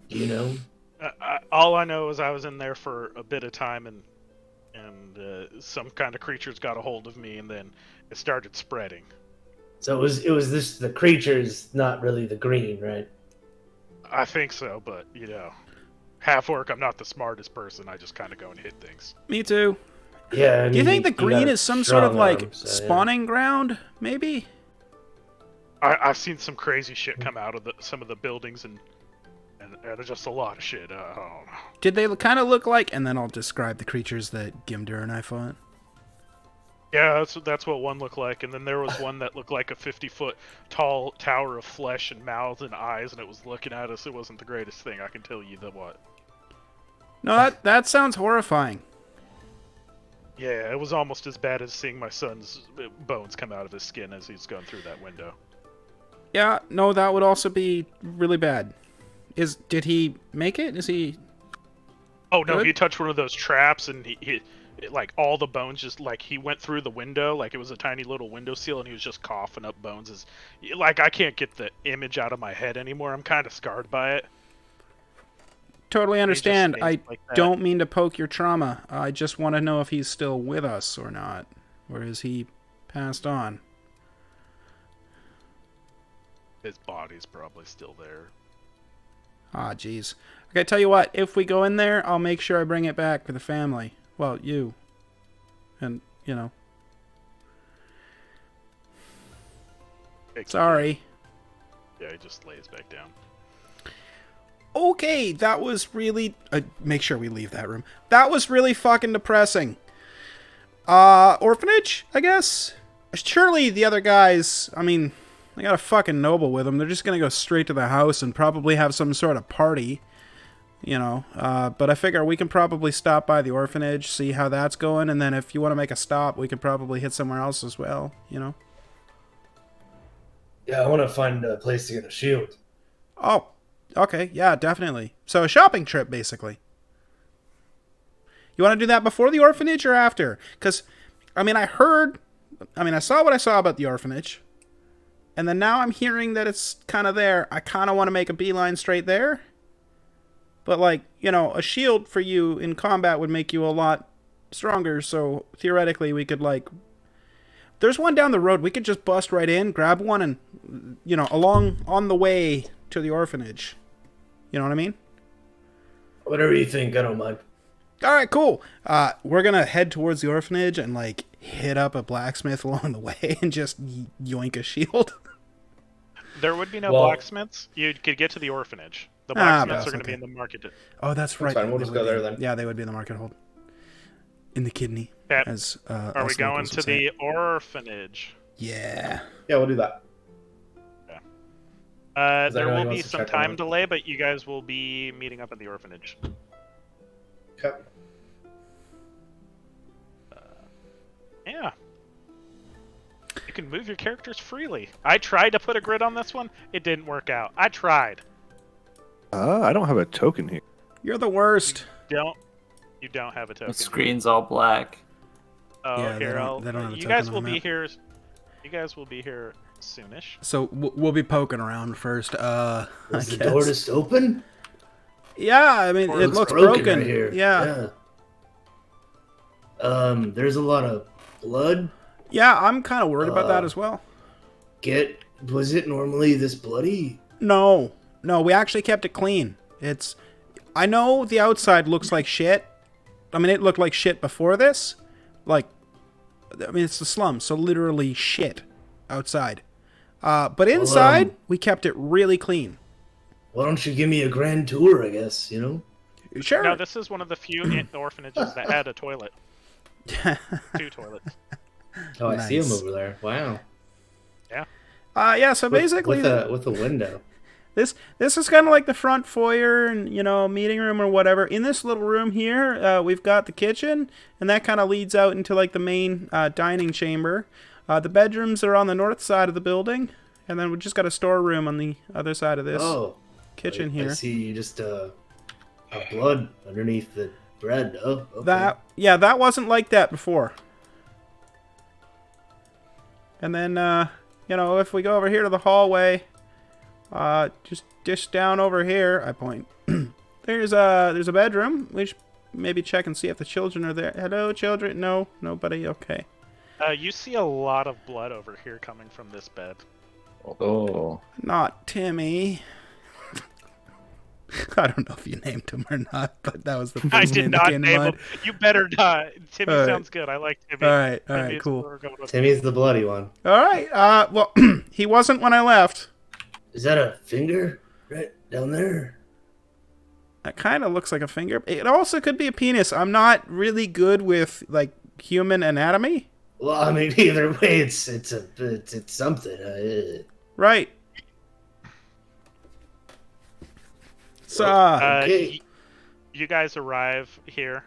S5: Do you know?
S3: All I know is I was in there for a bit of time, and some kind of creatures got a hold of me, and then it started spreading.
S5: So it was this the creatures, not really the green, right?
S3: I think so, but half-orc, I'm not the smartest person. I just kind of go and hit things.
S1: Me too.
S5: Yeah. I mean,
S1: do you think the green is some sort of spawning ground? Maybe.
S3: I've seen some crazy shit come out of some of the buildings, and just a lot of shit. I don't know.
S1: Did they kind of look like? And then I'll describe the creatures that Gimdur and I fought.
S3: Yeah, that's what one looked like, and then there was one that looked like a 50-foot tall tower of flesh and mouths and eyes, and it was looking at us. It wasn't the greatest thing, I can tell you what.
S1: No, that sounds horrifying.
S3: Yeah, it was almost as bad as seeing my son's bones come out of his skin as he's going through that window.
S1: Yeah, no, that would also be really bad. Did he make it? Is he...
S3: Oh, no,
S1: good?
S3: He touched one of those traps, and he all the bones just, he went through the window, it was a tiny little window seal, and he was just coughing up bones. I can't get the image out of my head anymore. I'm kind of scarred by it.
S1: Totally understand. I don't mean to poke your trauma. I just want to know if he's still with us or not. Or is he passed on?
S3: His body's probably still there.
S1: Ah, jeez. Okay, tell you what. If we go in there, I'll make sure I bring it back for the family. Well, you. And, Sorry.
S3: Yeah, he just lays back down.
S1: Okay, that was really... make sure we leave that room. That was really fucking depressing. Orphanage, I guess? Surely the other guys... I mean, they got a fucking noble with them. They're just gonna go straight to the house and probably have some sort of party. But I figure we can probably stop by the orphanage, see how that's going, and then if you want to make a stop, we can probably hit somewhere else as well,
S5: Yeah, I want to find a place to get a shield.
S1: Oh, okay, yeah, definitely. So a shopping trip, basically. You want to do that before the orphanage or after? Because, I saw what I saw about the orphanage, and then now I'm hearing that it's kind of there. I kind of want to make a beeline straight there. But, a shield for you in combat would make you a lot stronger, so theoretically we could, There's one down the road. We could just bust right in, grab one, and, along on the way to the orphanage. You know what I mean?
S5: Whatever you think, I don't mind.
S1: All right, cool. We're going to head towards the orphanage and, hit up a blacksmith along the way and just yoink a shield.
S3: There would be no blacksmiths. You could get to the orphanage. The blacksmiths are going to be in the market.
S1: Oh, that's right.
S8: Fine. We'll just go there then.
S1: Yeah, they would be in the market hold. In the kidney. As,
S3: are we going to the orphanage?
S1: Yeah.
S8: Yeah, we'll do that.
S3: There will be some time delay, but you guys will be meeting up at the orphanage.
S8: Okay.
S3: Yeah. You can move your characters freely. I tried to put a grid on this one. It didn't work out. I tried.
S4: I don't have a token here.
S1: You're the worst.
S3: You don't have a token.
S6: The screen's all black.
S3: Oh,
S1: yeah,
S3: here, you guys will be here. You guys will be here soonish.
S1: So we'll be poking around first.
S5: Is the door just open?
S1: Yeah, I mean it looks broken.
S5: Right here.
S1: Yeah.
S5: There's a lot of blood.
S1: Yeah, I'm kind of worried about that as well.
S5: Was it normally this bloody?
S1: No, we actually kept it clean. I know the outside looks like shit. I mean, it looked like shit before this. It's the slums, so literally shit outside. But inside, we kept it really clean.
S5: Why don't you give me a grand tour, I guess,
S1: Sure.
S3: No, this is one of the few orphanages that had a toilet. 2 toilets.
S8: Oh, I see him over there. Wow.
S3: Yeah.
S1: So basically...
S8: With a window.
S1: This is kind of like the front foyer and, meeting room or whatever. In this little room here, we've got the kitchen, and that kind of leads out into, the main dining chamber. The bedrooms are on the north side of the building, and then we just got a storeroom on the other side of this kitchen here.
S5: I see just blood underneath the bread. Oh, okay.
S1: That wasn't like that before. And then, if we go over here to the hallway... just down over here, I point. there's a bedroom. We should maybe check and see if the children are there. Hello, children? No, nobody. Okay.
S3: You see a lot of blood over here coming from this bed.
S7: Oh.
S1: Not Timmy. I don't know if you named him or not, but that was the first
S3: I did
S1: name
S3: not
S1: that came to
S3: name
S1: mind.
S3: him. You better not. Timmy sounds good. I like Timmy.
S1: All right, cool.
S8: Timmy's the bloody one.
S1: All right. Well, he wasn't when I left.
S5: Is that a finger right down there?
S1: That kind of looks like a finger. It also could be a penis. I'm not really good with human anatomy.
S5: Well, I mean, either way, it's something.
S1: Right. So,
S5: Okay.
S3: You guys arrive here,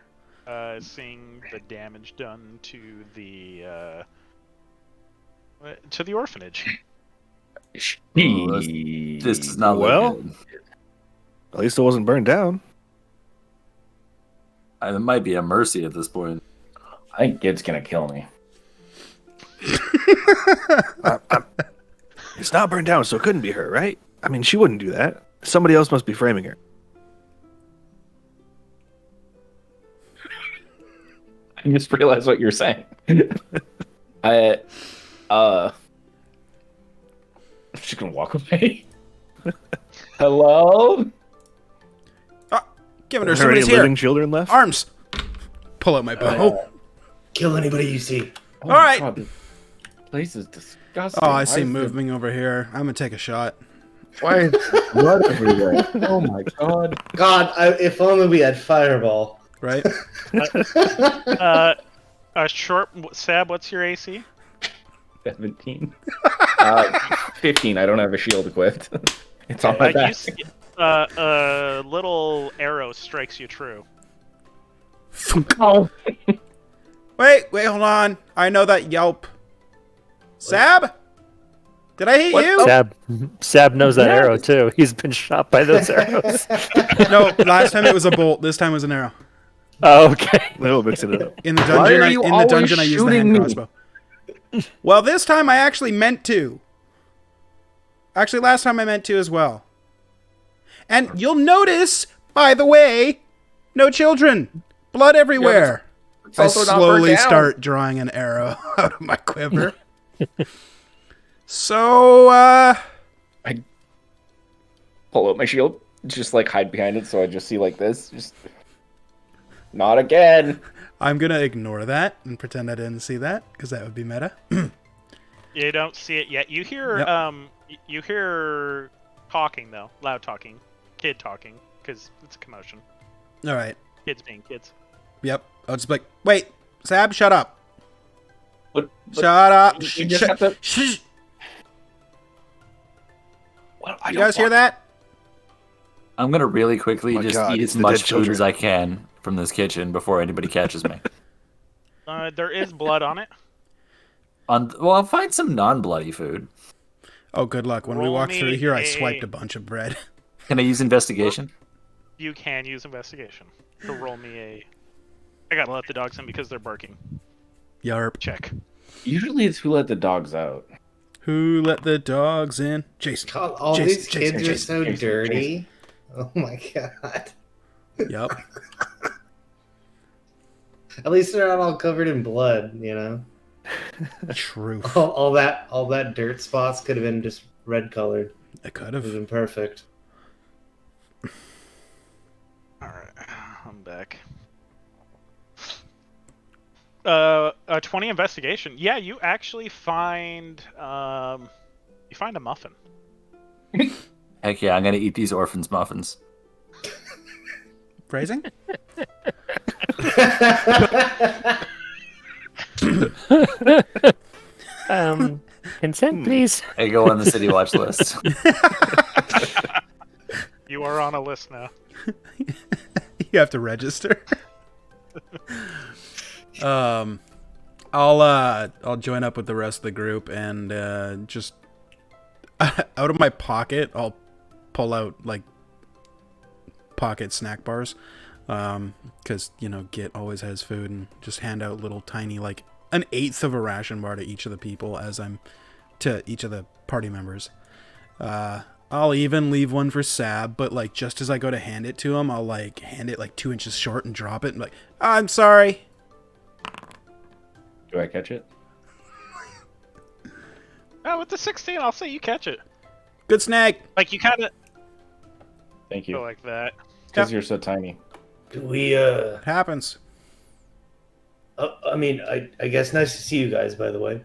S3: seeing the damage done to the orphanage.
S6: This is not good.
S4: At least it wasn't burned down.
S6: It might be a mercy at this point.
S7: I think Gid's gonna kill me.
S4: It's not burned down, so it couldn't be her, right? I mean, she wouldn't do that. Somebody else must be framing her.
S7: I just realized what you're saying. She's gonna walk away. Hello?
S1: Giving her
S4: Are there any
S1: somebody's here.
S4: living children left?
S1: Arms. Pull out my bow.
S5: Kill anybody you see.
S7: Oh
S1: All right.
S7: God, this place is disgusting.
S1: Oh, I see moving over here. I'm gonna take a shot.
S7: Why is blood everywhere? Oh my God.
S8: God, if only we had Fireball.
S1: Right?
S3: Sab, what's your AC?
S7: 17. 15. I don't have a shield equipped. It's on my back.
S3: A little arrow strikes you true.
S7: Oh.
S1: Wait, hold on. I know that yelp. Sab? Did I hit you?
S2: Sab knows that arrow too. He's been shot by those arrows.
S1: No, last time it was a bolt. This time it was an arrow.
S2: Oh, okay.
S4: They'll mix it up.
S1: In the dungeon, I used the hand crossbow. Well, this time I actually meant to. Actually, last time I meant to as well. And you'll notice, by the way, no children. Blood everywhere.
S7: It's
S1: I
S7: also not burnt
S1: slowly
S7: down.
S1: start drawing an arrow out of my quiver. So,
S7: I pull out my shield, just like hide behind it, so I just see like this. Just not again.
S1: I'm gonna ignore that and pretend I didn't see that, because that would be meta.
S3: You don't see it yet. You hear
S1: Yep.
S3: you hear talking though, loud talking, kid talking, because it's a commotion.
S1: All right.
S3: Kids being kids.
S1: Yep. I'll just be like, wait, Sab, shut up.
S7: But
S1: Shut up.
S7: you just have to.
S1: Shh.
S7: Well, I
S1: You
S7: don't
S1: guys hear
S7: want-
S1: that?
S6: I'm gonna really quickly
S4: Oh my
S6: just
S4: God,
S6: eat
S4: it's
S6: as
S4: the
S6: much
S4: dead
S6: food
S4: children.
S6: as I can from this kitchen before anybody catches me.
S3: There is blood on it.
S6: Well, I'll find some non-bloody food.
S1: Oh, good luck. When we
S3: Roll
S1: walked
S3: me
S1: through here, I
S3: a-
S1: swiped a bunch of bread.
S6: Can I use investigation?
S3: You can use investigation to roll me a. I gotta let the dogs in because they're barking.
S1: Yarp.
S3: Check.
S7: Usually it's who let the dogs out.
S1: Who let the dogs in? Jason.
S8: God, all
S1: Jason,
S8: these
S1: Jason,
S8: kids are
S1: Jason,
S8: so
S7: Jason,
S8: dirty. Oh my god.
S1: Yup.
S8: At least they're not all covered in blood, you know.
S1: Truth.
S8: All that dirt spots could have been just red colored.
S1: I could
S8: It would have
S1: have.
S8: been perfect.
S3: All right, I'm back. A 20 investigation. Yeah, you actually find a muffin.
S6: Heck yeah, I'm gonna eat these orphans' muffins.
S1: Phrasing?
S2: Consent, please.
S6: I go on the city watch list.
S3: You are on a list now.
S1: You have to register. I'll join up with the rest of the group and just out of my pocket I'll pull out like pocket snack bars, because Git always has food, and just hand out little tiny, like an eighth of a ration bar to each of the people to each of the party members. I'll even leave one for Sab, but like just as I go to hand it to him, I'll like hand it like 2 inches short and drop it and like, I'm sorry.
S7: Do I catch it?
S3: Oh, with the 16, I'll say you catch it.
S1: Good snack.
S3: Like you kind of
S7: Thank
S3: go
S7: you.
S3: like that.
S7: Because you're so tiny.
S5: Do we,
S1: It happens.
S5: I mean, I guess nice to see you guys, by the way.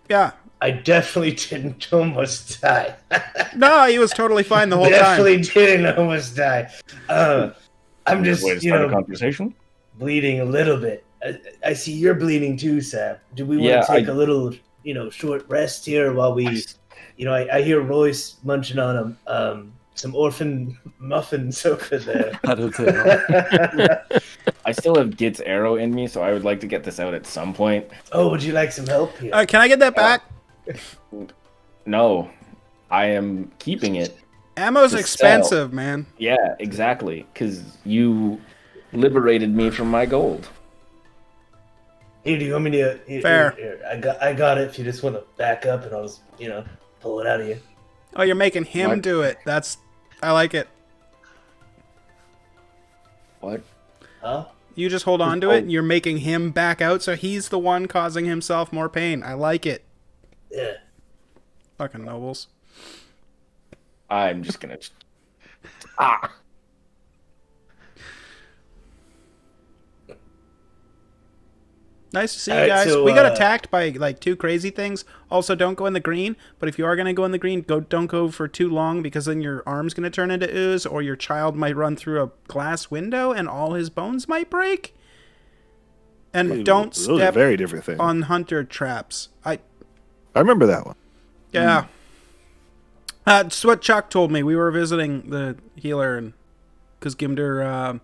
S1: Yeah.
S5: I definitely didn't almost die.
S1: No, he was totally fine the whole time.
S5: Definitely didn't almost die. I'm just,
S7: Way to
S5: you
S7: start a
S5: know,
S7: conversation.
S5: bleeding a little bit. I see you're bleeding too, Sam. Do we want
S7: Yeah,
S5: to take a little, short rest here while we, I hear Royce munching on some orphan muffins over there.
S6: I don't know.
S7: I still have Git's arrow in me, so I would like to get this out at some point.
S5: Oh, would you like some help here?
S1: Can I get that back?
S7: No, I am keeping it.
S1: Ammo's
S7: to
S1: expensive, man.
S7: Yeah, exactly. Because you liberated me from my gold.
S5: Here, do you want me to?
S1: Fair.
S5: Here, I got it. If you just want to back up, and I'll just, pull it out of you.
S1: Oh, you're making him
S7: What?
S1: do it. I like it.
S7: What?
S5: Huh?
S1: You just hold on to it, and you're making him back out, so he's the one causing himself more pain. I like it.
S5: Yeah.
S1: Fucking nobles.
S7: I'm just gonna. Ah!
S1: Nice to see you
S5: Alright,
S1: guys.
S5: so,
S1: We got attacked by like 2 crazy things. Also, don't go in the green. But if you are gonna go in the green, don't go for too long, because then your arm's gonna turn into ooze, or your child might run through a glass window and all his bones might break. And don't
S4: Those are
S1: step
S4: very different things.
S1: on hunter traps.
S4: I remember that one.
S1: Yeah. It's what Chuck told me. We were visiting the healer, and because Gimder,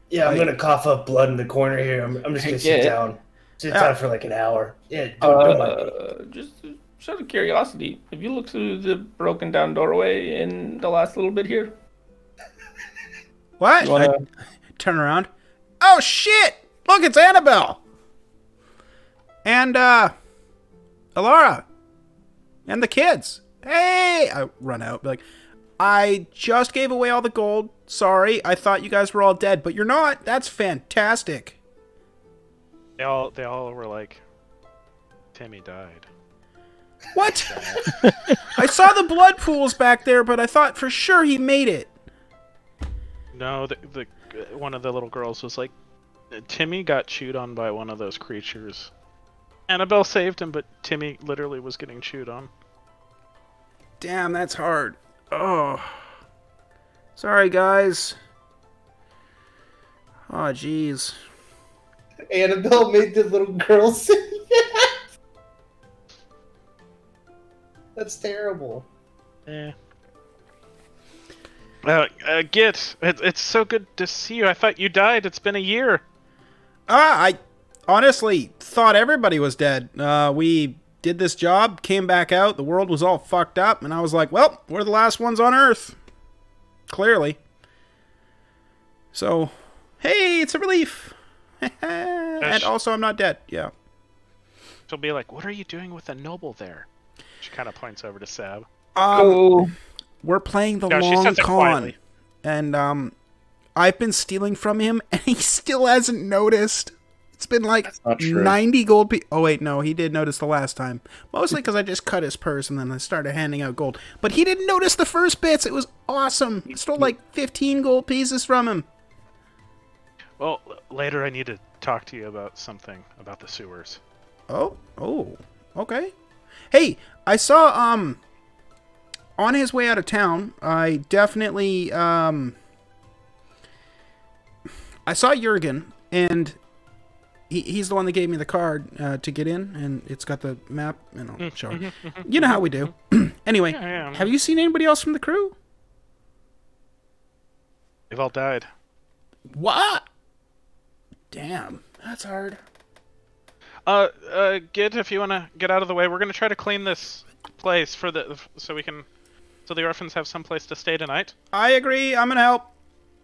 S5: Yeah, I'm gonna cough up blood in the corner here. I'm just gonna sit
S7: Yeah.
S5: down. Sit down for like an hour. Yeah, don't mind me.
S7: Just out of curiosity, have you looked through the broken down doorway in the last little bit here?
S1: what?
S7: You wanna-
S1: I turn around. Oh shit! Look, it's Annabelle. And Alara. And the kids. Hey! I run out, be like, I just gave away all the gold. Sorry, I thought you guys were all dead, but you're not. That's fantastic.
S3: They all were like, Timmy died.
S1: What? I saw the blood pools back there, but I thought for sure he made it.
S3: No, the one of the little girls was like, Timmy got chewed on by one of those creatures. Annabelle saved him, but Timmy literally was getting chewed on.
S1: Damn, that's hard. Oh. Sorry, guys. Oh, jeez.
S8: Annabelle made the little girl say that. That's terrible.
S3: Yeah. Git, it's so good to see you. I thought you died. It's been a year.
S1: I honestly thought everybody was dead. We did this job, came back out, the world was all fucked up, and I was like, well, we're the last ones on Earth. Clearly. So, hey, it's a relief. And also, I'm not dead. Yeah.
S3: She'll be like, what are you doing with a noble there? She kind of points over to Sab.
S1: We're playing the
S3: No, she
S1: long
S3: says it
S1: con.
S3: quietly.
S1: And I've been stealing from him, and he still hasn't noticed. It's been like
S7: That's not true.
S1: 90 gold pieces. Oh, wait, no, he did notice the last time. Mostly because I just cut his purse, and then I started handing out gold. But he didn't notice the first bits. It was awesome. I stole like 15 gold pieces from him.
S3: Well, later I need to talk to you about something about the sewers.
S1: Oh, okay. Hey, I saw, on his way out of town, I definitely, I saw Jurgen, and he's the one that gave me the card to get in, and it's got the map, and I'll show him. You know how we do. Anyway,
S3: Yeah.
S1: have you seen anybody else from the crew?
S3: They've all died.
S1: What? Damn, that's hard.
S3: Gid, if you want to get out of the way, we're going to try to clean this place so the orphans have some place to stay tonight.
S1: I agree, I'm gonna help.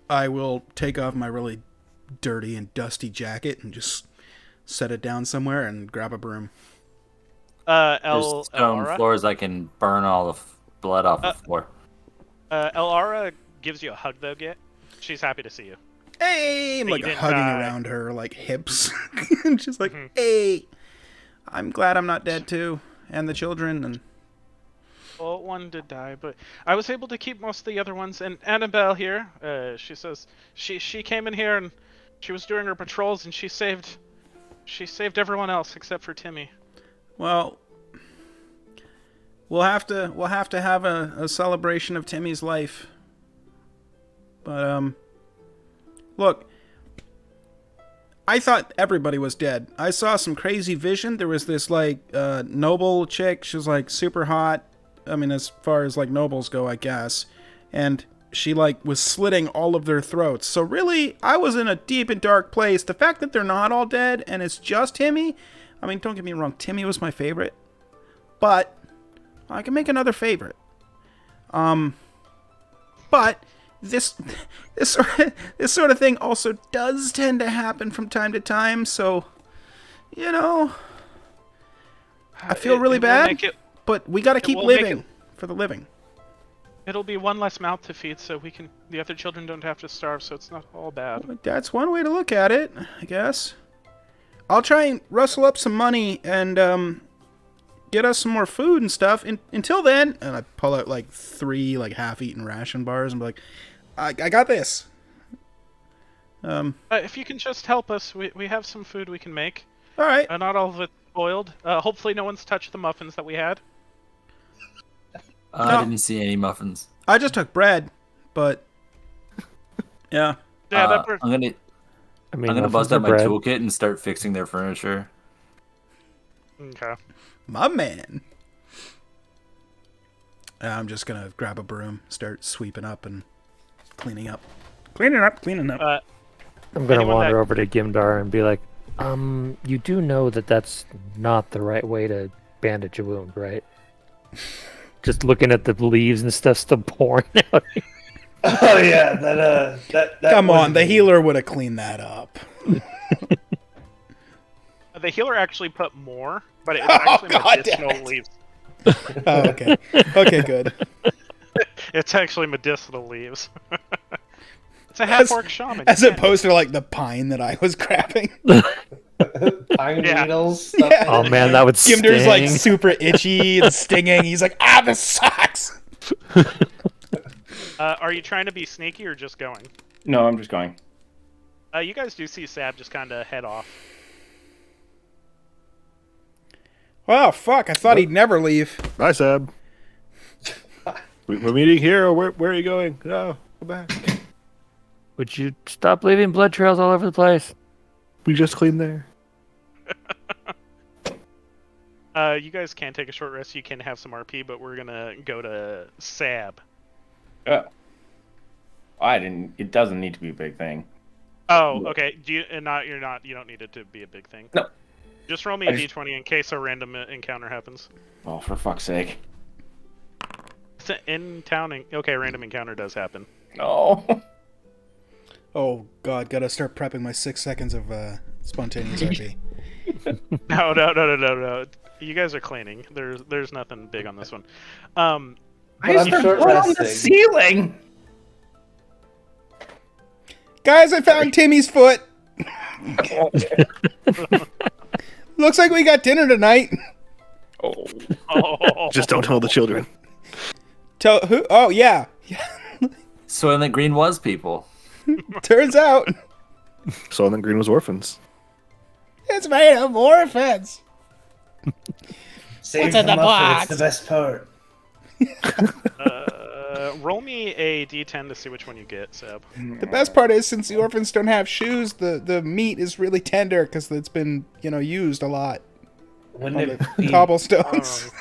S1: I will take off my really dirty and dusty jacket and just set it down somewhere and grab a broom.
S6: There's stone
S3: Elora?
S6: floors. I can burn all the blood off the floor.
S3: Elora gives you a hug, though, Git. She's happy to see you.
S1: Hey, I'm
S3: You
S1: like
S3: didn't
S1: hugging
S3: die.
S1: around her like hips. And she's like, hey, I'm glad I'm not dead too. And the children and
S3: Well, one did die, but I was able to keep most of the other ones. And Annabelle here, she says she came in here and she was doing her patrols and she saved everyone else except for Timmy.
S1: well, we'll have to have a celebration of Timmy's life. But look, I thought everybody was dead. I saw some crazy vision. There was this like noble chick. She was like super hot. I mean, as far as like nobles go, I guess. And she like was slitting all of their throats. So really, I was in a deep and dark place. The fact that they're not all dead and it's just Timmy. I mean, don't get me wrong. Timmy was my favorite, but I can make another favorite. But this sort of thing also does tend to happen from time to time. So, you know, I feel really bad. But we gotta keep living for the living.
S3: It'll be one less mouth to feed, so the other children don't have to starve, so it's not all bad.
S1: That's one way to look at it, I guess. I'll try and rustle up some money and get us some more food and stuff. Until then, and I pull out like 3 like half-eaten ration bars and be like, I got this.
S3: If you can just help us, we have some food we can make.
S1: All right.
S3: Not all of it spoiled. Hopefully no one's touched the muffins that we had.
S6: I didn't see any muffins.
S1: I just took bread, but yeah.
S3: Yeah,
S6: I'm gonna bust out my toolkit and start fixing their furniture.
S3: Okay.
S1: My man. I'm just gonna grab a broom, start sweeping up and cleaning up. Cleaning up.
S2: I'm gonna wander over to Gimdar and be like, you do know that that's not the right way to bandage a wound, right? Just looking at the leaves and stuff still pouring out.
S5: Oh yeah, that
S1: Come on, the healer would have cleaned that up.
S3: The healer actually put more, but it was actually medicinal leaves.
S1: Oh, okay. Okay, good.
S3: It's actually medicinal leaves. It's a half-orc shaman.
S1: As opposed to like the pine that I was grabbing.
S8: Pine needles.
S1: Yeah.
S2: Oh man, that would sting.
S1: Gimder's like super itchy and stinging. He's like, this sucks.
S3: Are you trying to be sneaky or just going?
S7: No, I'm just going.
S3: You guys do see Sab just kind of head off.
S1: Oh, fuck. I thought he'd never leave.
S4: Bye, Sab. We're meeting here, or where are you going? No, go back.
S2: Would you stop leaving blood trails all over the place?
S4: We just cleaned there.
S3: You guys can take a short rest. You can have some RP, but we're gonna go to Sab.
S7: It doesn't need to be a big thing.
S3: Oh, okay. You don't need it to be a big thing.
S7: No.
S3: Just roll me a d20 in case a random encounter happens.
S7: Oh, for fuck's sake.
S3: It's an in-town. Okay, random encounter does happen.
S7: No.
S1: Oh, God. Gotta start prepping my 6 seconds of spontaneous RP.
S3: No. You guys are cleaning. There's nothing big on this one.
S8: I'm short
S7: on
S8: resting.
S7: the ceiling.
S1: Guys, I found Timmy's foot. Looks like we got dinner tonight.
S3: Oh.
S4: Just don't tell the children.
S1: Tell who? Oh, yeah.
S6: Soylent Green was people.
S1: Turns out
S4: Soylent Green was orphans.
S1: it's made of orphans.
S5: Save the muffin, it's the best part.
S3: Roll me a d10 to see which one you get, Seb.
S1: The best part is, since the orphans don't have shoes, the meat is really tender because it's been, used a lot.
S5: Wouldn't it be
S1: Cobblestones.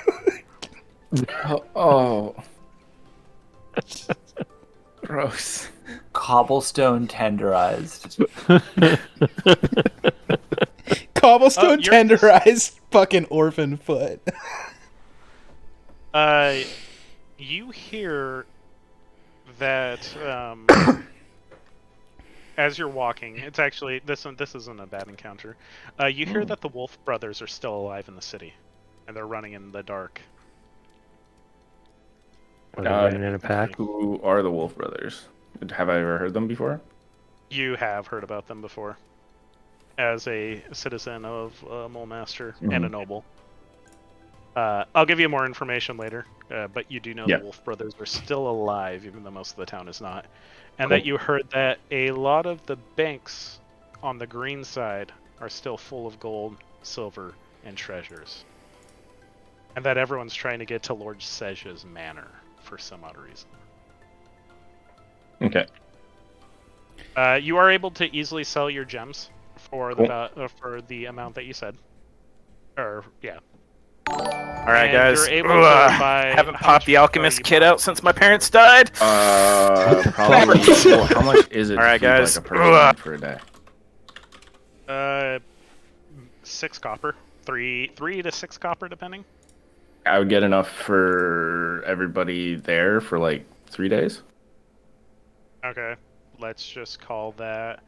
S7: Gross.
S6: Cobblestone tenderized.
S1: Cobblestone tenderized fucking orphan foot.
S3: You hear that as you're walking, it's actually this isn't a bad encounter. You hear that the Wolf brothers are still alive in the city, and they're running in the dark.
S2: Are they running in a pack?
S7: Who are the Wolf Brothers? Have I ever heard them before?
S3: You have heard about them before, as a citizen of Molemaster and a noble. I'll give you more information later, but you do know the Wolf Brothers are still alive, even though most of the town is not. And that you heard that a lot of the banks on the green side are still full of gold, silver, and treasures. And that everyone's trying to get to Lord Sej's manor for some odd reason.
S7: Okay.
S3: You are able to easily sell your gems for the amount that you said. All
S9: right, guys. Haven't popped the alchemist kit out since my parents died.
S7: Probably. How much is it?
S9: All right, guys.
S7: Like a person for a day?
S3: 6 copper, 3 to 6 copper, depending.
S7: I would get enough for everybody there for like 3 days.
S3: Okay, let's just call that.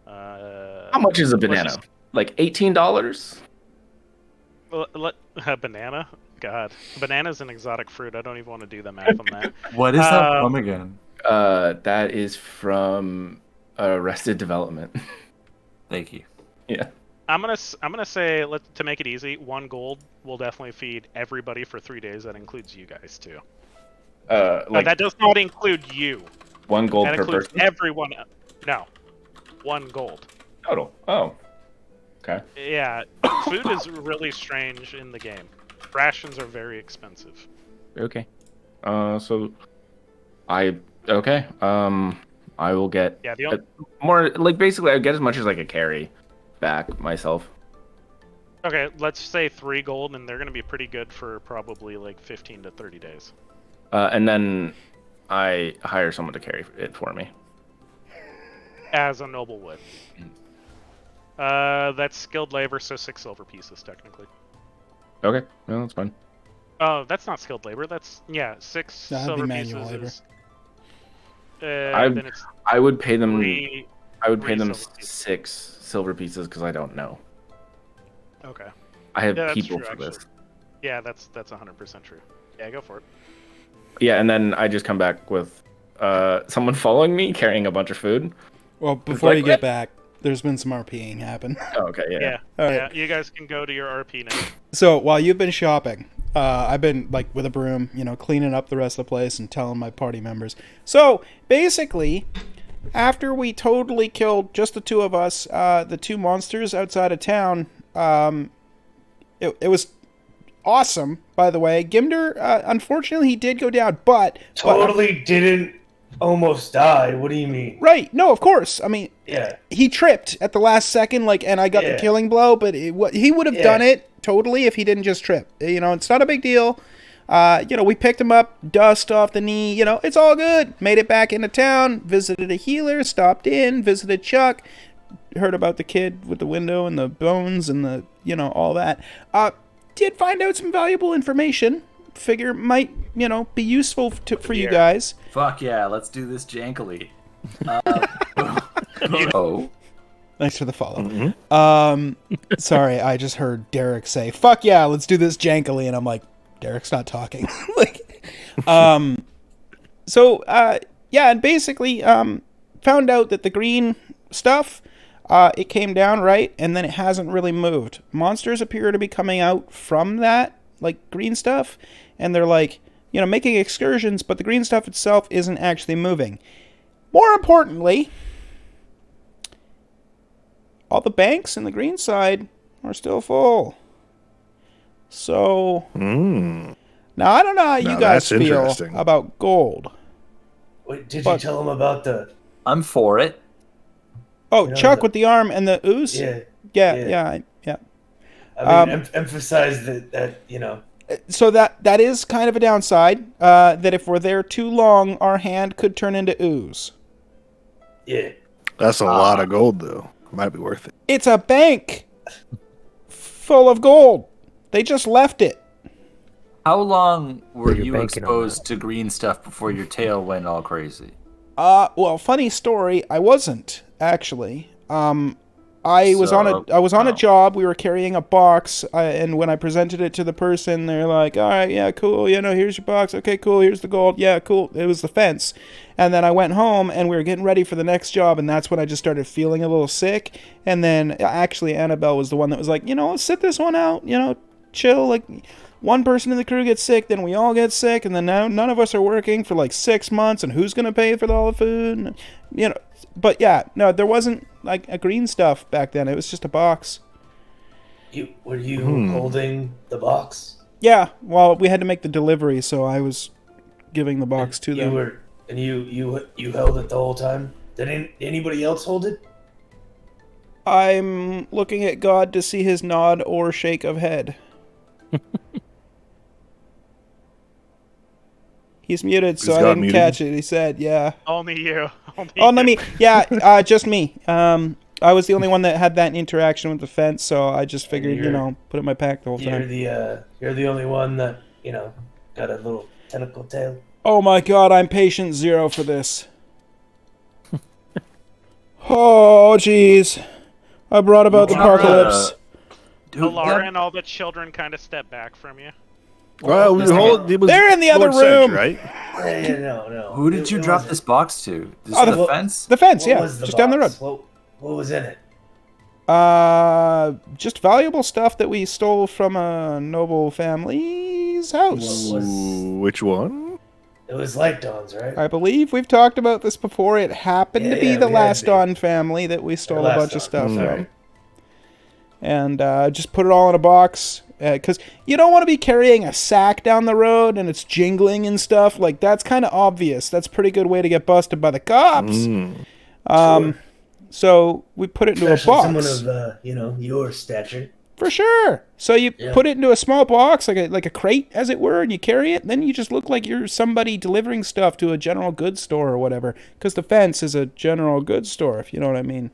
S7: How much is a banana? Like $18?
S3: A banana? God, banana's an exotic fruit. I don't even want to do the math on that.
S6: What is that from again?
S7: That is from Arrested Development.
S6: Thank you.
S7: Yeah.
S3: I'm gonna say, to make it easy, 1 gold will definitely feed everybody for 3 days. That includes you guys too. That does not include you.
S7: 1 gold
S3: that
S7: per
S3: includes
S7: person.
S3: Everyone. No, 1 gold.
S7: Total. Oh. Okay.
S3: Yeah, food is really strange in the game. Rations are very expensive.
S7: Okay. So I will get more, like, basically I get as much as I could carry back myself.
S3: Okay, let's say 3 gold, and they're going to be pretty good for probably like 15 to 30 days.
S7: And then I hire someone to carry it for me.
S3: As a noble would. That's skilled labor, so 6 silver pieces technically.
S7: Okay, no, that's fine.
S3: Oh, that's not skilled labor. That's 6 silver pieces.
S1: Labor.
S3: Then it's
S7: I would pay them. I would pay them
S3: silver pieces.
S7: 6 silver pieces because I don't know.
S3: Okay.
S7: I have
S3: that's
S7: people
S3: true,
S7: for
S3: actually.
S7: this.
S3: Yeah, that's 100% true. Yeah, go for it.
S7: Yeah, and then I just come back with someone following me carrying a bunch of food.
S1: Well, before you get back, there's been some RPing happen.
S7: Oh, okay, yeah.
S3: Yeah, you guys can go to your RP now.
S1: So while you've been shopping, I've been like with a broom, cleaning up the rest of the place and telling my party members. So basically, after we totally killed just the two of us, the two monsters outside of town, it was awesome, by the way. Gimder, unfortunately, he did go down, but...
S5: didn't almost die. What do you mean?
S1: Right. No, of course. I mean,
S5: yeah,
S1: he tripped at the last second, and I got the killing blow, but he would have done it totally if he didn't just trip. It's not a big deal. We picked him up, dust off the knee, it's all good. Made it back into town, visited a healer, stopped in, visited Chuck, heard about the kid with the window and the bones and the, all that. Did find out some valuable information. Figure might, be useful for you guys.
S6: Fuck yeah, let's do this jankily.
S1: Thanks for the follow. Mm-hmm. Sorry, I just heard Derek say, fuck yeah, let's do this jankily. And I'm like, Derek's not talking. And basically, found out that the green stuff, it came down, right? And then it hasn't really moved. Monsters appear to be coming out from that, green stuff. And they're making excursions, but the green stuff itself isn't actually moving. More importantly, all the banks in the green side are still full. So, now I don't know how you guys feel about gold.
S5: Wait, did you tell him about the...
S6: I'm for it.
S1: Oh, Chuck with the arm and the ooze? Yeah.
S5: I mean, emphasize that.
S1: So that is kind of a downside, that if we're there too long, our hand could turn into ooze.
S5: Yeah.
S4: That's a lot of gold, though. Might be worth it.
S1: It's a bank full of gold. They just left it.
S6: How long were you exposed to green stuff before your tail went all crazy?
S1: Well, funny story. I wasn't, actually. I was on a job. We were carrying a box, and when I presented it to the person, they're like, "All right, yeah, cool. Here's your box. Okay, cool. Here's the gold. Yeah, cool." It was the fence, and then I went home, and we were getting ready for the next job, and that's when I just started feeling a little sick. And then actually, Annabelle was the one that was like, sit this one out. Chill. One person in the crew gets sick, then we all get sick, and then now none of us are working for 6 months, and who's gonna pay for all the food? But yeah, no, there wasn't a green stuff back then. It was just a box.
S5: Were you holding the box?
S1: Yeah, well, we had to make the delivery, so I was giving the box to them.
S5: You held it the whole time? Did anybody else hold it?
S1: I'm looking at God to see his nod or shake of head. He's muted, so I didn't catch it. He said, yeah.
S3: Only you.
S1: Only me. Yeah, just me. I was the only one that had that interaction with the fence, so I just figured, put it in my pack the whole time.
S5: You're the only one that, got a little tentacle tail.
S1: Oh my god, I'm patient 0 for this. Oh, jeez. I brought about the apocalypse.
S3: Alara and all the children kind of step back from you.
S4: Well,
S1: they're in the other room,
S4: right?
S5: No.
S6: Who did you drop this box to? The fence?
S1: The fence, yeah. Just down the road.
S5: What was in it?
S1: Just valuable stuff that we stole from a noble family's house.
S4: Which one?
S5: It was Light Dawn's, right?
S1: I believe we've talked about this before. It happened to be the Last Dawn family that we stole a bunch of stuff from. And just put it all in a box. Because you don't want to be carrying a sack down the road and it's jingling and stuff. That's kind of obvious. That's a pretty good way to get busted by the cops. Sure. So we put it into a box.
S5: Someone of, your stature.
S1: For sure. So you put it into a small box, like a crate, as it were, and you carry it. And then you just look like you're somebody delivering stuff to a general goods store or whatever. Because the fence is a general goods store, if you know what I mean.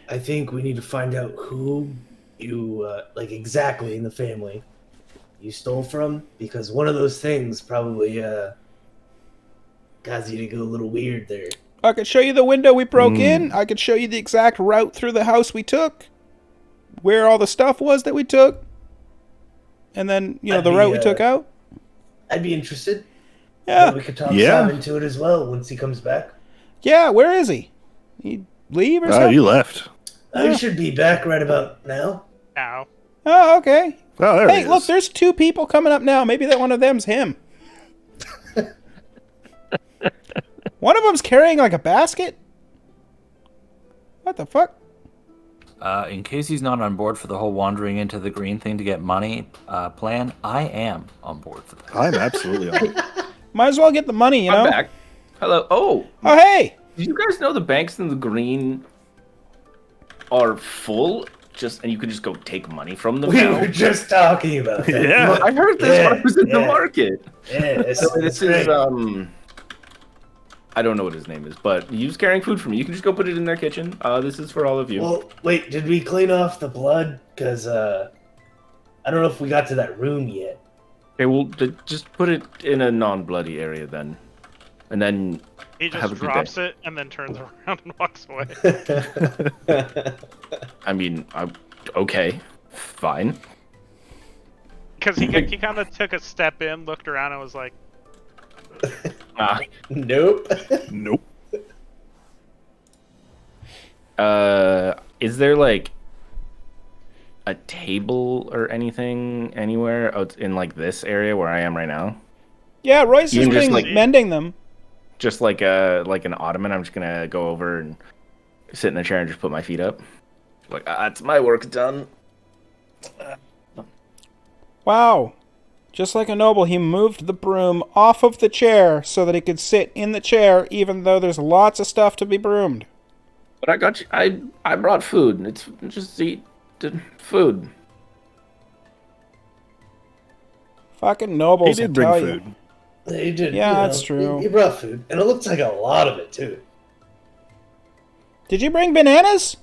S5: I think we need to find out who you, exactly in the family you stole from. Because one of those things probably caused you to go a little weird there.
S1: I could show you the window we broke in. I could show you the exact route through the house we took. Where all the stuff was that we took. And then, the route we took out.
S5: I'd be interested.
S1: Yeah.
S5: We could talk Sam into it as well once he comes back.
S1: Yeah, where is he? He leave or something?
S4: You left.
S5: I should be back right about now.
S3: Ow.
S1: Oh, okay.
S4: Oh, there
S1: hey, look, there's 2 people coming up now. Maybe that one of them's him. One of them's carrying like a basket? What the fuck?
S6: In case he's not on board for the whole wandering into the green thing to get money plan, I am on board for that.
S4: I'm absolutely on.
S1: Might as well get the money, you know?
S7: I'm back. Hello. Oh,
S1: hey!
S7: Did you guys know the banks in the green are full? And you can just go take money from them.
S5: We were just talking about that.
S7: Yeah, I heard this when I was in the market.
S5: Yeah,
S7: this is I don't know what his name is, but he's carrying food for me. You can just go put it in their kitchen. This is for all of you.
S5: Well, wait, did we clean off the blood? Because I don't know if we got to that room yet.
S7: Okay, well, just put it in a non-bloody area then, and then
S3: he just drops it and then turns around and walks away.
S7: I mean, okay, fine.
S3: Because he kind of took a step in, looked around, and was like,
S5: nope.
S4: Nope.
S7: Is there like a table or anything anywhere out in like this area where I am right now?
S1: Yeah, Royce has been mending them.
S7: Just like an ottoman. I'm just gonna go over and sit in the chair and just put my feet up. Like, that's my work done.
S1: Wow. Just like a noble, he moved the broom off of the chair so that he could sit in the chair, even though there's lots of stuff to be broomed.
S7: But I got you. I brought food. It's just eat food.
S1: Fucking nobles.
S4: He did bring food.
S5: He did.
S1: Yeah, that's true.
S5: He brought food, and it looks like a lot of it too.
S1: Did you bring bananas?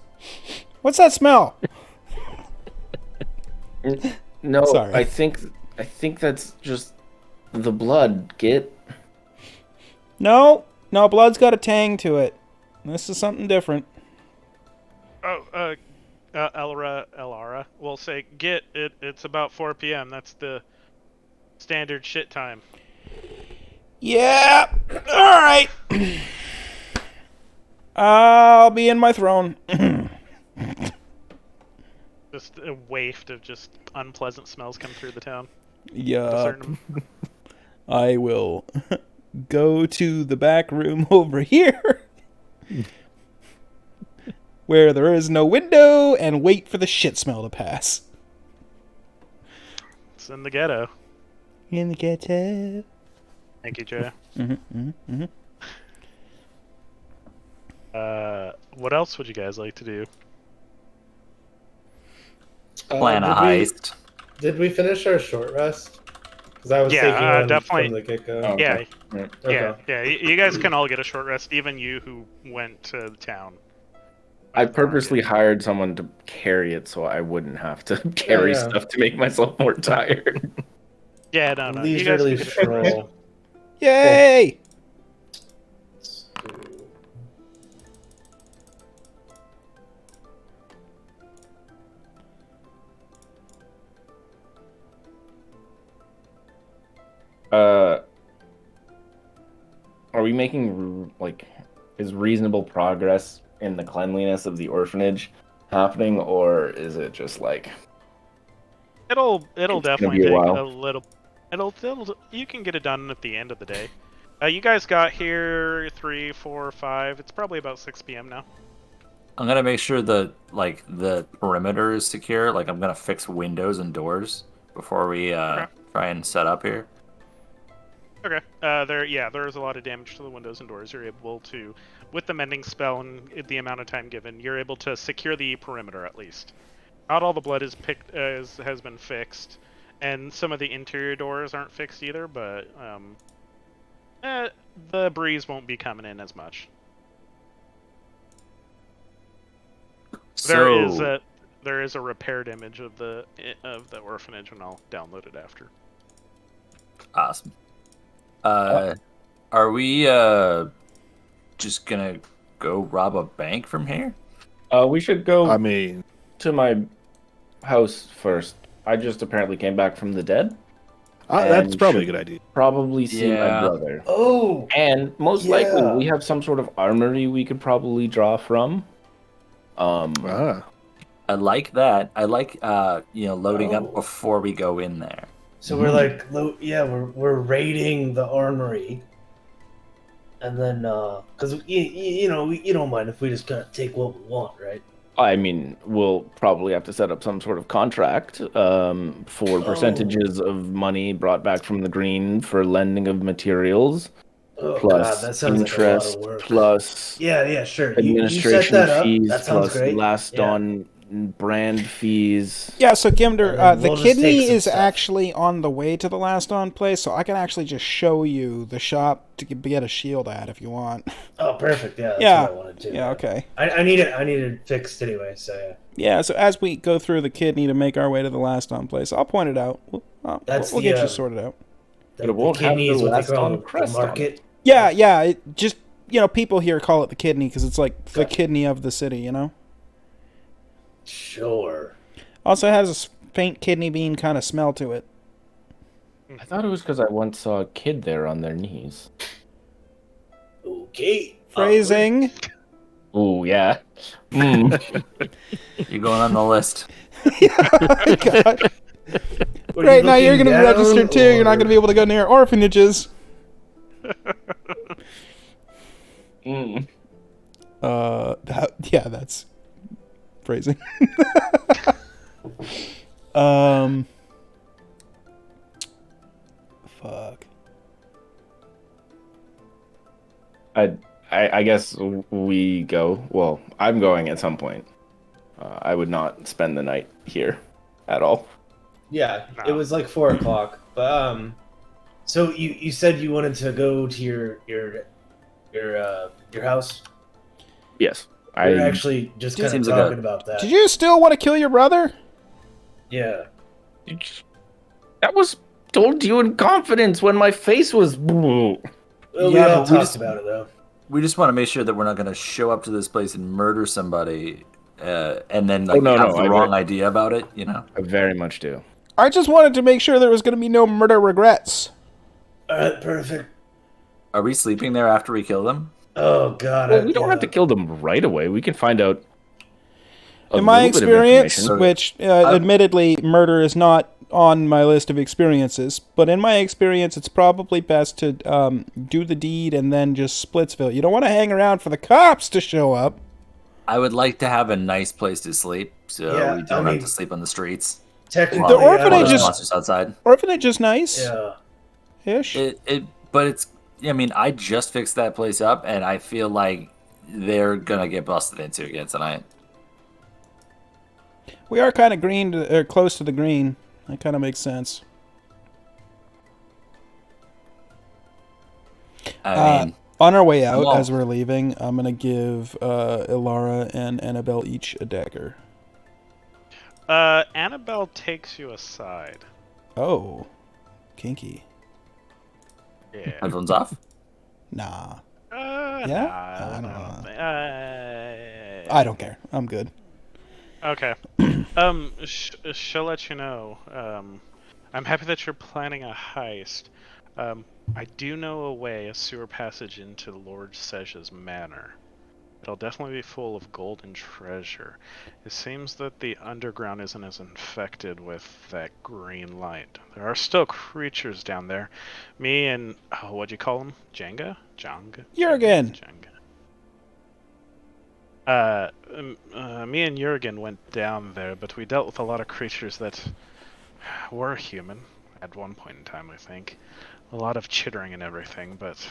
S1: What's that smell?
S7: No,
S1: sorry.
S7: I think that's just the blood.
S1: No, blood's got a tang to it. This is something different.
S3: Oh, Elara will say, it's about 4 p.m. That's the standard shit time.
S1: Yeah, alright. I'll be in my throne.
S3: Just a waft of just unpleasant smells come through the town.
S1: Yeah. I will go to the back room over here where there is no window and wait for the shit smell to pass.
S3: It's in the ghetto.
S1: In the ghetto.
S3: Thank you, Joe. What else would you guys like to do?
S6: Plan a heist.
S8: Did we finish our short rest? Because I was taking one
S3: definitely
S8: from the get-go.
S7: Oh, okay.
S3: Yeah. You guys can all get a short rest, even you who went to the town.
S7: I purposely hired someone to carry it so I wouldn't have to carry stuff to make myself more tired.
S3: Yeah, no.
S8: Leisurely stroll.
S1: Yay!
S7: Are we making is reasonable progress in the cleanliness of the orphanage happening, or is it just
S3: it'll definitely take a little. It'll you can get it done at the end of the day. You guys got here 3, 4, 5. It's probably about 6 p.m. now.
S6: I'm gonna make sure the perimeter is secure. I'm gonna fix windows and doors before we try and set up here.
S3: Okay. There's a lot of damage to the windows and doors. You're able to, with the mending spell and the amount of time given, you're able to secure the perimeter at least. Not all the blood has been fixed, and some of the interior doors aren't fixed either. But the breeze won't be coming in as much.
S6: So...
S3: There is a repaired image of the orphanage, and I'll download it after.
S6: Awesome. Are we just gonna go rob a bank from here?
S7: We should go.
S4: I mean,
S7: to my house first. I just apparently came back from the dead.
S4: That's probably a good idea.
S7: Probably see my brother.
S5: Oh,
S7: and most likely we have some sort of armory we could probably draw from.
S6: I like that. I like loading up before we go in there.
S5: So we're like, we're raiding the armory, and then because you don't mind if we just kind of take what we want, right?
S7: I mean, we'll probably have to set up some sort of contract for percentages of money brought back from the green for lending of materials, plus
S5: that sounds
S7: interest,
S5: like a lot of work.
S7: plus
S5: sure.
S7: administration
S5: you set that up.
S7: fees,
S5: that sounds
S7: plus
S5: great.
S7: last on brand fees.
S1: Yeah, so Gimder,
S5: we'll
S1: the
S5: just take
S1: kidney
S5: some
S1: is
S5: stuff.
S1: actually on the way to the Last On place, so I can actually just show you the shop to get a shield at if you want.
S5: Oh, perfect. Yeah, that's what I wanted to.
S1: Yeah, okay.
S5: I need it fixed anyway, so yeah.
S1: Yeah, so as we go through the kidney to make our way to the Last On place, I'll point it out. We'll get you sorted out.
S7: But it won't have the Last On crest on it.
S1: Yeah, it just, people here call it the kidney because it's like the kidney of the city,
S5: Sure.
S1: Also has a faint kidney bean kind of smell to it.
S7: I thought it was because I once saw a kid there on their knees.
S5: Okay.
S1: Phrasing.
S7: Oh, yeah.
S6: You're going on the list.
S1: God. Great, now you're going to be registered too. You're not going to be able to go near orphanages. That's phrasing. Fuck.
S7: I guess we go. Well, I'm going at some point. I would not spend the night here at all.
S5: Yeah, it was like 4 o'clock. But so you said you wanted to go to your house?
S7: Yes.
S5: We're actually just kind of talking about that.
S1: Did you still want to kill your brother?
S5: Yeah.
S7: That was told to you in confidence when my face was.
S5: Well, we all talked about it though.
S6: We just want to make sure that we're not going to show up to this place and murder somebody, and then have the wrong idea about it.
S7: I very much do.
S1: I just wanted to make sure there was going to be no murder regrets.
S5: All right, perfect.
S6: Are we sleeping there after we kill them?
S5: Oh God!
S7: Well, we don't have to kill them right away. We can find out.
S1: In my experience, which admittedly murder is not on my list of experiences, but in my experience, it's probably best to do the deed and then just splitsville. You don't want to hang around for the cops to show up.
S6: I would like to have a nice place to sleep, so we don't have to sleep on the streets.
S5: Technically,
S1: the orphanage is
S6: monsters outside.
S1: Orphanage is nice.
S5: Yeah.
S1: Ish.
S6: But it's. I mean, I just fixed that place up, and I feel like they're gonna get busted into again tonight.
S1: We are kind of close to the green. That kind of makes sense.
S6: I mean,
S1: on our way out, as we're leaving, I'm gonna give Ilara and Annabelle each a dagger.
S3: Annabelle takes you aside.
S1: Oh, kinky.
S3: Yeah.
S6: Headphones off?
S1: Nah.
S3: Yeah?
S1: I don't know. I don't care. I'm good.
S3: Okay. She'll let you know. I'm happy that you're planning a heist. I do know a sewer passage into Lord Seja's manor. It'll definitely be full of gold and treasure. It seems that the underground isn't as infected with that green light. There are still creatures down there. Me and, what'd you call him? Jenga?
S1: Jurgen!
S3: Me and Jurgen went down there, but we dealt with a lot of creatures that were human at one point in time, I think. A lot of chittering and everything, but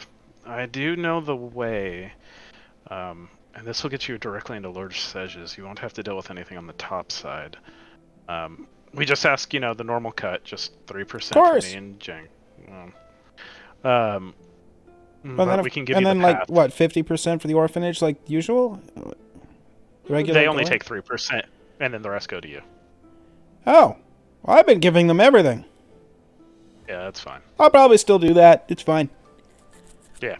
S3: I do know the way. And this will get you directly into Lord Seja's. You won't have to deal with anything on the top side. We just ask, the normal cut, just 3% for me and Jeng. But we can give you the path.
S1: 50% for the orphanage, like usual?
S3: They only take 3%, and then the rest go to you.
S1: Oh, well, I've been giving them everything.
S3: Yeah, that's fine.
S1: I'll probably still do that. It's fine.
S3: Yeah.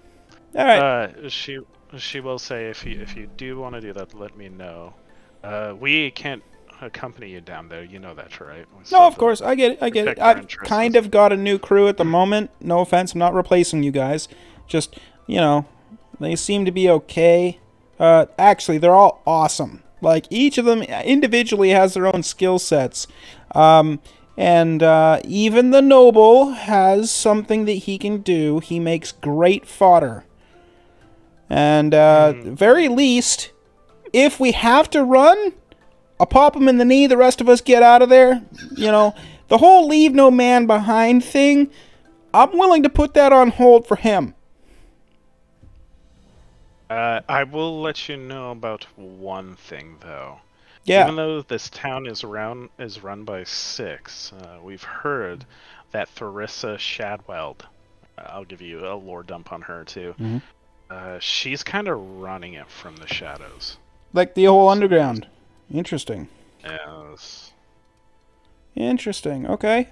S1: All right.
S3: She will say if you do want to do that, let me know. We can't accompany you down there. You know that, right?
S1: No, of course. I get it. I've kind of got a new crew at the moment. No offense. I'm not replacing you guys. Just, they seem to be okay. Actually, they're all awesome. Like, each of them individually has their own skill sets. And even the noble has something that he can do. He makes great fodder. And very least, if we have to run, I'll pop him in the knee, the rest of us get out of there. You know, the whole leave no man behind thing, I'm willing to put that on hold for him.
S3: I will let you know about one thing, though.
S1: Yeah.
S3: Even though this town is run by 6, we've heard that Theresa Shadweld, I'll give you a lore dump on her, too.
S1: Mm-hmm.
S3: She's kind of running it from the shadows.
S1: Like the whole underground. Interesting.
S3: Yes.
S1: Interesting. Okay.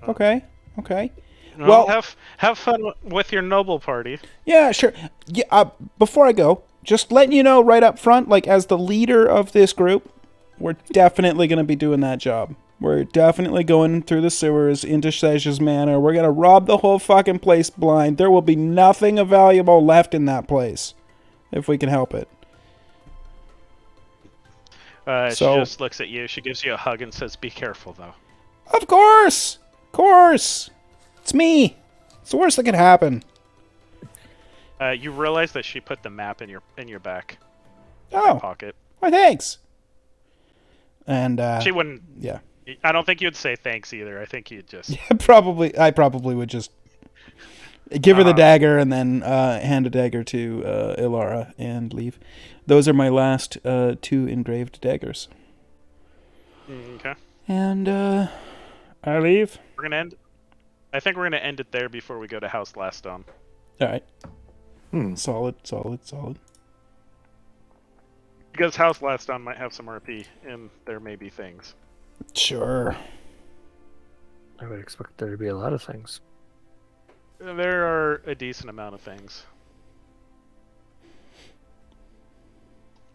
S3: Well, have fun with your noble party.
S1: Yeah, sure. Yeah. Before I go, just letting you know right up front, like, as the leader of this group, we're definitely going to be doing that job. We're definitely going through the sewers into Seja's Manor. We're going to rob the whole fucking place blind. There will be nothing of valuable left in that place, if we can help it.
S3: She just looks at you. She gives you a hug and says, "Be careful, though."
S1: Of course! It's me. It's the worst that could happen.
S3: You realize that she put the map in your back pocket.
S1: Why, thanks. And
S3: she wouldn't.
S1: Yeah.
S3: I don't think you'd say thanks either. I think you'd just.
S1: Yeah, I probably would just give her the dagger and then hand a dagger to Ilara and leave. Those are my last 2 engraved daggers.
S3: Okay.
S1: And I leave.
S3: I think we're gonna end it there before we go to House Laston.
S1: All right. Solid.
S3: Because House Laston might have some RP, and there may be things.
S1: Sure.
S2: I would expect there to be a lot of things.
S3: There are a decent amount of things.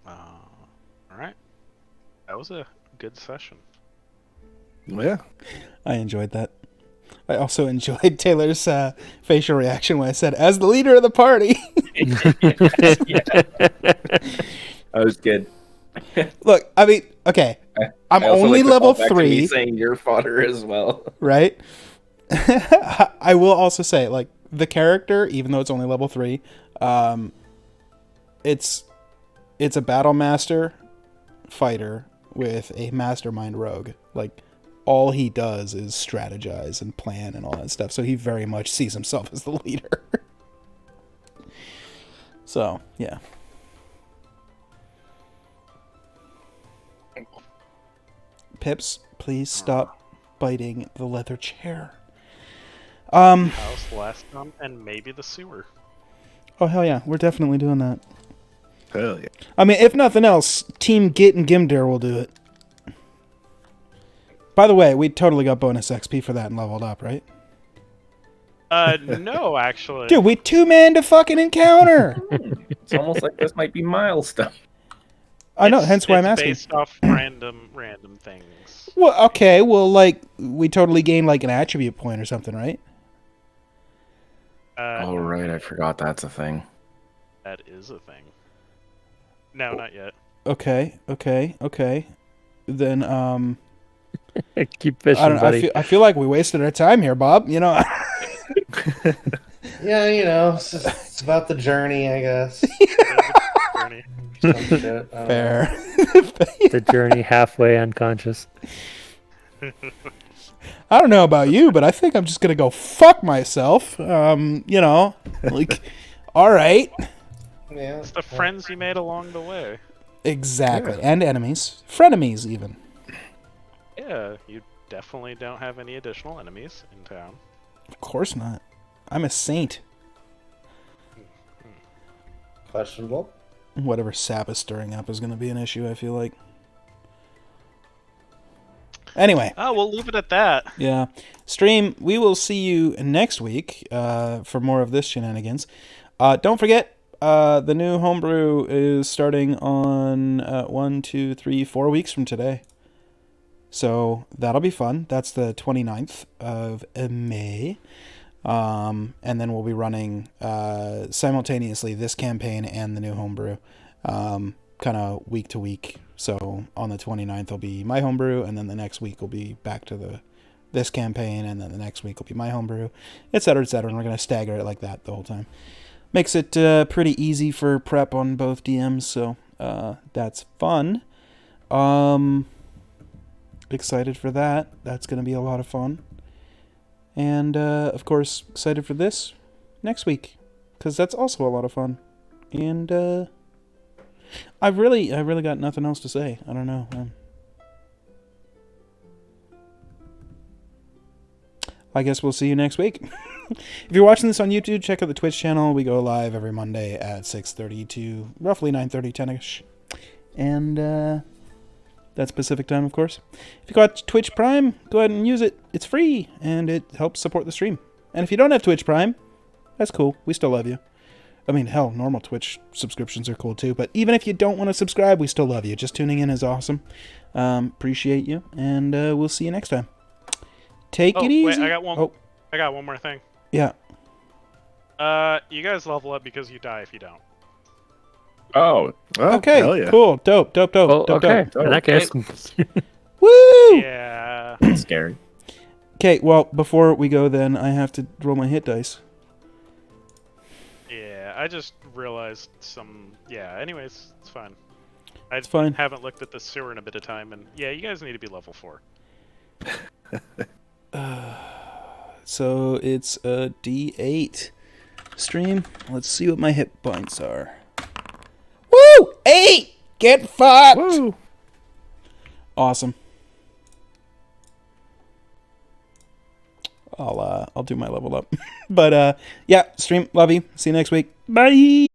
S3: Alright. That was a good session.
S4: Yeah.
S1: I enjoyed that. I also enjoyed Taylor's facial reaction when I said, "As the leader of the party."
S7: That was good.
S1: Look, I mean, okay. I'm only
S7: like
S1: level 3.
S7: Saying your fodder as well.
S1: Right? I will also say, like, the character, even though it's only level 3, it's a battle master fighter with a mastermind rogue. Like, all he does is strategize and plan and all that stuff. So he very much sees himself as the leader. So, yeah. Pips, please stop biting the leather chair.
S3: House Laston and maybe the sewer.
S1: Oh, hell yeah. We're definitely doing that.
S4: Hell yeah.
S1: I mean, if nothing else, Team Git and Gimdare will do it. By the way, we totally got bonus XP for that and leveled up, right?
S3: No, actually.
S1: Dude, we 2-man to fucking encounter!
S7: It's almost like this might be milestone.
S1: I know, hence why I'm asking.
S3: It's based off random things.
S1: Well, okay, well, like, we totally gained, like, an attribute point or something, right?
S7: Oh, right, I forgot that's a thing.
S3: That is a thing. No, not yet.
S1: Okay. Then,
S2: keep fishing, buddy.
S1: I feel like we wasted our time here, Bob, you know?
S8: Yeah, you know, it's about the journey, I guess.
S1: Fair.
S2: The journey halfway unconscious.
S1: I don't know about you, but I think I'm just gonna go fuck myself. You know, like, all right.
S8: Yeah.
S3: It's the friends you made along the way.
S1: Exactly, yeah. And enemies, frenemies, even.
S3: Yeah, you definitely don't have any additional enemies in town.
S1: Of course not. I'm a saint.
S8: Questionable.
S1: Whatever sap is stirring up is going to be an issue, I feel like. Anyway.
S3: Oh, we'll leave it at that.
S1: Yeah. Stream, we will see you next week for more of this shenanigans. Don't forget, the new homebrew is starting on 4 weeks from today. So that'll be fun. That's the 29th of May. And then we'll be running simultaneously this campaign and the new homebrew. kind of week to week. So on the 29th will be my homebrew, and then the next week will be back to this campaign, and then the next week will be my homebrew, etc., etc. And we're going to stagger it like that the whole time. Makes it pretty easy for prep on both DMs, so that's fun. Excited for that. That's going to be a lot of fun. And, of course, excited for this next week, because that's also a lot of fun. And I really got nothing else to say. I don't know. I guess we'll see you next week. If you're watching this on YouTube, check out the Twitch channel. We go live every Monday at 6:30 to roughly 9:30, 10ish. And that's Pacific time, of course. If you got Twitch Prime, go ahead and use it. It's free, and it helps support the stream. And if you don't have Twitch Prime, that's cool. We still love you. I mean, hell, normal Twitch subscriptions are cool too. But even if you don't want to subscribe, we still love you. Just tuning in is awesome. Appreciate you, and we'll see you next time. Take it easy.
S3: Wait, I got one more thing.
S1: Yeah.
S3: You guys level up because you die if you don't.
S4: Oh.
S1: Okay.
S4: Hell yeah.
S1: Cool. Dope.
S2: Okay.
S1: Dope.
S2: In that case.
S1: Woo!
S3: Yeah.
S7: That's scary.
S1: Okay. Well, before we go, then I have to roll my hit dice.
S3: Yeah. I just realized some. Yeah. Anyways, it's fine.
S1: It's fine.
S3: Haven't looked at the sewer in a bit of time, and yeah, you guys need to be level 4.
S1: So it's a D8 stream. Let's see what my hit points are. Woo! 8! Get fucked!
S4: Woo!
S1: Awesome. I'll do my level up. But yeah, stream, love you. See you next week. Bye!